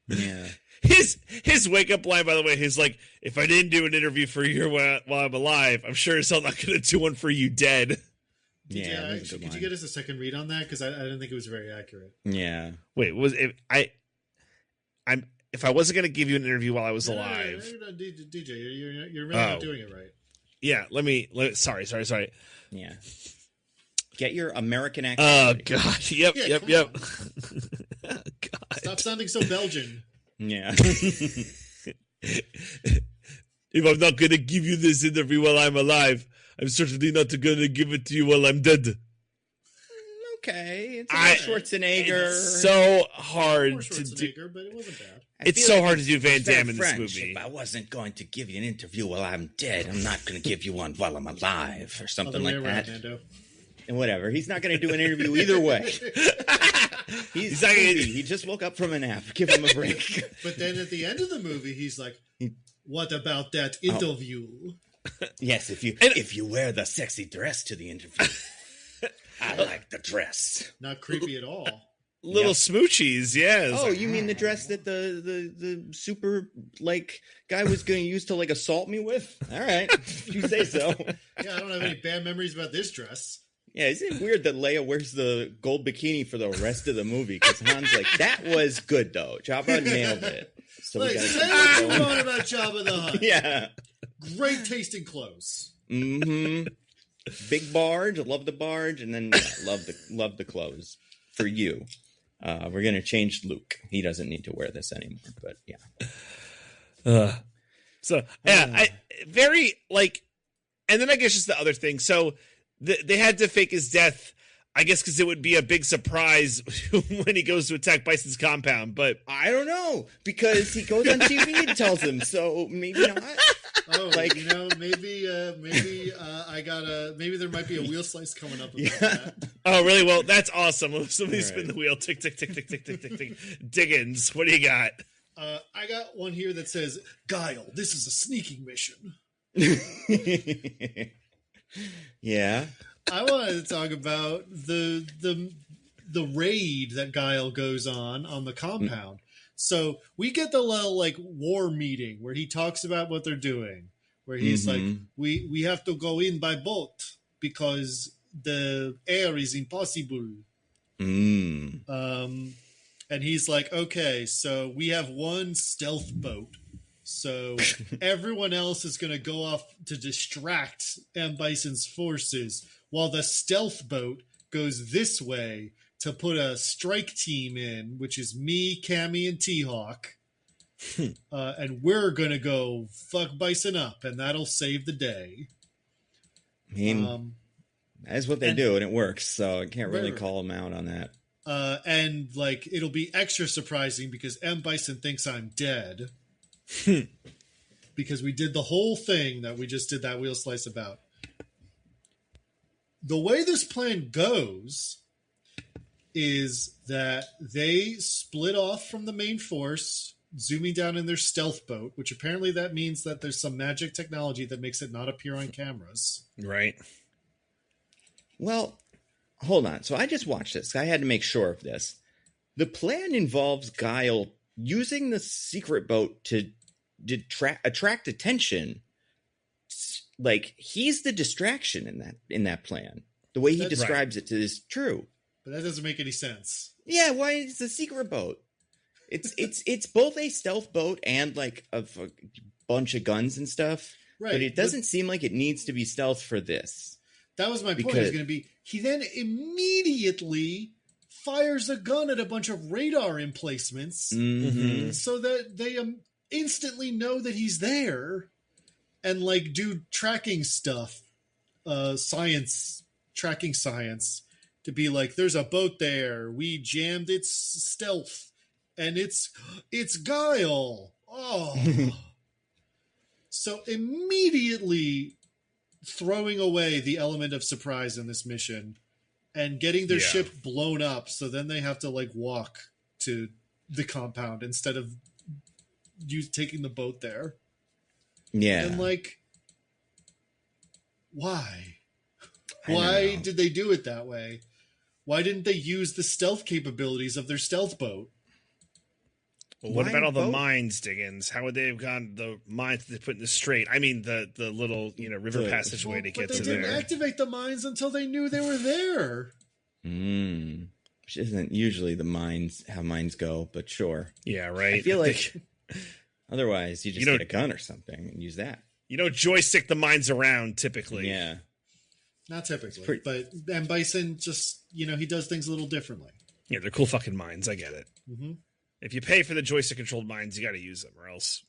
Yeah. His wake-up line, by the way, is like, if I didn't do an interview for you while I'm alive, I'm sure as hell not going to do one for you dead. Could you get us a second read on that? Because I didn't think it was very accurate. Yeah. Wait, if I wasn't going to give you an interview while I was alive... No, DJ, you're really not doing it right. Yeah, sorry. Yeah. Get your American accent. Oh, God. Yep. Oh, God. Stop sounding so Belgian. Yeah. If I'm not going to give you this interview while I'm alive, I'm certainly not going to give it to you while I'm dead. Okay. It's Schwarzenegger. It's so hard to do. But it wasn't bad. It's so hard to do Van Damme in this movie. If I wasn't going to give you an interview while I'm dead, I'm not going to give you one while I'm alive, or something like that. Nando. whatever. He's not going to do an interview either way. He's not gonna, he just woke up from a nap. Give him a break. But then at the end of the movie, he's like, "What about that interview?" Yes, if you wear the sexy dress to the interview, I like the dress. Not creepy at all. Little smoochies, yeah. Oh, you mean the dress that the super guy was going to use to assault me with? All right, you say so. Yeah, I don't have any bad memories about this dress. Yeah, isn't it weird that Leia wears the gold bikini for the rest of the movie? Because Han's like, that was good though. Jabba nailed it. So we gotta say what you want about Jabba the Hutt. Yeah, great tasting clothes. Mm-hmm. Big barge, love the barge, and then love the clothes for you. We're gonna change Luke. He doesn't need to wear this anymore. But yeah. I very and then I guess just the other thing. So they had to fake his death, I guess, because it would be a big surprise when he goes to attack Bison's compound. But I don't know, because he goes on TV and tells him. So maybe not. Oh, maybe maybe there might be a wheel slice coming up about that. Oh, really? Well, that's awesome. Somebody spin the wheel. Tick, tick, tick, tick, tick, tick, tick, tick. Diggins, what do you got? I got one here that says, Guile, this is a sneaking mission. Yeah. I wanted to talk about the raid that Guile goes on the compound. So we get the little war meeting where he talks about what they're doing, where he's like, we have to go in by boat because the air is impossible. And he's like, okay, so we have one stealth boat. So everyone else is going to go off to distract M. Bison's forces while the stealth boat goes this way to put a strike team in, which is me, Cammy, and T-Hawk. And we're going to go fuck Bison up, and that'll save the day. I mean, that's what they do, and it works, so I can't really call them out on that. And it'll be extra surprising because M. Bison thinks I'm dead. Because we did the whole thing that we just did that wheel slice about. The way this plan goes is that they split off from the main force, zooming down in their stealth boat, which apparently that means that there's some magic technology that makes it not appear on cameras. Right. Well, hold on. So I just watched this. I had to make sure of this. The plan involves Guile using the secret boat to attract attention. He's the distraction in that plan. The way he describes it is true. But that doesn't make any sense. Yeah, why is the secret boat? It's both a stealth boat and a bunch of guns and stuff. Right. But it doesn't seem like it needs to be stealth for this. That was my point. Is going to be he then immediately fires a gun at a bunch of radar emplacements so that they instantly know that he's there and do tracking stuff, tracking science to be there's a boat there. We jammed its stealth and it's Guile. Oh, so immediately throwing away the element of surprise in this mission and getting their ship blown up. So then they have to walk to the compound instead of taking the boat there. Yeah. And why? Why did they do it that way? Why didn't they use the stealth capabilities of their stealth boat? Well, what about all the mines, Diggins? How would they have gotten the mines they put in the strait? I mean, the little river passageway to get to there. But they didn't activate the mines until they knew they were there. Which isn't usually how mines go, but sure. Yeah, right. I feel like otherwise you just get a gun or something and use that. You don't joystick the mines around typically. Yeah. Not typically, but M. Bison just, he does things a little differently. Yeah, they're cool fucking mines. I get it. Mm-hmm. If you pay for the joystick-controlled mines, you got to use them, or else,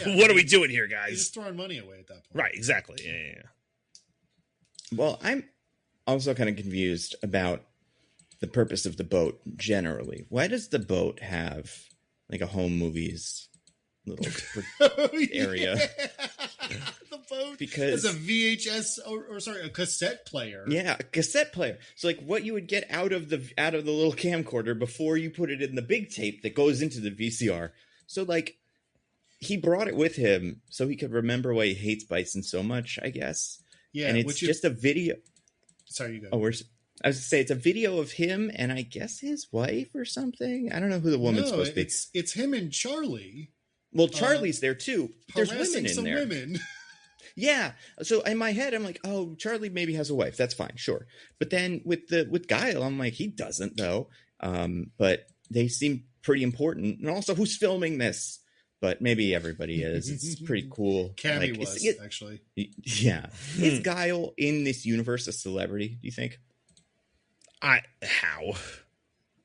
what are we doing here, guys? You're just throwing money away at that point. Right, exactly. Yeah. Well, I'm also kind of confused about the purpose of the boat generally. Why does the boat have a home movies little area? The phone because as a VHS or sorry, a cassette player. Yeah, a cassette player. So like what you would get out of the little camcorder before you put it in the big tape that goes into the VCR. So like he brought it with him so he could remember why he hates Bison so much, I guess. Yeah, and it's just a video. Sorry, you go. I was going to say it's a video of him and I guess his wife or something. I don't know who the woman's supposed to be. It's him and Charlie. Well, Charlie's there too. There's Harassing women in there. Women. Yeah. So in my head, I'm like, oh, Charlie maybe has a wife. That's fine, sure. But then with Guile, I'm like, he doesn't though. But they seem pretty important. And also, who's filming this? But maybe everybody is. It's pretty cool. Cammy was actually. Yeah. Is Guile in this universe a celebrity? Do you think? How?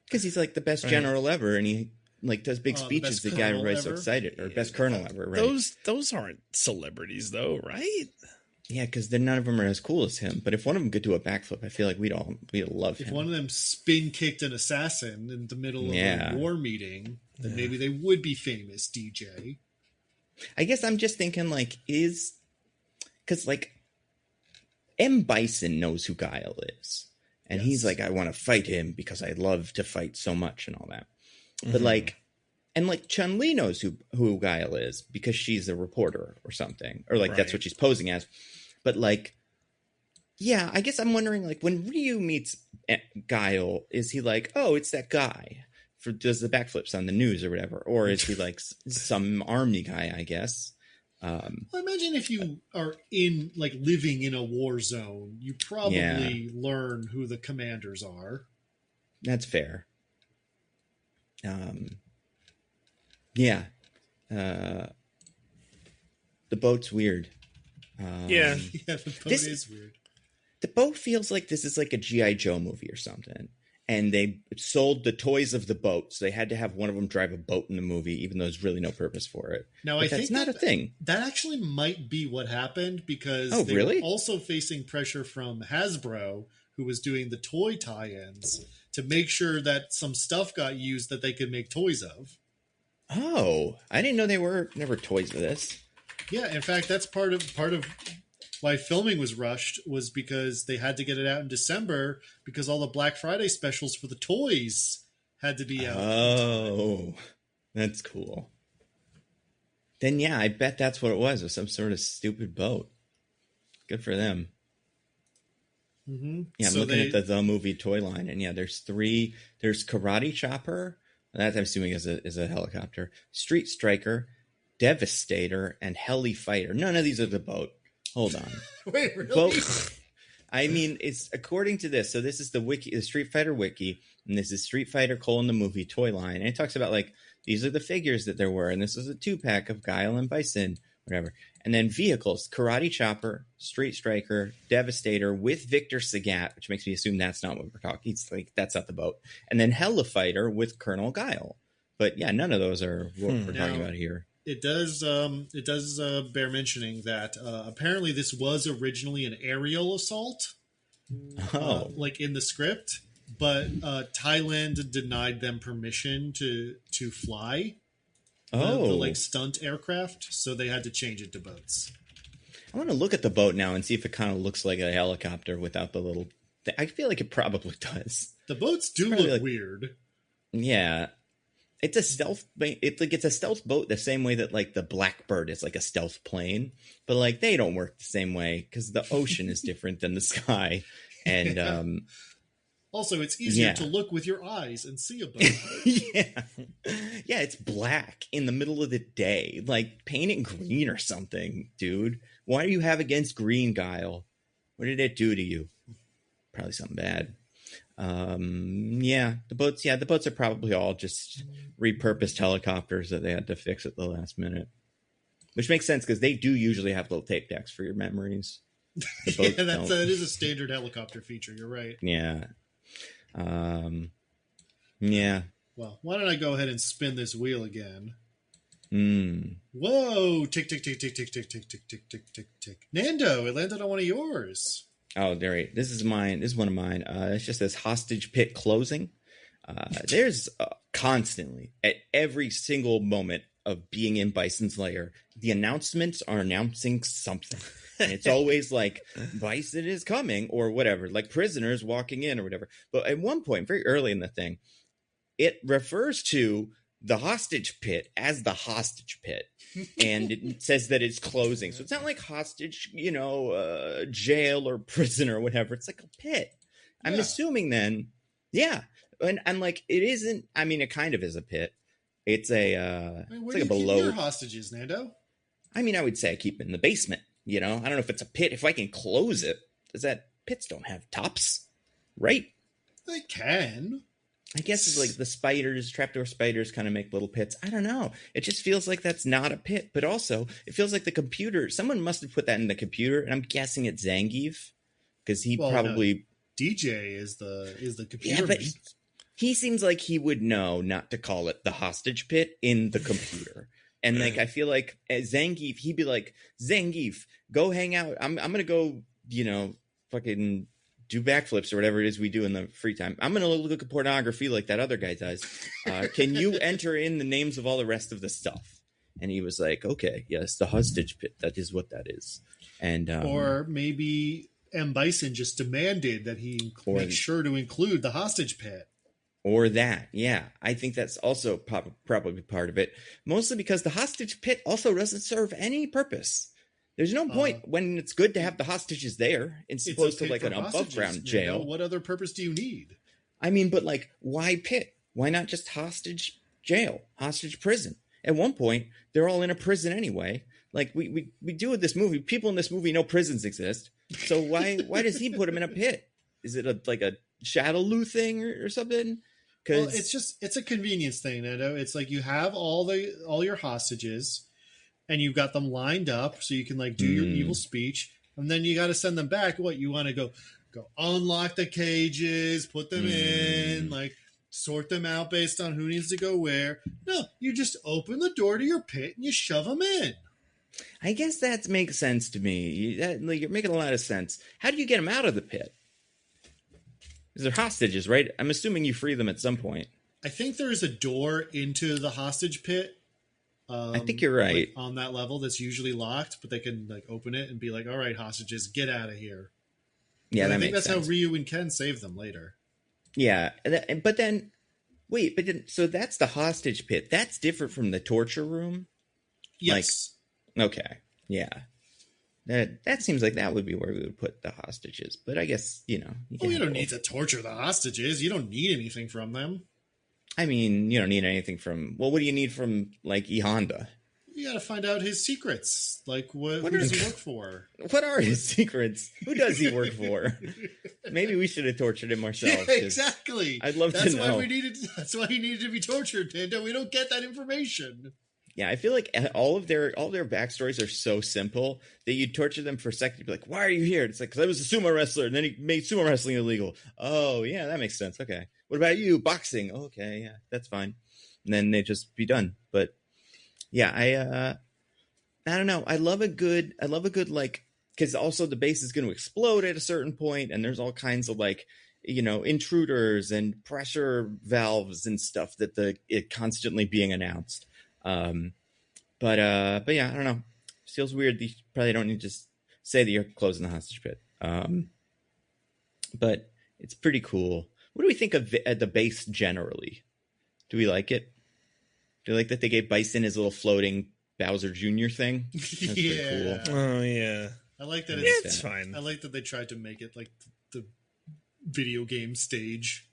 Because he's like the best general ever, and he like does big speeches that got everybody so excited, or best colonel ever. Right? Those aren't celebrities, though, right? Yeah, because none of them are as cool as him. But if one of them could do a backflip, I feel like we'd love him. If one of them spin kicked an assassin in the middle of a war meeting, then maybe they would be famous. DJ. I guess I'm just thinking like because like M. Bison knows who Guile is. And he's like, I want to fight him because I love to fight so much and all that. But like, and like Chun-Li knows who Guile is because she's a reporter or something. Or like, that's what she's posing as. But like, yeah, I guess I'm wondering like when Ryu meets Guile, is he like, oh, it's that guy does the backflips on the news or whatever? Or is he like some army guy, I guess? Well, imagine if you are living in a war zone, you probably learn who the commanders are. That's fair. The boat's weird. The boat is weird. The boat feels like this is like a G.I. Joe movie or something. And they sold the toys of the boat, so they had to have one of them drive a boat in the movie, even though there's really no purpose for it. Now, I think that's not a thing. That actually might be what happened because they were also facing pressure from Hasbro, who was doing the toy tie-ins, to make sure that some stuff got used that they could make toys of. Oh, I didn't know there were toys of this. Yeah, in fact, that's part of why filming was rushed was because they had to get it out in December because all the Black Friday specials for the toys had to be out. Oh, that's cool. Then yeah, I bet that's what it was some sort of stupid boat. Good for them. Mm-hmm. Yeah, I'm looking at the movie toy line, and yeah, there's 3. There's Karate Chopper, that I'm assuming is a helicopter. Street Striker, Devastator, and Heli Fighter. None of these are the boat. Hold on. Wait, really? I mean, it's according to this. So this is the Street Fighter wiki, and this is Street Fighter: the movie toy line, and it talks about like these are the figures that there were, and this is a 2-pack of Guile and Bison, whatever. And then vehicles: Karate Chopper, Street Striker, Devastator with Victor Sagat, which makes me assume that's not what we're talking. It's like that's not the boat. And then Hella Fighter with Colonel Guile. But yeah, none of those are what we're talking about here. It does bear mentioning that apparently this was originally an aerial assault, like in the script, but Thailand denied them permission to fly the stunt aircraft, so they had to change it to boats. I want to look at the boat now and see if it kind of looks like a helicopter without the little thing. I feel like it probably does. The boats do look weird. Yeah. It's a stealth. It's a stealth boat the same way that like the Blackbird is like a stealth plane, but like they don't work the same way because the ocean is different than the sky, and also it's easier to look with your eyes and see a boat. yeah, it's black in the middle of the day. Like paint it green or something, dude. Why do you have against green, Guile? What did it do to you? Probably something bad. The boats are probably all just repurposed helicopters that they had to fix at the last minute, which makes sense because they do usually have little tape decks for your memories. That is a standard helicopter feature. You're right. Yeah. Well, why don't I go ahead and spin this wheel again? Whoa! Tick tick tick tick tick tick tick tick tick tick tick tick. Nando, it landed on one of yours. Oh, right. This is mine. This is one of mine. It's just this hostage pit closing. There's constantly, at every single moment, of being in Bison's lair, the announcements are announcing something. And it's always like, Bison is coming or whatever, like prisoners walking in or whatever. But at one point, very early in the thing, it refers to the hostage pit as the hostage pit. And it says that it's closing. So it's not like hostage, jail or prison or whatever. It's like a pit. I'm assuming then, yeah. And like, it isn't, I mean, it kind of is a pit. It's a, where it's do like a you below. keep your hostages, Nando? I mean, I would say I keep it in the basement, I don't know if it's a pit. If I can close it, pits don't have tops, right? They can. I guess it's like the spiders, trapdoor spiders kind of make little pits. I don't know. It just feels like that's not a pit, but also it feels like the computer, someone must have put that in the computer, and I'm guessing it's Zangief because he probably... No, DJ is the computer. Yeah, but he seems like he would know not to call it the hostage pit in the computer. And like, I feel like Zangief, he'd be like, Zangief, go hang out. I'm going to go, fucking do backflips or whatever it is we do in the free time. I'm going to look at pornography like that other guy does. Can you enter in the names of all the rest of the stuff? And he was like, okay, yes, the hostage pit. That is what that is. And or maybe M. Bison just demanded that he make sure to include the hostage pit. Or that, yeah. I think that's also probably part of it. Mostly because the hostage pit also doesn't serve any purpose. There's no point when it's good to have the hostages there. It's opposed to like an above-ground jail. What other purpose do you need? I mean, but like, why pit? Why not just hostage jail, hostage prison? At one point, they're all in a prison anyway. Like, we do with this movie. People in this movie know prisons exist. So why does he put them in a pit? Is it like a Shadaloo thing or something? Well, it's a convenience thing, Nando. It's like you have all your hostages, and you've got them lined up so you can like do your evil speech, and then you got to send them back. What you want to go unlock the cages, put them in, like sort them out based on who needs to go where. No, you just open the door to your pit and you shove them in. I guess that makes sense to me. You're making a lot of sense. How do you get them out of the pit? They're hostages, right? I'm assuming you free them at some point. I think there is a door into the hostage pit. I think you're right. Like on that level that's usually locked, but they can like open it and be like, all right, hostages, get out of here. Yeah, and that I think makes that's sense. how Ryu and Ken save them later. Yeah, but then, so that's the hostage pit. That's different from the torture room? Yes. Like, okay, yeah. That seems like that would be where we would put the hostages. But I guess, you don't need to torture the hostages. You don't need anything from them. I mean, you don't need anything from... Well, what do you need from, like, E. Honda? You got to find out his secrets. Like, who does he work for? What are his secrets? Who does he work for? Maybe we should have tortured him ourselves. Yeah, exactly. I'd love to know. That's why he needed to be tortured, Nando. We don't get that information. Yeah, I feel like all of their backstories are so simple that you torture them for a second. You'd be like, why are you here? It's like, because I was a sumo wrestler, and then he made sumo wrestling illegal. Oh, yeah, that makes sense. Okay. What about you? Boxing. Okay, yeah, that's fine. And then they just be done. But yeah, I don't know. I love a good like, because also the base is going to explode at a certain point, and there's all kinds of like, intruders and pressure valves and stuff that it constantly being announced. But yeah, I don't know. It feels weird. You probably don't need to just say that you're closing the hostage pit. But it's pretty cool. What do we think of the base generally? Do we like it? Do you like that they gave Bison his little floating Bowser Jr. thing? That's yeah. Pretty cool. Oh yeah. I like that. It's fine. I like that they tried to make it like the video game stage.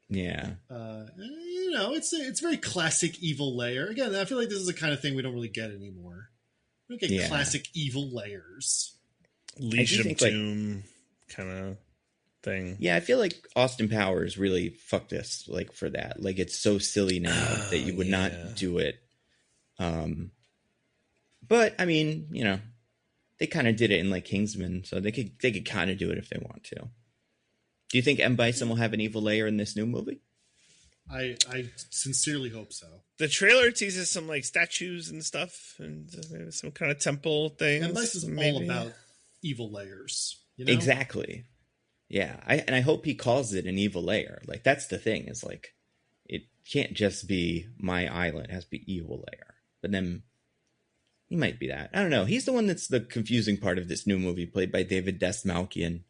Yeah. It's very classic evil lair. Again, I feel like this is the kind of thing we don't really get anymore. We don't get classic evil layers. Legion of Doom kind of thing. Yeah, I feel like Austin Powers really fucked this, like, for that. Like, it's so silly now that you would not do it. But I mean, they kind of did it in like Kingsman, so they could kind of do it if they want to. Do you think M. Bison will have an evil layer in this new movie? I sincerely hope so. The trailer teases some like statues and stuff, and some kind of temple thing. M. Bison is all about evil layers. Exactly. Yeah, I hope he calls it an evil layer. Like, that's the thing. Is like, it can't just be my island; it has to be evil layer. but then he might be that. I don't know. He's the one that's the confusing part of this new movie, played by David Dastmalchian.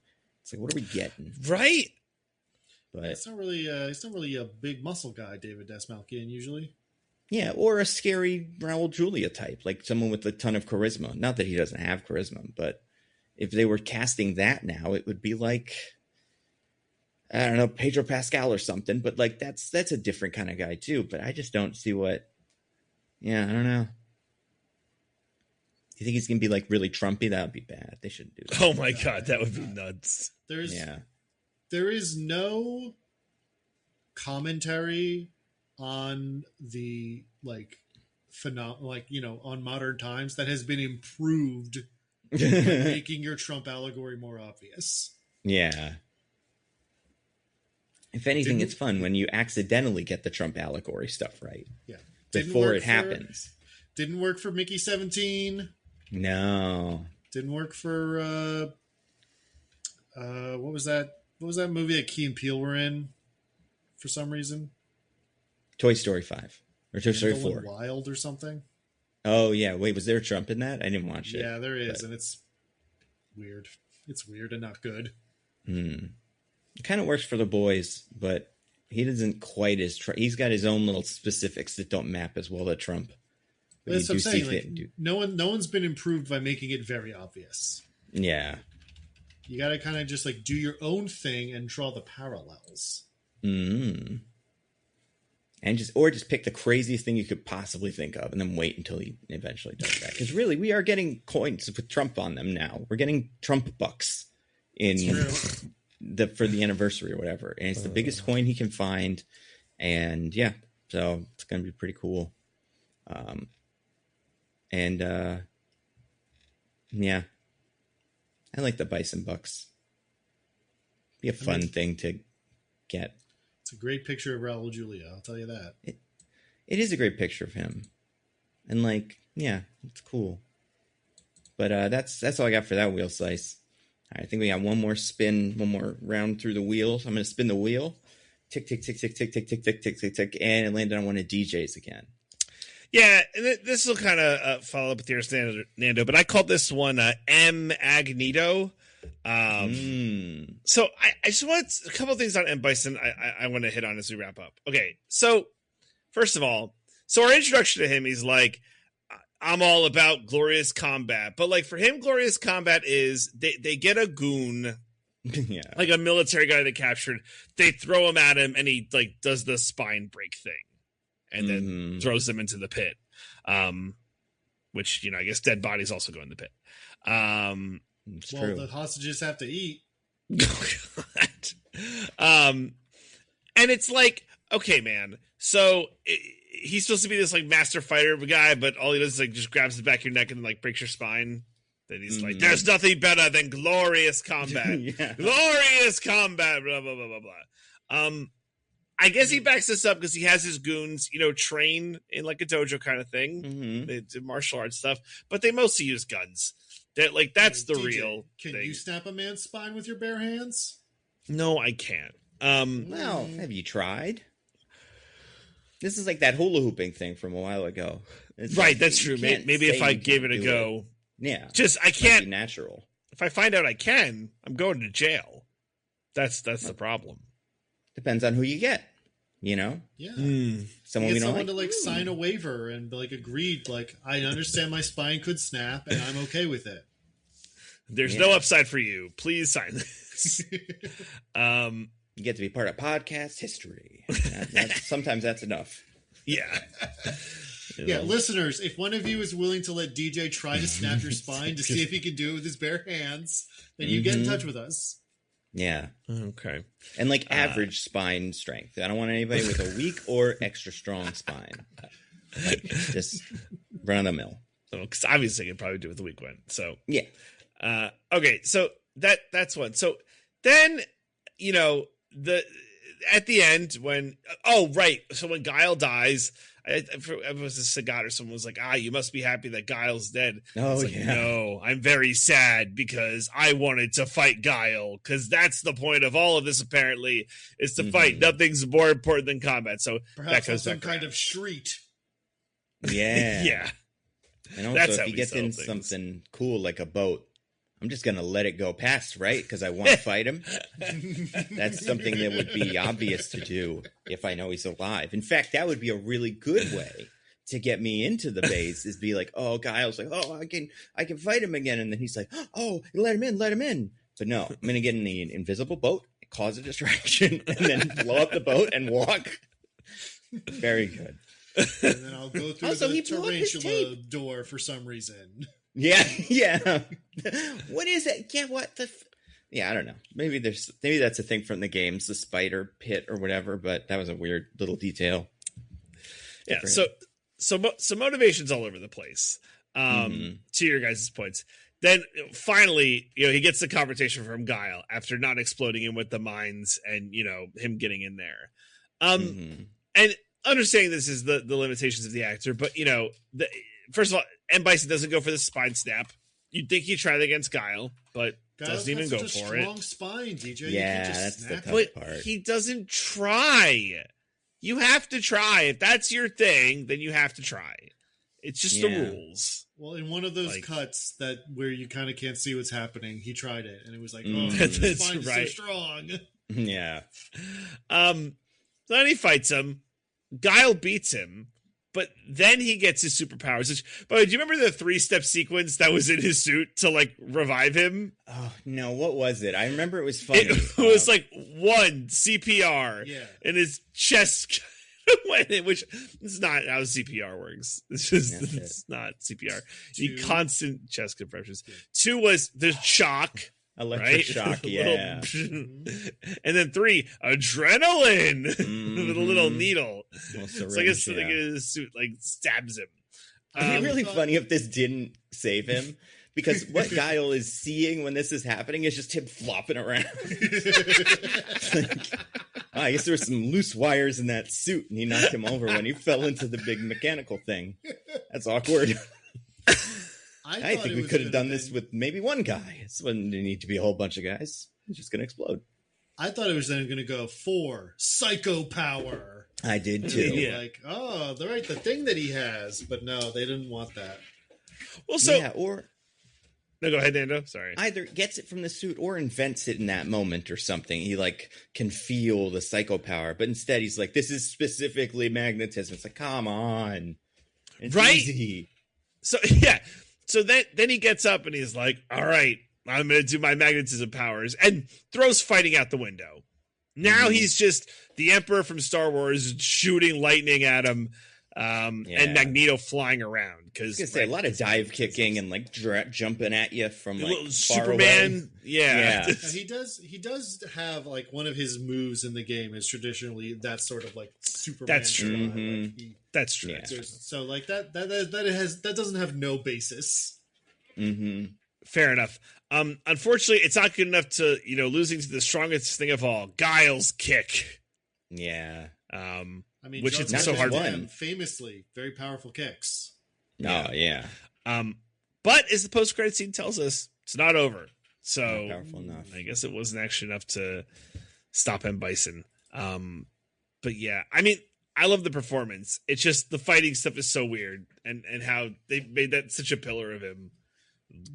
It's like, what are we getting? Right. But it's not really a big muscle guy, David Dastmalchian, usually. Yeah, or a scary Raul Julia type, like someone with a ton of charisma. Not that he doesn't have charisma, but if they were casting that now, it would be like, I don't know, Pedro Pascal or something. But like that's a different kind of guy too. But I just don't see what. Yeah, I don't know. Do you think he's gonna be like really Trumpy? That would be bad. They shouldn't do that. Oh my god, that would be nuts. There is no commentary on the on modern times that has been improved by making your Trump allegory more obvious. Yeah. If anything, it's fun when you accidentally get the Trump allegory stuff right. Yeah. Before it happens. Didn't work for Mickey 17. No. Didn't work for what was that? What was that movie that Key and Peele were in for some reason? Toy Story 5 or Toy Story 4. Wild or something. Oh yeah, wait, was there a Trump in that? I didn't watch it. Yeah, there is, and it's weird. It's weird and not good. It kind of works for the boys, but he doesn't quite as he's got his own little specifics that don't map as well to Trump. But that's what I'm saying. Like, no one's been improved by making it very obvious. Yeah. You got to kind of just like do your own thing and draw the parallels. And just pick the craziest thing you could possibly think of, and then wait until he eventually does that. Because really, we are getting coins with Trump on them now. We're getting Trump bucks for the anniversary or whatever, and it's the biggest coin he can find. And yeah, so it's gonna be pretty cool. Yeah. I like the bison bucks. Be a fun thing to get. It's a great picture of Raul Julia, I'll tell you that. It is a great picture of him. And like, yeah, it's cool. But that's all I got for that wheel slice. All right, I think we got one more round through the wheel. So I'm going to spin the wheel. Tick, tick, tick, tick, tick, tick, tick, tick, tick, tick, tick. And it landed on one of DJ's again. Yeah, and this will kind of follow up with yours, Nando, but I called this one M. Agnito. So I just want a couple of things on M. Bison I want to hit on as we wrap up. Okay, so first of all, our introduction to him, he's like, I'm all about glorious combat. But like for him, glorious combat is they get a goon, like a military guy they captured. They throw him at him and he like does the spine break thing. And then throws them into the pit, which, I guess dead bodies also go in the pit. It's true. The hostages have to eat. And it's like, okay, man. So he's supposed to be this like master fighter of a guy, but all he does is like just grabs the back of your neck and then like breaks your spine. Then he's like, there's nothing better than glorious combat. Glorious combat, blah, blah, blah, blah, blah. I guess he backs this up because he has his goons, train in like a dojo kind of thing. They do martial arts stuff, but they mostly use guns. That's the DJ, real Can thing. you snap a man's spine with your bare hands? No, I can't. Well, have you tried? This is like that hula hooping thing from a while ago. It's right, like, that's true. Maybe if I gave it a go. Yeah. Just, I can't. Natural. If I find out I can, I'm going to jail. That's the problem. Depends on who you get, Yeah. Someone you get someone to sign a waiver and agreed, I understand my spine could snap and I'm okay with it. There's no upside for you. Please sign this. You get to be part of podcast history. Sometimes that's enough. Yeah. Yeah, listeners, if one of you is willing to let DJ try to snap your spine to see if he can do it with his bare hands, then you get in touch with us. Yeah. Okay. And average spine strength. I don't want anybody with a weak or extra strong spine. Just run of the mill. Because obviously I could probably do it with a weak one. So yeah. Okay. So that's one. So then at the end when so when Guile dies. It was a Sagat or someone was like, you must be happy that Guile's dead. Oh, No, I'm very sad because I wanted to fight Guile because that's the point of all of this, apparently, is to fight. Nothing's more important than combat. So perhaps that goes some kind of shriek. Yeah. Yeah. And also, if he gets in something cool like a boat, I'm just going to let it go past, right? Because I want to fight him. That's something that would be obvious to do if I know he's alive. In fact, that would be a really good way to get me into the base, is be like, oh, Guile's like, oh, I can fight him again. And then he's like, oh, let him in. But no, I'm going to get in the invisible boat, cause a distraction, and then blow up the boat and walk. Very good. And then I'll go through the tarantula door for some reason. Yeah. What is it? Yeah, what the? Yeah, I don't know. Maybe that's a thing from the games, the spider pit or whatever. But that was a weird little detail. Yeah. So motivation's all over the place. To your guys' points. Then finally, he gets the confrontation from Guile after not exploding him with the mines and him getting in there. And understanding this is the limitations of the actor, but first of all, M. Bison doesn't go for the spine snap. You'd think he'd try it against Guile, but doesn't even go for it. Strong spine, DJ. Yeah, that's the tough part. He doesn't try. You have to try. If that's your thing, then you have to try. It's just the rules. Well, in one of those cuts where you kind of can't see what's happening, he tried it, and it was like, that's his spine's so strong. Yeah. Then he fights him. Guile beats him, but then he gets his superpowers. Which, by the way, do you remember the 3-step sequence that was in his suit to revive him? Oh no, what was it? I remember it was funny. It was like 1 CPR, and his chest went in, which is not how CPR works. It's not CPR. You need constant chest compressions. 2 was the shock. Electric shock, yeah. And then 3, adrenaline with a little needle. So I guess his suit stabs him. It'd be really funny if this didn't save him, because what Guile is seeing when this is happening is just him flopping around. I guess there were some loose wires in that suit, and he knocked him over when he fell into the big mechanical thing. That's awkward. I think we could have done this with maybe one guy. This wouldn't need to be a whole bunch of guys. It's just going to explode. I thought it was then going to go 4, psycho power. I did too. Yeah. The thing that he has. But no, they didn't want that. Well, so... Yeah, or... No, go ahead, Nando. Sorry. Either gets it from the suit or invents it in that moment or something. He can feel the psycho power, but instead he's like, this is specifically magnetism. It's like, come on. It's easy. So, yeah. So then he gets up and he's like, all right, I'm going to do my magnetism powers, and throws fighting out the window. Now he's just the Emperor from Star Wars shooting lightning at him, and Magneto flying around. Because a lot of dive kicking and jumping at you from far Superman. Away. Yeah. He does have one of his moves in the game is traditionally that sort of Superman. That's true. That's true. Yeah. So that doesn't have no basis. Fair enough. Unfortunately, it's not good enough to losing to the strongest thing of all, Guile's kick. Yeah. Which is so hard. Famously, very powerful kicks. Oh yeah. But as the post-credit scene tells us, it's not over. So not powerful enough. I guess it wasn't actually enough to stop M. Bison. But yeah, I love the performance. It's just the fighting stuff is so weird, and how they made that such a pillar of him.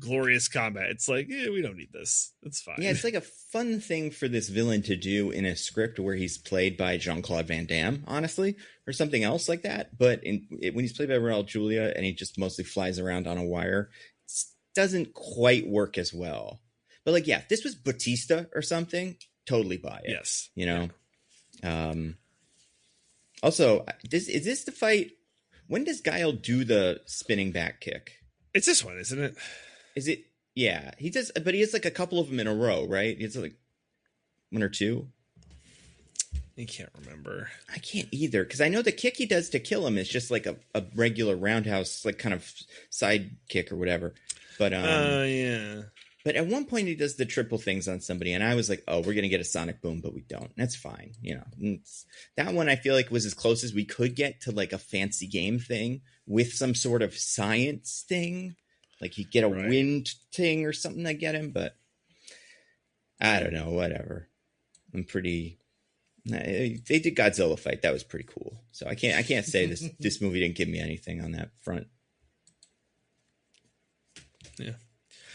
Glorious combat. It's like, we don't need this. It's fine. Yeah, it's like a fun thing for this villain to do in a script where he's played by Jean-Claude Van Damme, honestly, or something else like that. But when he's played by Raul Julia and he just mostly flies around on a wire, it doesn't quite work as well. But if this was Batista or something, totally buy it. Yes. Also, is this the fight? When does Guile do the spinning back kick? It's this one, isn't it? Is it? Yeah, he does, but he has a couple of them in a row, right? He has 1 or 2. I can't remember. I can't either, because I know the kick he does to kill him is just a regular roundhouse, kind of side kick or whatever. But yeah. But at one point he does the triple things on somebody, and I was like, oh, we're gonna get a sonic boom, but we don't. That's fine, that one I feel like was as close as we could get to a fancy game thing with some sort of science thing. You get a wind thing or something to get him, but I don't know, whatever. I'm pretty They did Godzilla fight. That was pretty cool. So I can't say this movie didn't give me anything on that front.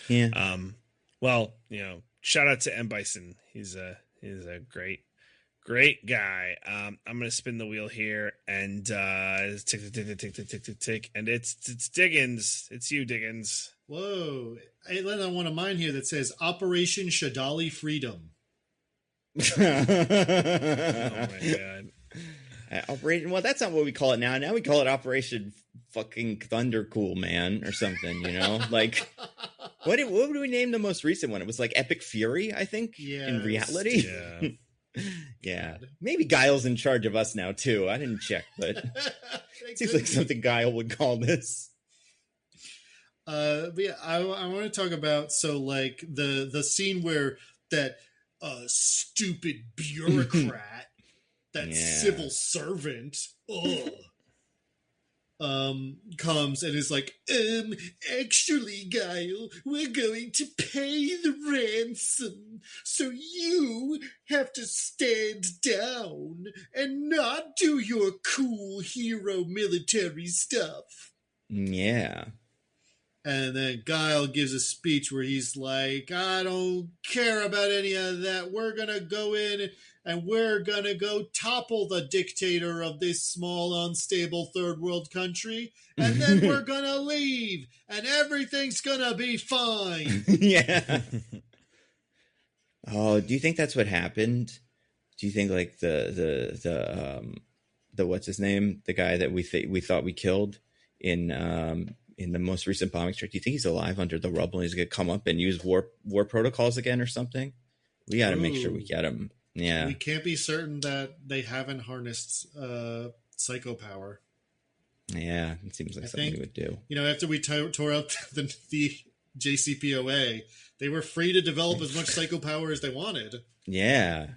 Yeah. Well, shout out to M. Bison. He's a great guy. I'm gonna spin the wheel here, and it's tick, and it's Diggins. It's you, Diggins. Whoa! I let on one of mine here that says Operation Shadali Freedom. Oh my god! Operation. Well, that's not what we call it now. Now we call it Operation fucking Thundercool Man or something. Like. What would we name the most recent one? It was like Epic Fury, I think. Yeah. In reality. Yeah. Yeah. Maybe Guile's in charge of us now too. I didn't check, but it seems like something Guile would call this. But yeah, I want to talk about the scene where that stupid bureaucrat, that civil servant, comes and is like, actually, Guile, we're going to pay the ransom, so you have to stand down and not do your cool hero military stuff. Yeah. And then Guile gives a speech where he's like, I don't care about any of that. We're going to go in and we're going to go topple the dictator of this small, unstable third world country. And then we're going to leave and everything's going to be fine. Yeah. Oh, do you think that's what happened? Do you think like the what's his name? The guy that we thought we killed in the most recent bombing strike, do you think he's alive under the rubble and he's going to come up and use war protocols again or something? We got to make sure we get him. Yeah. We can't be certain that they haven't harnessed psycho power. Yeah, it seems like something we would do. After we tore up the JCPOA, they were free to develop as much psycho power as they wanted. Yeah.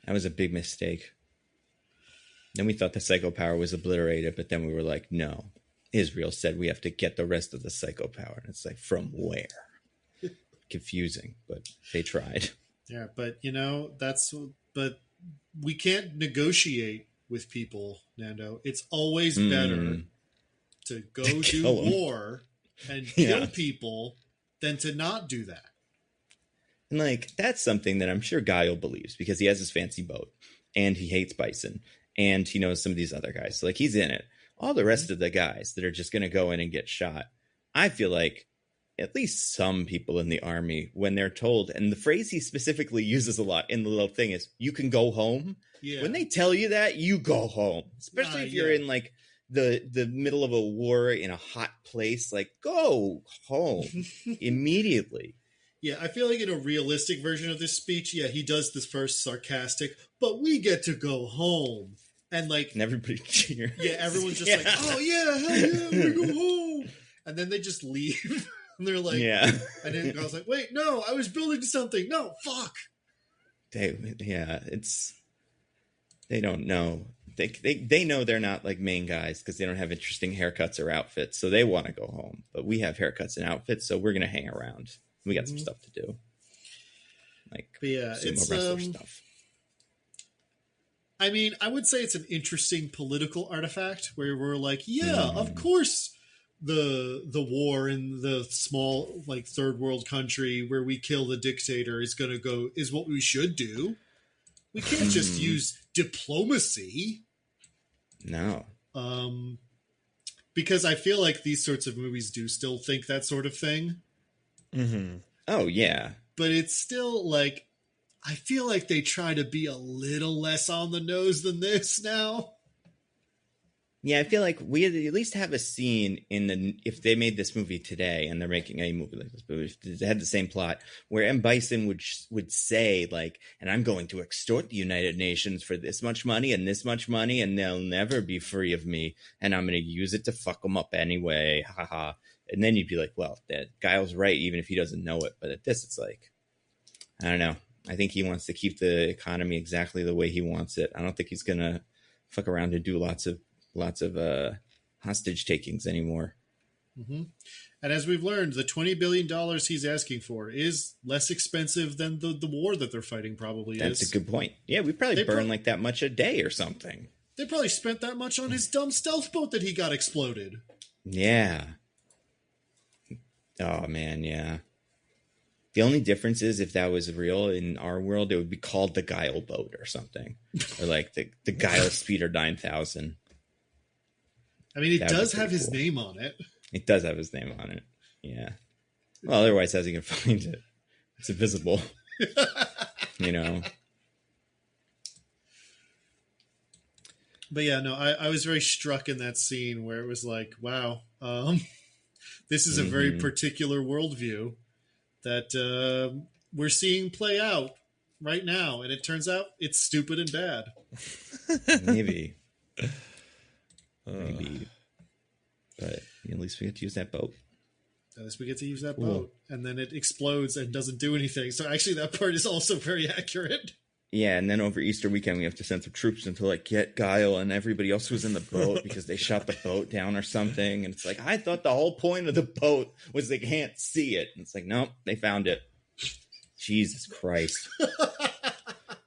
That was a big mistake. Then we thought the psycho power was obliterated, but then we were like, no. Israel said we have to get the rest of the psycho power. And it's like, from where? Confusing, but they tried. Yeah, but but we can't negotiate with people, Nando. It's always better to go do war and kill people than to not do that. And that's something that I'm sure Guile believes because he has his fancy boat and he hates Bison and he knows some of these other guys. So he's in it. All the rest of the guys that are just going to go in and get shot, I feel like at least some people in the army, when they're told, and the phrase he specifically uses a lot in the little thing is, you can go home. Yeah. When they tell you that, you go home. Especially if you're in the middle of a war in a hot place, go home immediately. Yeah, I feel like in a realistic version of this speech, he does this first sarcastic, but we get to go home. And everybody cheers. Yeah, everyone's just like, oh yeah, hell yeah, we go home. And then they just leave. And they're like, yeah. And then I was like, wait, no, I was building something. No, fuck. They don't know. They know they're not main guys because they don't have interesting haircuts or outfits. So they want to go home. But we have haircuts and outfits, so we're gonna hang around. We got some stuff to do. It's stuff. I mean, I would say it's an interesting political artifact where we're like, of course the war in the small third world country where we kill the dictator is what we should do. We can't just use diplomacy. No. Because I feel like these sorts of movies do still think that sort of thing. Mm-hmm. Oh, yeah. But it's still I feel like they try to be a little less on the nose than this now. Yeah, I feel like we at least have a scene if they made this movie today and they're making a movie like this, but if they had the same plot where M. Bison would say and I'm going to extort the United Nations for this much money and they'll never be free of me and I'm going to use it to fuck them up anyway. Haha. And then you'd be like, well, that Guile's right, even if he doesn't know it. But at this, it's I don't know. I think he wants to keep the economy exactly the way he wants it. I don't think he's going to fuck around and do lots of hostage takings anymore. Mm-hmm. And as we've learned, the $20 billion he's asking for is less expensive than the war that they're fighting probably is. That's a good point. Yeah, we probably burn like that much a day or something. They probably spent that much on his dumb stealth boat that he got exploded. Yeah. Oh, man, yeah. The only difference is if that was real in our world, it would be called the Guile boat or something. Or like the Guile Speeder 9000. I mean, it does have his name on it. It does have his name on it. Yeah. Well, otherwise, how's he going to find it? It's invisible. You know? But yeah, no, I was very struck in that scene where it was like, wow, this is a very particular worldview that we're seeing play out right now. And it turns out it's stupid and bad. Maybe. Maybe. But at least we get to use that boat. At least we get to use that boat. And then it explodes and doesn't do anything. So actually that part is also very accurate. Yeah, and then over Easter weekend we have to send some troops in to like get Guile and everybody else who was in the boat because they shot the boat down or something. And it's like, I thought the whole point of the boat was they can't see it. And it's like, nope, they found it. Jesus Christ.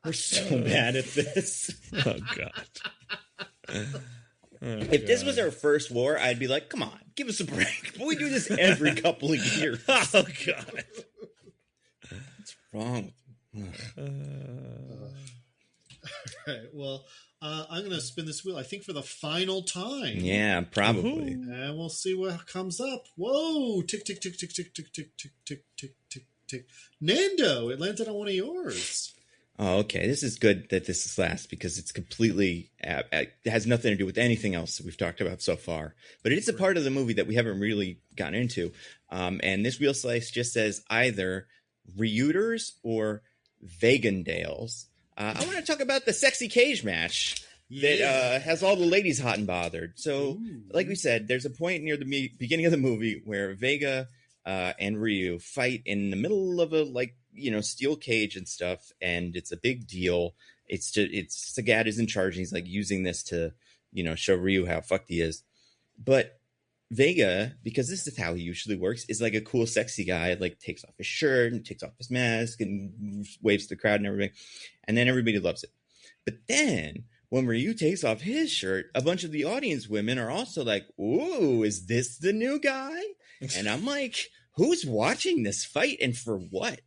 We're so bad at this. Oh, God. If this was our first war, I'd be like, come on, give us a break. But we do this every couple of years. Oh, God. What's wrong with All right, well, I'm going to spin this wheel, I think, for the final time. Yeah, probably. And we'll see what comes up. Whoa, tick, tick, tick, tick, tick, tick, tick, tick, tick, tick, tick, tick. Nando, it landed on one of yours. Oh, okay. This is good that this is last because it's completely, it has nothing to do with anything else that we've talked about so far. But it is a part of the movie that we haven't really gotten into. And this wheel slice just says either Reuters or Vagandales. I want to talk about the sexy cage match that has all the ladies hot and bothered. So, like we said, there's a point near the beginning of the movie where Vega and Ryu fight in the middle of a steel cage and stuff, and it's a big deal. It's Sagat is in charge, and he's like using this to show Ryu how fucked he is. But Vega, because this is how he usually works, is like a cool, sexy guy. Like takes off his shirt and takes off his mask and waves to the crowd and everything, and then everybody loves it. But then when Ryu takes off his shirt, a bunch of the audience women are also like, "Ooh, is this the new guy?" And I'm like, "Who's watching this fight and for what?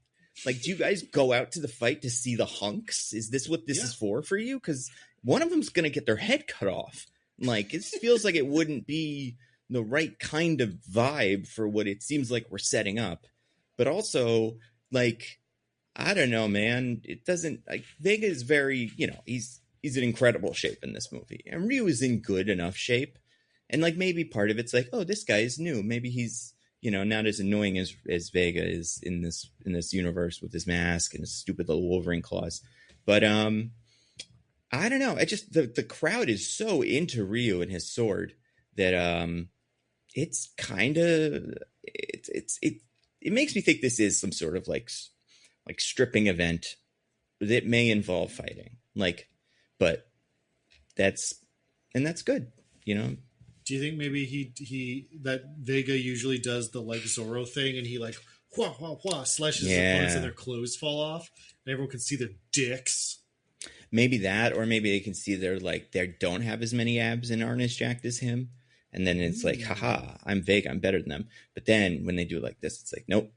Like, do you guys go out to the fight to see the hunks? Is this what this is for you? Because one of them's gonna get their head cut off. Like, it feels like it wouldn't be the right kind of vibe for what it seems like we're setting up. But also, like, I don't know, man. It doesn't like Vega is very, he's in incredible shape in this movie, and Ryu is in good enough shape. And like maybe part of it's like, oh, this guy is new. Maybe he's not as annoying as Vega is in this universe with his mask and his stupid little Wolverine claws. But I don't know. I just the crowd is so into Ryu and his sword that it's kind of it makes me think this is some sort of like stripping event that may involve fighting. But that's good, Do you think maybe he that Vega usually does the like Zorro thing and he like wah wah wah slashes his opponents and their clothes fall off and everyone can see their dicks? Maybe that, or maybe they can see they don't have as many abs and aren't as jacked as him, and then it's like, haha, I'm Vega, I'm better than them. But then when they do it like this, it's like, nope,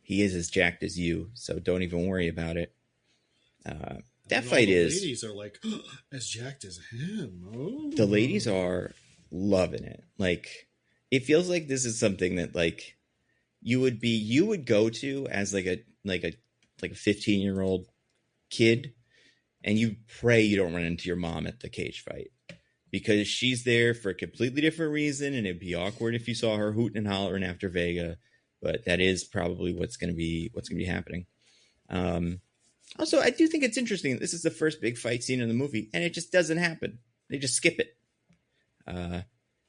he is as jacked as you, so don't even worry about it. That fight is. The ladies are like as jacked as him. Oh. The ladies are loving it. Like, it feels like this is something that like you would go to as like a 15-year-old kid, and you pray you don't run into your mom at the cage fight because she's there for a completely different reason, and it'd be awkward if you saw her hooting and hollering after Vega. But that is probably what's going to be happening. Also, I do think it's interesting. This is the first big fight scene in the movie, and it just doesn't happen. They just skip it.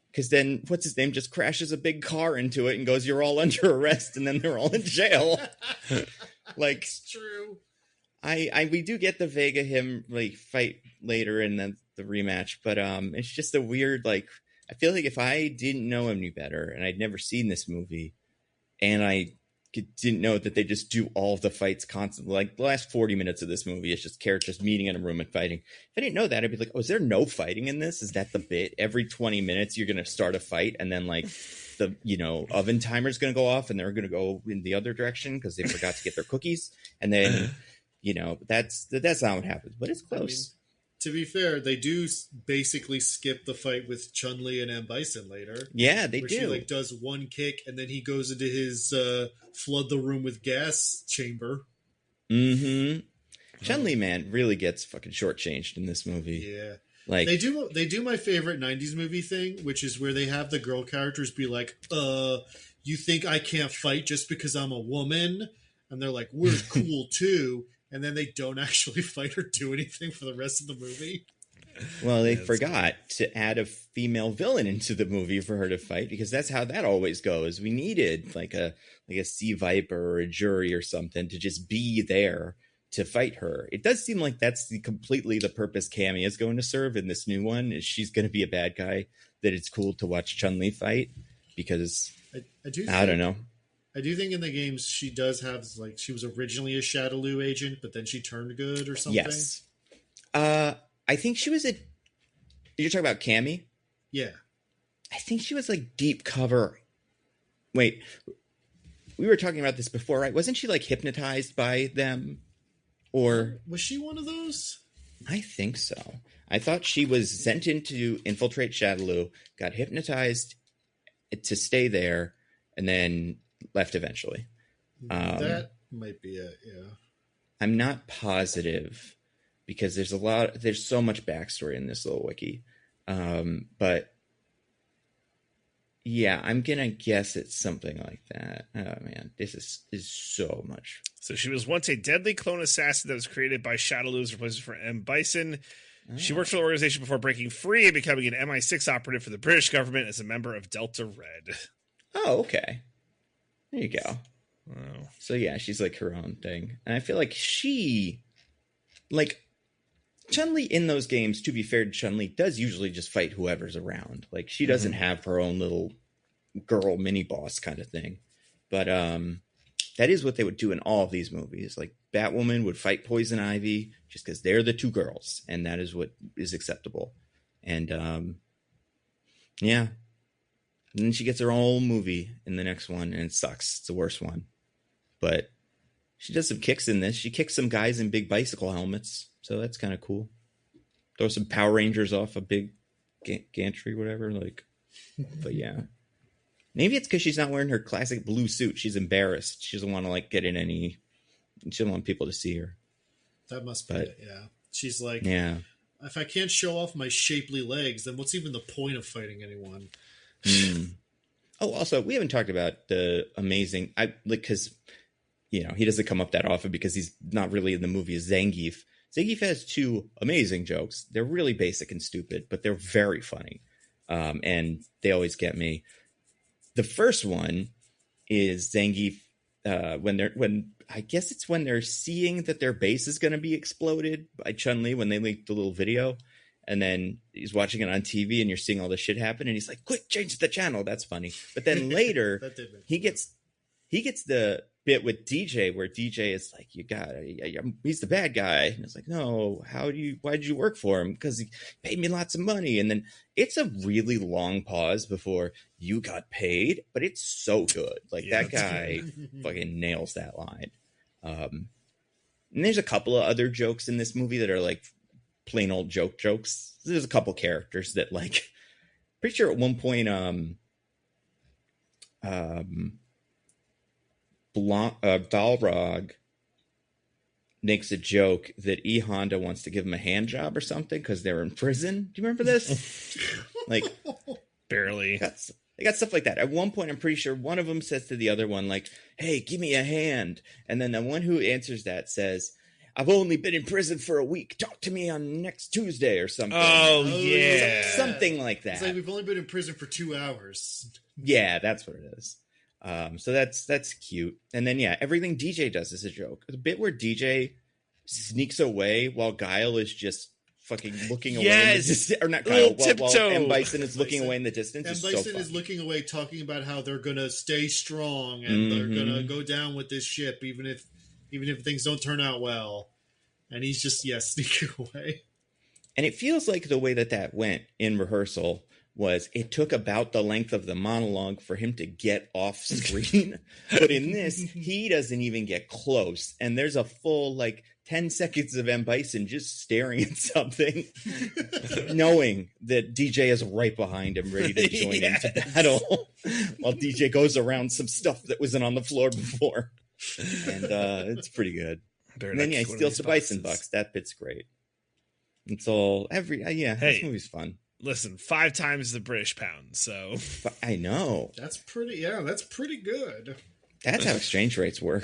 Because then, what's his name just crashes a big car into it and goes, "You're all under arrest," and then they're all in jail. Like, it's true. We do get the Vega him like fight later in the rematch, but it's just a weird like. I feel like if I didn't know any better and I'd never seen this movie and I didn't know that they just do all of the fights constantly, like the last 40 minutes of this movie is just characters meeting in a room and fighting. If I didn't know that, I'd be like, oh, is there no fighting in this? Is that the bit? Every 20 minutes you're going to start a fight and then like the, oven timer's going to go off and they're going to go in the other direction because they forgot to get their cookies. And then, that's not what happens, but it's close. To be fair, they do basically skip the fight with Chun-Li and M. Bison later. Yeah, they where do. She does one kick and then he goes into his flood the room with gas chamber. Mm-hmm. Chun-Li, man, really gets fucking shortchanged in this movie. Yeah. Like they do my favorite 90s movie thing, which is where they have the girl characters be like, you think I can't fight just because I'm a woman? And they're like, we're cool too. And then they don't actually fight or do anything for the rest of the movie. Well, they forgot to add a female villain into the movie for her to fight because that's how that always goes. We needed like a sea viper or a jury or something to just be there to fight her. It does seem like that's completely the purpose Cammy is going to serve in this new one. Is she's going to be a bad guy that it's cool to watch Chun-Li fight because I don't know. I do think in the games she does have, like, she was originally a Shadaloo agent, but then she turned good or something. Yes. I think she was you're talking about Cammy? Yeah. I think she was like deep cover. Wait, we were talking about this before, right? Wasn't she like hypnotized by them? Or was she one of those? I think so. I thought she was sent in to infiltrate Shadaloo, got hypnotized to stay there, and then left eventually. That might be it, yeah. I'm not positive because there's so much backstory in this little wiki. But yeah, I'm gonna guess it's something like that. Oh man, this is so much. So she was once a deadly clone assassin that was created by Shadaloo's replacement for M. Bison. Oh. She worked for the organization before breaking free and becoming an MI6 operative for the British government as a member of Delta Red. Oh, okay. There you go. Wow. So yeah, she's like her own thing. And I feel like Chun-Li in those games, to be fair to Chun-Li, does usually just fight whoever's around. Like she doesn't have her own little girl mini boss kind of thing. But that is what they would do in all of these movies. Like Batwoman would fight Poison Ivy just because they're the two girls, and that is what is acceptable. And yeah. And then she gets her own movie in the next one, and it sucks. It's the worst one. But she does some kicks in this. She kicks some guys in big bicycle helmets, so that's kind of cool. Throw some Power Rangers off a big gantry, whatever. But yeah. Maybe it's because she's not wearing her classic blue suit. She's embarrassed. She doesn't want to get in any. She doesn't want people to see her. That must be it. Yeah. She's like, yeah. If I can't show off my shapely legs, then what's even the point of fighting anyone? Oh, also, we haven't talked about the amazing. Because he doesn't come up that often because he's not really in the movie. Is Zangief? Zangief has two amazing jokes. They're really basic and stupid, but they're very funny, and they always get me. The first one is Zangief when I guess it's when they're seeing that their base is going to be exploded by Chun-Li when they leaked the little video. And then he's watching it on TV and you're seeing all this shit happen. And he's like, quick, change the channel. That's funny. But then later he gets the bit with DJ where DJ is like, he's the bad guy. And it's like, no, why did you work for him? Because he paid me lots of money. And then it's a really long pause before you got paid, but it's so good. That guy fucking nails that line. And there's a couple of other jokes in this movie that are plain old jokes. There's a couple characters that pretty sure at one point Balrog makes a joke that E Honda wants to give him a hand job or something because they're in prison. Do you remember this? Barely. They got stuff like that. At one point, I'm pretty sure one of them says to the other one, hey, give me a hand. And then the one who answers that says, I've only been in prison for a week. Talk to me on next Tuesday or something. Oh yeah. Something like that. It's we've only been in prison for 2 hours. Yeah, that's what it is. So that's cute. And then, yeah, everything DJ does is a joke. The bit where DJ sneaks away while Guile is just fucking looking away in the distance, or not Kyle, while M. Bison is looking away in the distance. M. Bison is looking away, talking about how they're gonna stay strong and they're gonna go down with this ship, even if things don't turn out well. And he's just sneaking away. And it feels like the way that went in rehearsal was it took about the length of the monologue for him to get off screen. But in this, he doesn't even get close. And there's a full 10 seconds of M. Bison just staring at something, knowing that DJ is right behind him, ready to join into battle, while DJ goes around some stuff that wasn't on the floor before. And it's pretty good. And then he steals the Bison bucks. That bit's great. It's all this movie's fun. Listen, 5 times the British pound, so I know. That's pretty good. That's how exchange rates work,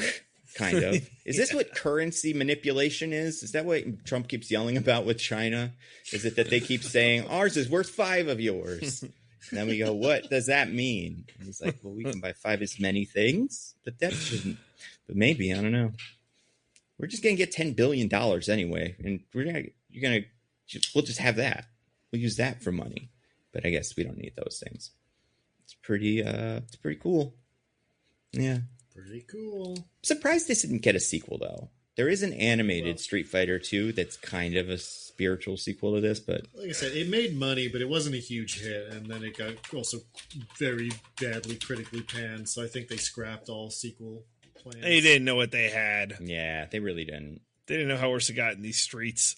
kind of. Is this what currency manipulation is? Is that what Trump keeps yelling about with China? Is it that they keep saying, ours is worth 5 of yours? And then we go, what does that mean? And he's like, well, we can buy 5 as many things, but that shouldn't. But maybe, I don't know. We're just going to get $10 billion anyway, and we'll just have that. We'll use that for money, but I guess we don't need those things. It's pretty cool. Yeah. Pretty cool. Surprised this didn't get a sequel though. There is an animated Street Fighter 2 that's kind of a spiritual sequel to this, but like I said, it made money, but it wasn't a huge hit, and then it got also very badly critically panned, so I think they scrapped all sequel plans. They didn't know what they had. Yeah, they really didn't. They didn't know how worse it got in these streets.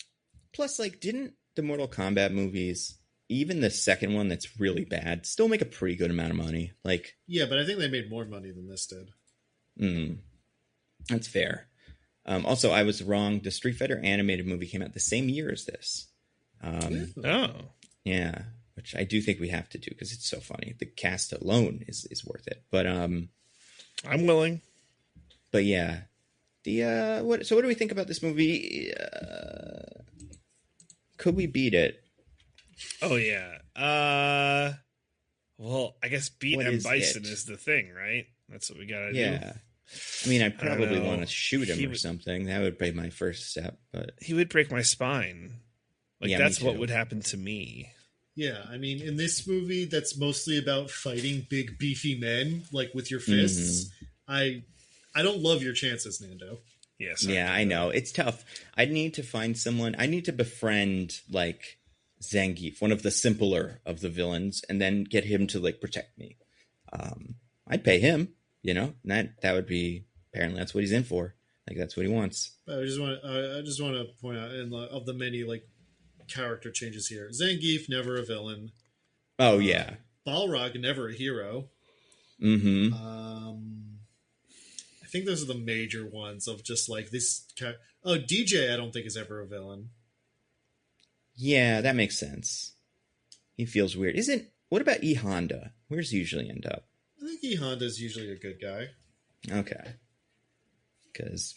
Plus, didn't the Mortal Kombat movies, even the second one that's really bad, still make a pretty good amount of money? Yeah, but I think they made more money than this did. That's fair. Also, I was wrong. The Street Fighter animated movie came out the same year as this. Yeah, which I do think we have to do because it's so funny. The cast alone is worth it. But I'm willing. But yeah, what do we think about this movie? Could we beat it? Oh yeah. Well, I guess beat M. Bison is the thing, right? That's what we gotta do. Yeah. I mean, I probably want to shoot him or something. That would be my first step. But he would break my spine. That's what would happen to me. Yeah, I mean, in this movie, that's mostly about fighting big, beefy men, with your fists. I don't love your chances, Nando. Yes. Yeah, I know. It's tough. I need to find someone. I need to befriend, Zangief, one of the simpler of the villains, and then get him to, protect me. I'd pay him, and that would be, apparently that's what he's in for. That's what he wants. I just want to point out, of the many, character changes here, Zangief, never a villain. Oh, yeah. Balrog, never a hero. Mm-hmm. I think those are the major ones of just this. DJ, I don't think is ever a villain. Yeah, that makes sense. He feels weird. What about E Honda? Where does he usually end up? I think E Honda's usually a good guy. Okay. Because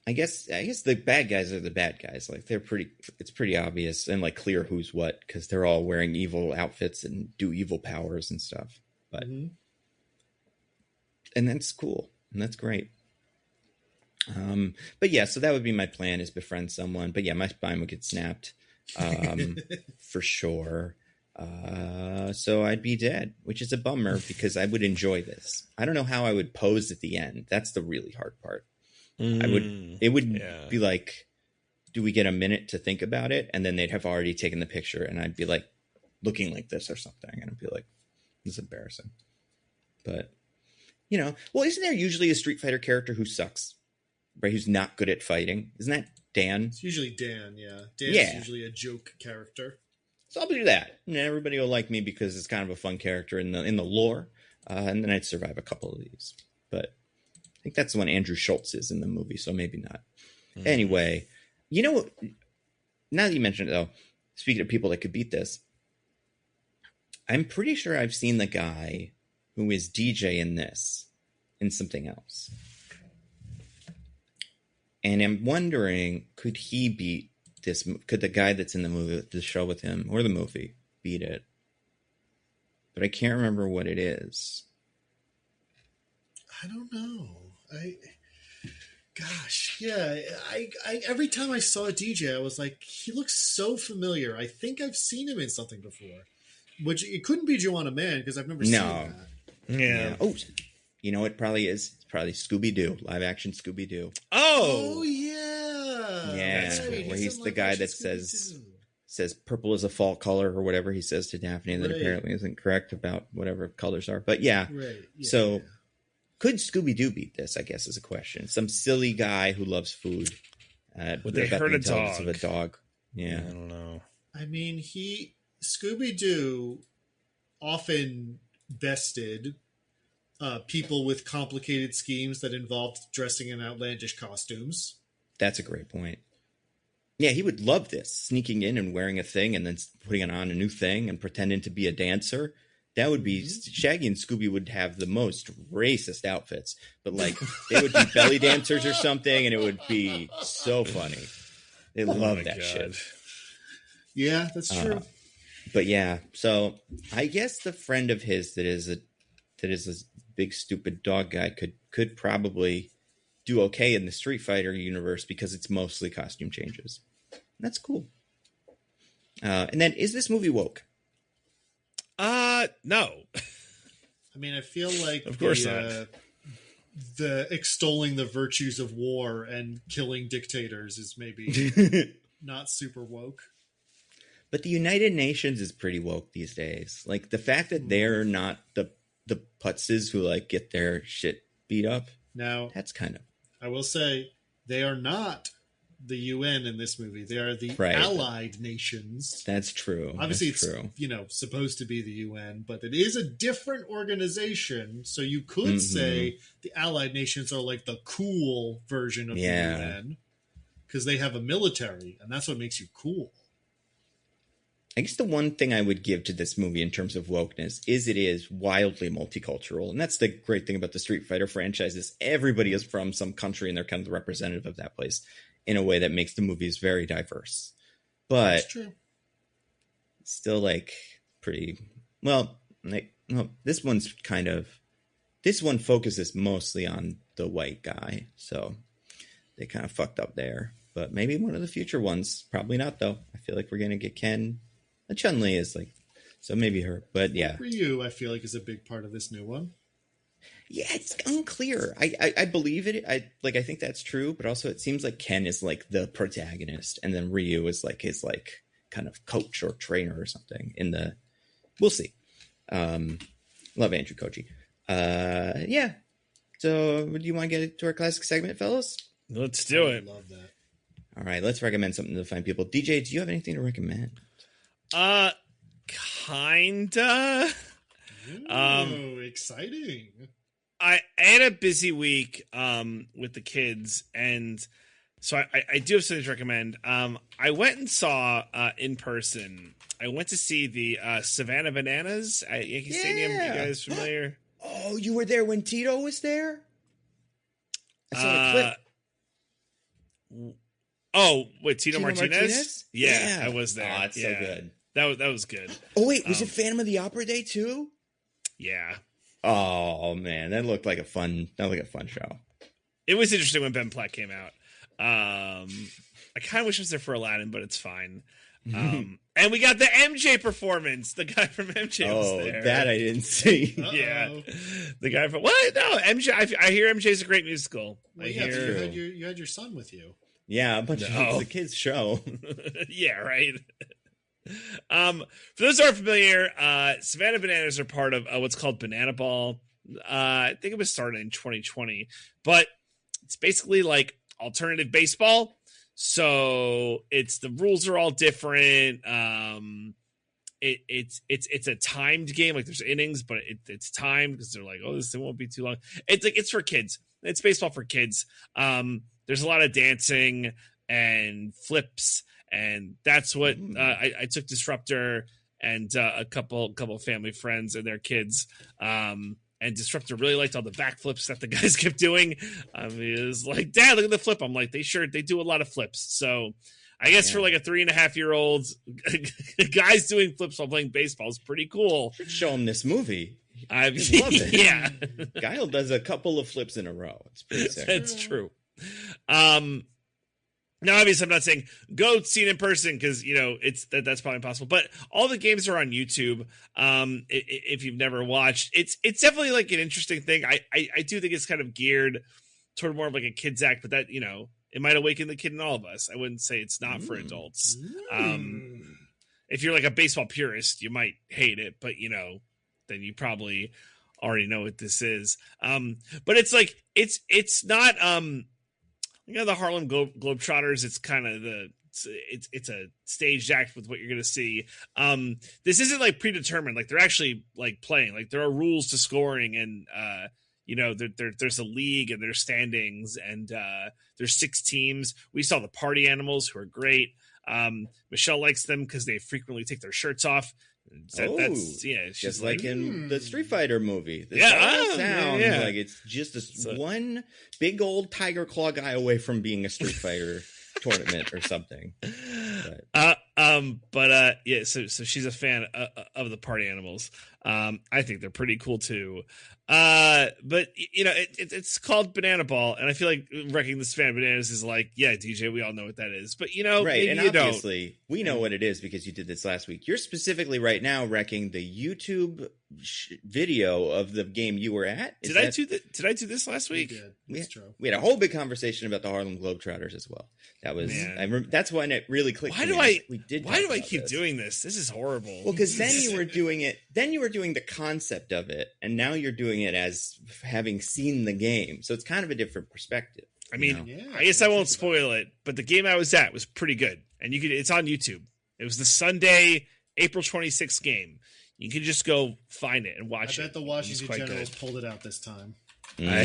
I guess the bad guys are the bad guys. It's pretty obvious and clear who's what because they're all wearing evil outfits and do evil powers and stuff. But and that's cool and that's great. But yeah, so that would be my plan is befriend someone. But yeah, my spine would get snapped for sure. So I'd be dead, which is a bummer because I would enjoy this. I don't know how I would pose at the end. That's the really hard part. It would be do we get a minute to think about it? And then they'd have already taken the picture and I'd be looking like this or something. And I'd be this is embarrassing. But, well, isn't there usually a Street Fighter character who sucks, right? Who's not good at fighting? Isn't that Dan? It's usually Dan, yeah. Dan's usually a joke character. So I'll do that. And everybody will like me because it's kind of a fun character in the lore. And then I'd survive a couple of these. But I think that's the one Andrew Schultz is in the movie, so maybe not. Anyway, now that you mentioned it, though, speaking of people that could beat this, I'm pretty sure I've seen the guy who is DJ in this in something else. And I'm wondering, could he beat this? Could the guy that's in the movie, the show with him, or the movie, beat it? But I can't remember what it is. I don't know. Gosh, yeah. I every time I saw DJ, I was like, he looks so familiar. I think I've seen him in something before. Which it couldn't be Joanna Man because I've never seen that. Yeah. Oh, you know what? Probably is. It's probably Scooby Doo, live action Scooby Doo. Oh yeah. Yeah, Right. where he's the guy that says purple is a fall color or whatever he says to Daphne, that apparently isn't correct about whatever colors are. But yeah, so could Scooby Doo beat this? I guess is a question. Some silly guy who loves food. Would they hurt a dog? Of a dog? Yeah, I don't know. I mean, Scooby Doo often bested people with complicated schemes that involved dressing in outlandish costumes. That's a great point. Yeah, he would love this, sneaking in and wearing a thing and then putting on a new thing and pretending to be a dancer. That would be Shaggy and Scooby would have the most racist outfits, but like they would be belly dancers or something, and it would be so funny. They love that shit. Yeah, that's true. But yeah, so I guess the friend of his that is a big stupid dog guy could probably do okay in the Street Fighter universe because it's mostly costume changes. That's cool. And then, is this movie woke? No. I mean, I feel like of course not. The extolling the virtues of war and killing dictators is maybe not super woke. But the United Nations is pretty woke these days. Like the fact that they're not the putzes who like get their shit beat up. Now, that's kind of. I will say they are not the UN in this movie. They are the Allied Nations. That's true. Obviously, it's supposed to be the UN, but it is a different organization. So you could say the Allied Nations are like the cool version of the UN because they have a military, and that's what makes you cool. I guess the one thing I would give to this movie in terms of wokeness is it is wildly multicultural. And that's the great thing about the Street Fighter franchise is everybody is from some country and they're kind of the representative of that place in a way that makes the movies very diverse. But that's true. Still like pretty well, like this one focuses mostly on the white guy. So they kind of fucked up there. But maybe one of the future ones, probably not though. I feel like we're going to get Ken. Chun-Li is like, so maybe her, but yeah. Ryu, I feel like, is a big part of this new one. Yeah, it's unclear. I believe it. I think that's true, but also it seems like Ken is like the protagonist, and then Ryu is like his like kind of coach or trainer or something. We'll see. Love Andrew Koji. Yeah. So, do you want to get to our classic segment, fellas? Let's do it. I love that. All right, let's recommend something to find people. DJ, do you have anything to recommend? Kinda. Exciting. I had a busy week with the kids, and so I do have something to recommend. I went and saw in person. I went to see the Savannah Bananas at Yankee Stadium. You guys familiar? Oh, you were there when Tito was there? I saw the clip. Oh, with Tito Martinez? Yeah, I was there. Oh, it's so good. That was good. Oh wait, was it Phantom of the Opera Day too? Yeah. Oh man, that looked like a fun show. It was interesting when Ben Platt came out. I kind of wish I was there for Aladdin, but it's fine. And we got the MJ performance. The guy from MJ was there. Oh, that I didn't see. Yeah, the guy from what? No, MJ. I hear MJ's a great musical. Well, you had your son with you. Yeah, a bunch of the kids' show. Yeah, right. For those who aren't familiar, Savannah Bananas are part of what's called Banana Ball. I think it was started in 2020, but it's basically like alternative baseball. So the rules are all different. It's a timed game. Like there's innings, but it's timed because they're like, oh, it won't be too long. It's for kids. It's baseball for kids. There's a lot of dancing and flips. And that's what I took Disruptor and a couple family friends and their kids. And Disruptor really liked all the backflips that the guys kept doing. He was like, Dad, look at the flip. I'm like, they do a lot of flips. So I guess for like a 3.5-year-old, guys doing flips while playing baseball is pretty cool. Should show him this movie. I love it. Yeah. Guile does a couple of flips in a row. It's pretty sick. That's true. Now, obviously, I'm not saying go see it in person because that's probably impossible. But all the games are on YouTube. If you've never watched, it's definitely like an interesting thing. I do think it's kind of geared toward more of like a kid's act, but that it might awaken the kid in all of us. I wouldn't say it's not for adults. If you're like a baseball purist, you might hate it, but then you probably already know what this is. But it's like it's not the Harlem Globetrotters. It's kind of it's a staged act with what you're going to see. This isn't like predetermined. Like they're actually like playing. Like there are rules to scoring, and there's a league and there's standings, and there's 6 teams. We saw the Party Animals, who are great. Michelle likes them because they frequently take their shirts off. That's just like in the Street Fighter movie. This sounds like it's just this one big old tiger claw guy away from being a Street Fighter tournament or something. So she's a fan of the Party Animals. I think they're pretty cool too. But it's called Banana Ball, and I feel like wrecking the Savannah Bananas is like, yeah, DJ, we all know what that is. But right, and obviously don't. We know what it is because you did this last week. You're specifically right now wrecking the YouTube video of the game you were at. Did I do this last week? That's true. We had a whole big conversation about the Harlem Globetrotters as well. That was that's when it really clicked. Why do I keep doing this? This is horrible. Well, because then you were doing it. Then you were doing the concept of it, and now you're doing it as having seen the game. So it's kind of a different perspective. I mean, I guess I won't spoil it, but the game I was at was pretty good, and it's on YouTube. It was the Sunday, April 26th game. You can just go find it and watch it. I bet the Washington Generals pulled it out this time. I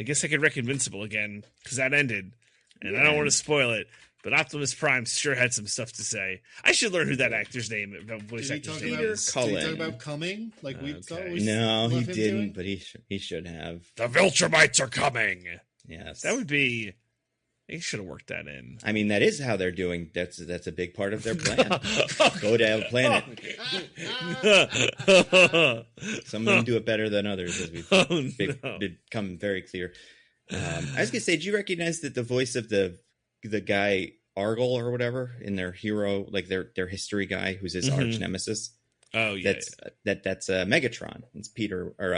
guess I could wreck Invincible again because that ended, and I don't want to spoil it. But Optimus Prime sure had some stuff to say. I should learn who that actor's name, voice actor's name is. Cullen. Did he talk about coming? Like we thought. No, he didn't. But he should have. The Viltrumites are coming. Yes, that would be. They should have worked that in. I mean, that is how they're doing. That's a big part of their plan. Go to a planet. Some of them do it better than others, as we've become very clear. I was gonna say, did you recognize that the voice of the guy Argyle or whatever in their hero, like their history guy, who's his arch nemesis? Oh yeah, that's Megatron. It's Peter or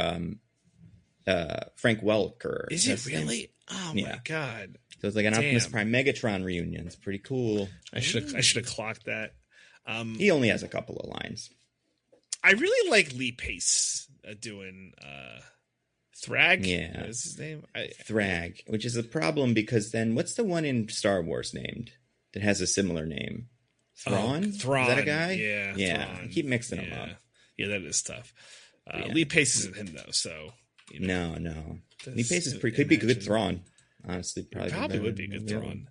Frank Welker. Is it really? Oh my god! So it's like an Optimus Prime Megatron reunion. It's pretty cool. I should have clocked that. He only has a couple of lines. I really like Lee Pace doing Thrag. Yeah, what is his name? Thrag, which is a problem because then what's the one in Star Wars named that has a similar name? Thrawn? Thrawn. Is that a guy? Yeah. Thrawn. I keep mixing them up. Yeah, that is tough. Lee Pace isn't him though, so no. Lee Pace is could be good Thrawn. Honestly, probably would be good Thrawn.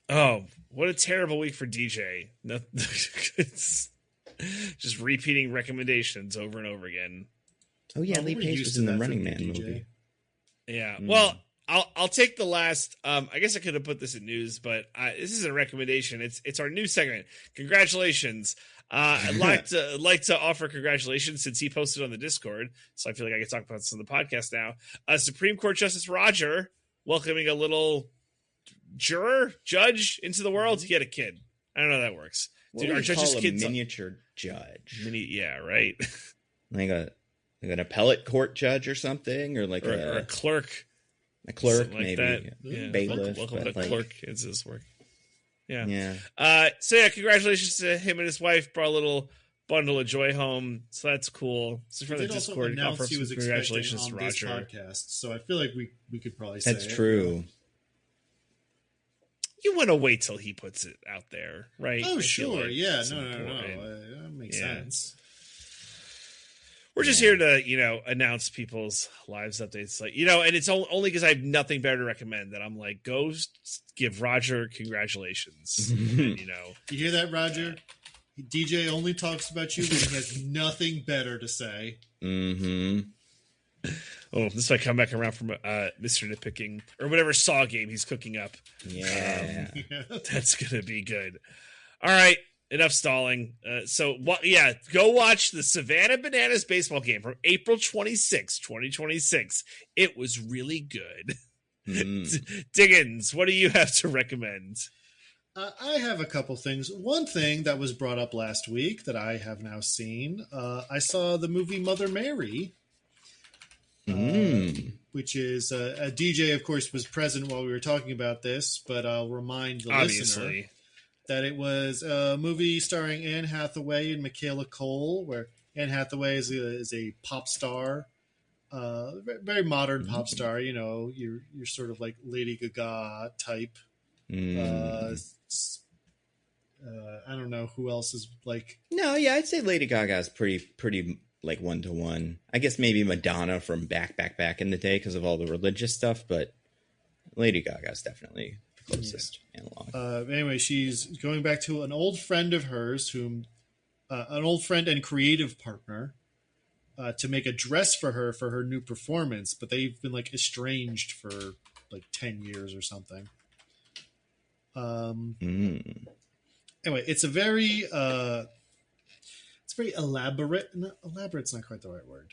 Oh, what a terrible week for DJ. It's just repeating recommendations over and over again. Oh yeah, Lee Pace was in the Running Man movie. Yeah. Well, I'll take the last. I guess I could have put this in news, but this is a recommendation. It's our new segment. Congratulations. I'd like to offer congratulations since he posted on the Discord, so I feel like I can talk about this on the podcast now. Supreme Court Justice Roger welcoming a little judge into the world. He had a kid. I don't know how that works. Dude, our judge's kid's miniature judge. Yeah, right. Like an appellate court judge or something, or like a clerk. A clerk, like maybe. That. Yeah. Bailiff. Welcome to clerk. It's this work. Yeah. So yeah, congratulations to him and his wife. Brought a little bundle of joy home, so that's cool. So from the Discord, he was congratulations on Roger. This podcast, so I feel like we could probably say that's true. You want to wait till he puts it out there, right? Oh, sure. Like no. That makes sense. We're just here to, announce people's lives updates. Like, and it's only because I have nothing better to recommend that I'm like, go give Roger congratulations. And, You hear that, Roger? DJ only talks about you when he has nothing better to say. Mm-hmm. Oh, this might come back around from Mr. Nitpicking or whatever Saw game he's cooking up. Yeah. That's going to be good. All right. enough stalling. Yeah, go watch the Savannah Bananas baseball game from April 26, 2026. It was really good. Diggins, what do you have to recommend? I have a couple things. One thing that was brought up last week that I have now seen, I saw the movie Mother Mary, which is a DJ, of course, was present while we were talking about this, but I'll remind the listener that it was a movie starring Anne Hathaway and Michaela Cole, where Anne Hathaway is a pop star, very modern pop star. You know, you're sort of like Lady Gaga type. I don't know who else is like. No, yeah, I'd say Lady Gaga is pretty like 1-to-1. I guess maybe Madonna from back in the day because of all the religious stuff, but Lady Gaga is definitely the closest analog. Anyway, she's going back to an old friend of hers, an old friend and creative partner, to make a dress for her new performance, but they've been like estranged for like 10 years or something. Anyway, it's a very elaborate. No, elaborate's not quite the right word.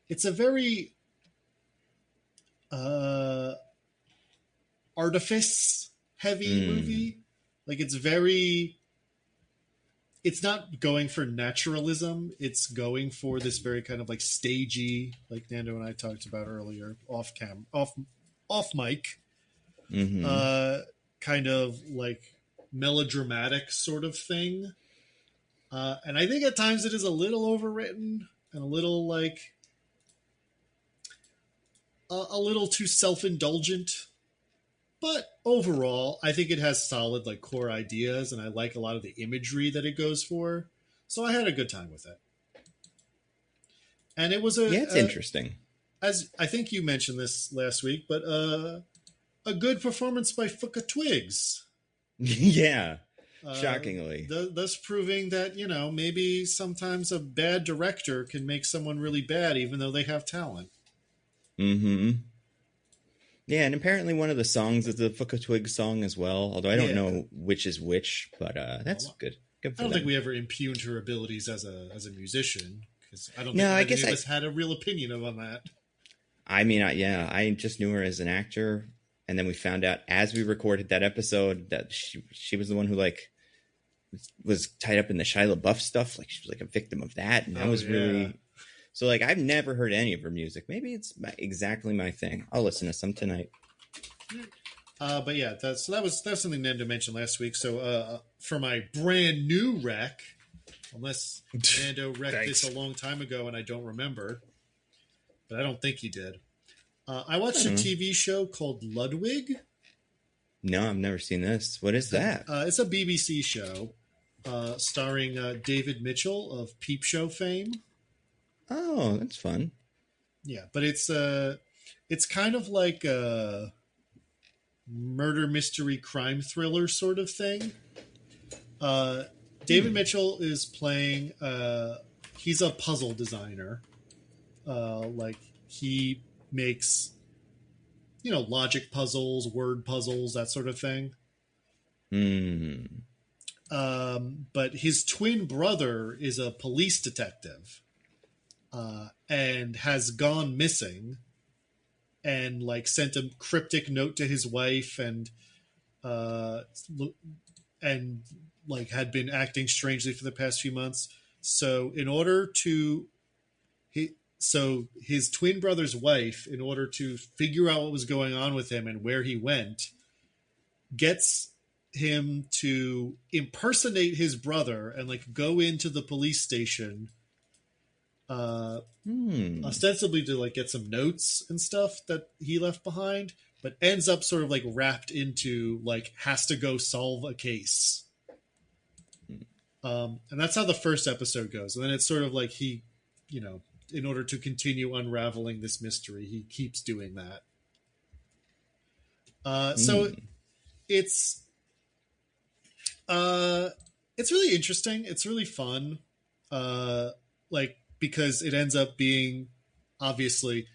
It's a very artifice heavy movie. Like it's not going for naturalism. It's going for this very kind of like stagey, like Nando and I talked about earlier, off mic. Kind of like melodramatic sort of thing. And I think at times it is a little overwritten and a little like a little too self-indulgent. But overall, I think it has solid like core ideas, and I like a lot of the imagery that it goes for. So I had a good time with it. And it was it's interesting. As I think you mentioned this last week, but a good performance by Fuka Twigs. Yeah, shockingly. Thus proving that, you know, maybe sometimes a bad director can make someone really bad even though they have talent. Yeah, and apparently one of the songs is the Fuka Twigs song as well, although I don't know which is which, but that's good. Good for I don't them. think we ever impugned her abilities as a musician, because I don't think I any of us had a real opinion on that. I mean, I just knew her as an actor. And then we found out as we recorded that episode that she was the one who like was tied up in the Shia LaBeouf stuff. Like she was like a victim of that. And that was really, so like, I've never heard any of her music. Maybe it's exactly my thing. I'll listen to some tonight. But yeah, that's something Nando mentioned last week. So for my brand new rec, unless Nando wrecked this a long time ago and I don't remember, but I don't think he did. I watched a TV show called Ludwig. No, I've never seen this. What is that? It's a BBC show starring David Mitchell of Peep Show fame. Oh, that's fun. Yeah, but it's kind of like a murder mystery crime thriller sort of thing. David Mitchell is playing. He's a puzzle designer. Like he makes, you know, logic puzzles, word puzzles, that sort of thing. But his twin brother is a police detective and has gone missing and like sent a cryptic note to his wife and like had been acting strangely for the past few months. So his twin brother's wife, in order to figure out what was going on with him and where he went, gets him to impersonate his brother and like go into the police station, ostensibly to like get some notes and stuff that he left behind, but ends up sort of like wrapped into like has to go solve a case. And that's how the first episode goes. And then it's sort of like he, you know, in order to continue unraveling this mystery, he keeps doing that. So it's really interesting. It's really fun. Like, because it ends up being obviously,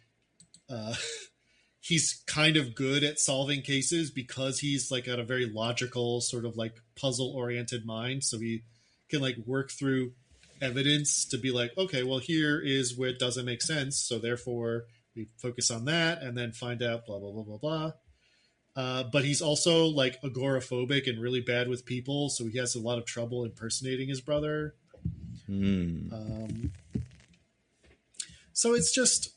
he's kind of good at solving cases because he's like got a very logical sort of like puzzle oriented mind. So he can like work through evidence to be like, okay, well, here is where it doesn't make sense. So therefore we focus on that and then find out blah, blah, blah, blah, blah. But he's also like agoraphobic and really bad with people. So he has a lot of trouble impersonating his brother. So it's just,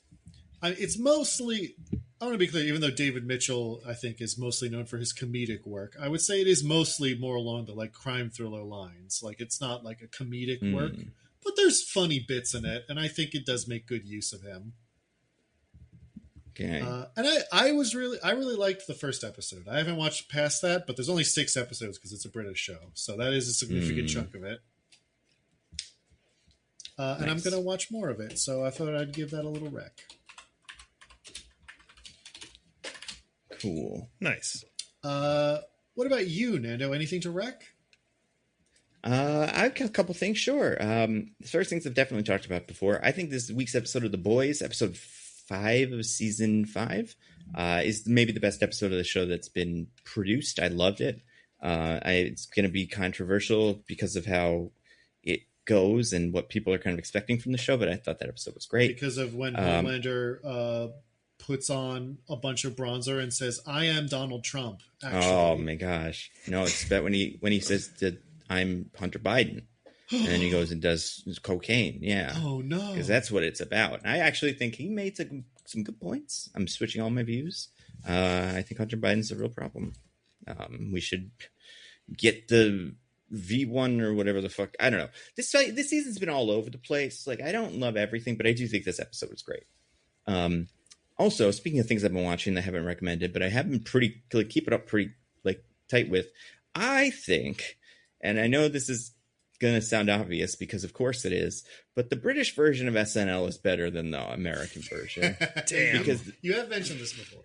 it's mostly, I want to be clear, even though David Mitchell, I think, is mostly known for his comedic work, I would say it is mostly more along the like crime thriller lines. Like it's not like a comedic work, but there's funny bits in it. And I think it does make good use of him. Okay. And I really liked the first episode. I haven't watched past that, but there's only 6 episodes because it's a British show. So that is a significant chunk of it. Nice. And I'm going to watch more of it. So I thought I'd give that a little rec. Cool. Nice. What about you, Nando? Anything to rec? I've got a couple things, sure. The first things I've definitely talked about before. I think this week's episode of The Boys, episode 5 of season 5, is maybe the best episode of the show that's been produced. I loved it. It's going to be controversial because of how it goes and what people are kind of expecting from the show, but I thought that episode was great. Because of when Homelander puts on a bunch of bronzer and says, "I am Donald Trump." Actually. Oh my gosh. No, it's that when he says that I'm Hunter Biden. And then he goes and does cocaine. Yeah. Oh, no. Because that's what it's about. And I actually think he made some good points. I'm switching all my views. I think Hunter Biden's a real problem. We should get the V1 or whatever the fuck. I don't know. This season's been all over the place. Like, I don't love everything, but I do think this episode was great. Also, speaking of things I've been watching that I haven't recommended, but I have been pretty, like, keep it up pretty, like, tight with. I think, and I know this is going to sound obvious because of course it is, but the British version of SNL is better than the American version. Damn. Because you have mentioned this before.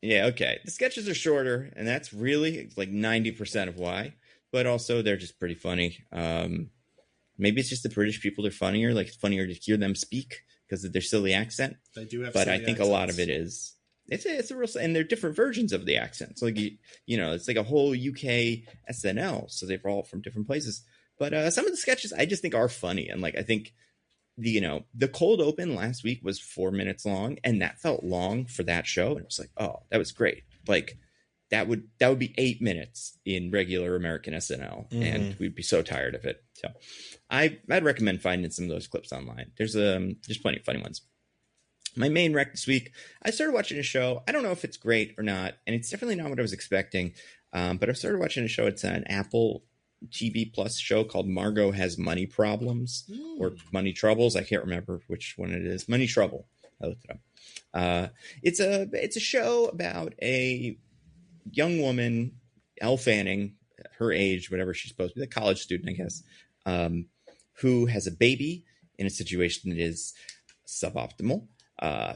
Yeah, okay. The sketches are shorter, and that's really like 90% of why. But also, they're just pretty funny. Maybe it's just the British people are funnier. Like, it's funnier to hear them speak because of their silly accent. They do have, but I think accents. A lot of it is it's a real, and they're different versions of the accents. Like you know, it's like a whole UK SNL, so they're all from different places. But some of the sketches I just think are funny, and like I think the cold open last week was 4 minutes long, and that felt long for that show. And it was like, oh, that was great. Like that would be 8 minutes in regular American SNL, and we'd be so tired of it. So I'd recommend finding some of those clips online. There's plenty of funny ones. My main rec this week, I started watching a show. I don't know if it's great or not, and it's definitely not what I was expecting. But I've started watching a show. It's an Apple TV Plus show called Margo Has Money Problems or Money Troubles. I can't remember which one it is. Money Trouble. I looked it up. It's a show about a young woman, Elle Fanning, her age, whatever she's supposed to be, a college student, I guess, who has a baby in a situation that is suboptimal.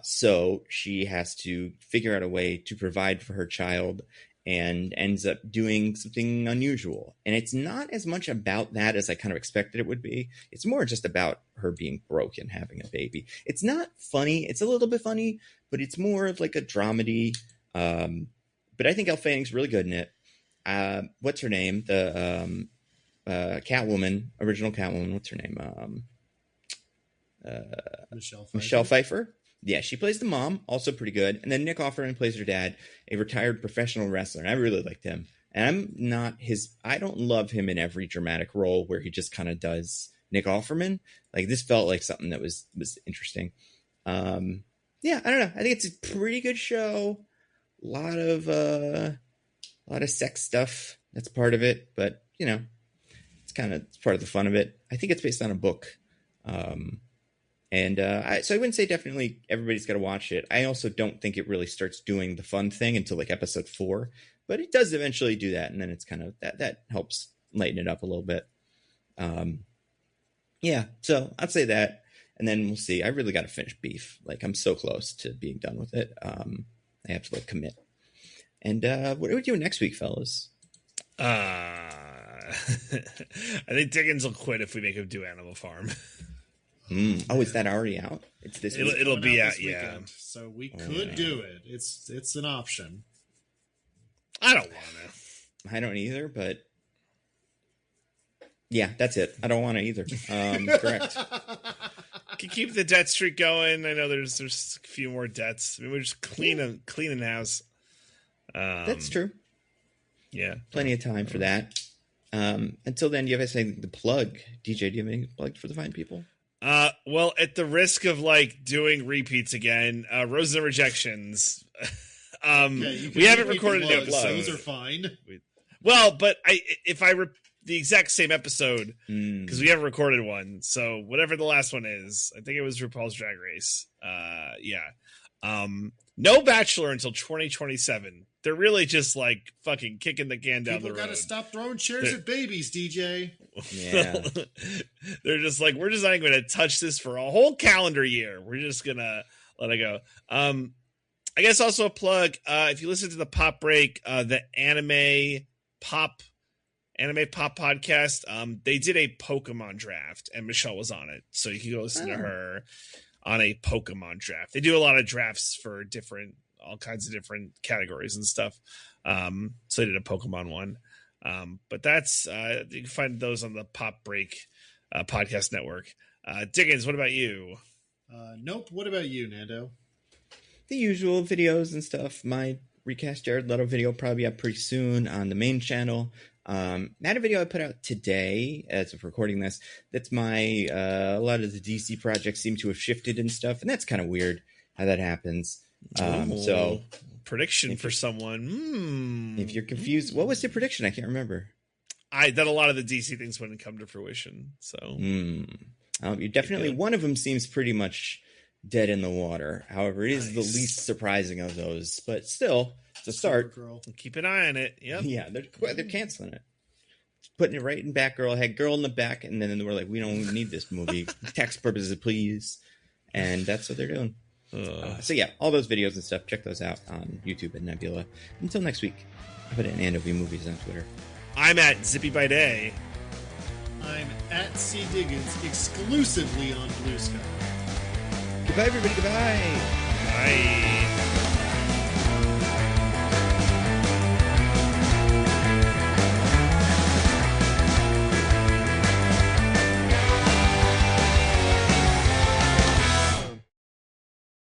So she has to figure out a way to provide for her child and ends up doing something unusual. And it's not as much about that as I kind of expected it would be. It's more just about her being broke and having a baby. It's not funny. It's a little bit funny, but it's more of like a dramedy. But I think Elle Fanning's really good in it. What's her name? The Catwoman, original Catwoman. What's her name? Michelle Pfeiffer. Yeah, she plays the mom, also pretty good. And then Nick Offerman plays her dad, a retired professional wrestler. And I really liked him. And I don't love him in every dramatic role where he just kind of does Nick Offerman. Like this felt like something that was interesting. Yeah, I don't know. I think it's a pretty good show. A lot of sex stuff. That's part of it. But, it's part of the fun of it. I think it's based on a book. So I wouldn't say definitely everybody's got to watch it. I also don't think it really starts doing the fun thing until like episode 4, but it does eventually do that. And then it's kind of that helps lighten it up a little bit. Yeah, so I'd say that. And then we'll see. I really got to finish Beef. Like I'm so close to being done with it. I have to like commit. And what are we doing next week, fellas? I think Diggins will quit if we make him do Animal Farm. Oh, is that already out? It's this week? It'll be out, this weekend, so we could do it. It's an option. I don't want to. I don't either, but yeah, that's it. I don't want to either. Correct. Can keep the debt streak going. I know there's a few more debts. I mean, we're just cleaning house. That's true. Yeah, plenty of time for that. Until then, do you have anything to plug? DJ, do you have anything to plug for the fine people? Well, at the risk of like doing repeats again, Roses and Rejections. We haven't recorded an episode. Those are fine. Well, but the exact same episode because we haven't recorded one. So whatever the last one is, I think it was RuPaul's Drag Race. No Bachelor until 2027. They're really just like fucking kicking the can down the road. People gotta stop throwing chairs at babies, DJ. Yeah. They're just like, we're just not going to touch this for a whole calendar year. We're just gonna let it go. I guess also a plug. If you listen to the Pop Break, the anime pop podcast, they did a Pokemon draft, and Michelle was on it, so you can go listen to her on a Pokemon draft. They do a lot of drafts for all kinds of different categories and stuff. So they did a Pokemon one. But that's you can find those on the Pop Break podcast network. Diggins, what about you? Nope. What about you, Nando? The usual videos and stuff. My recast Jared Leto video will probably be up pretty soon on the main channel. I had a video I put out today as of recording this. That's my a lot of the DC projects seem to have shifted and stuff, and that's kind of weird how that happens. So prediction for someone. If you're confused, what was the prediction? I can't remember. That a lot of the DC things wouldn't come to fruition. So you definitely one of them seems pretty much dead in the water. However, it is the least surprising of those, but still, it's a start. Keep an eye on it. Yep. Yeah, they're canceling it. Putting it right in Batgirl. Had girl in the back, and then we're like, we don't need this movie. Tax purposes, please. And that's what they're doing. So yeah, all those videos and stuff, check those out on YouTube at Nebula. Until next week, I put it in Nando V Movies on Twitter. I'm at Zippy by Day. I'm at C Diggins, exclusively on Bluesky. Goodbye, everybody. Goodbye. Bye.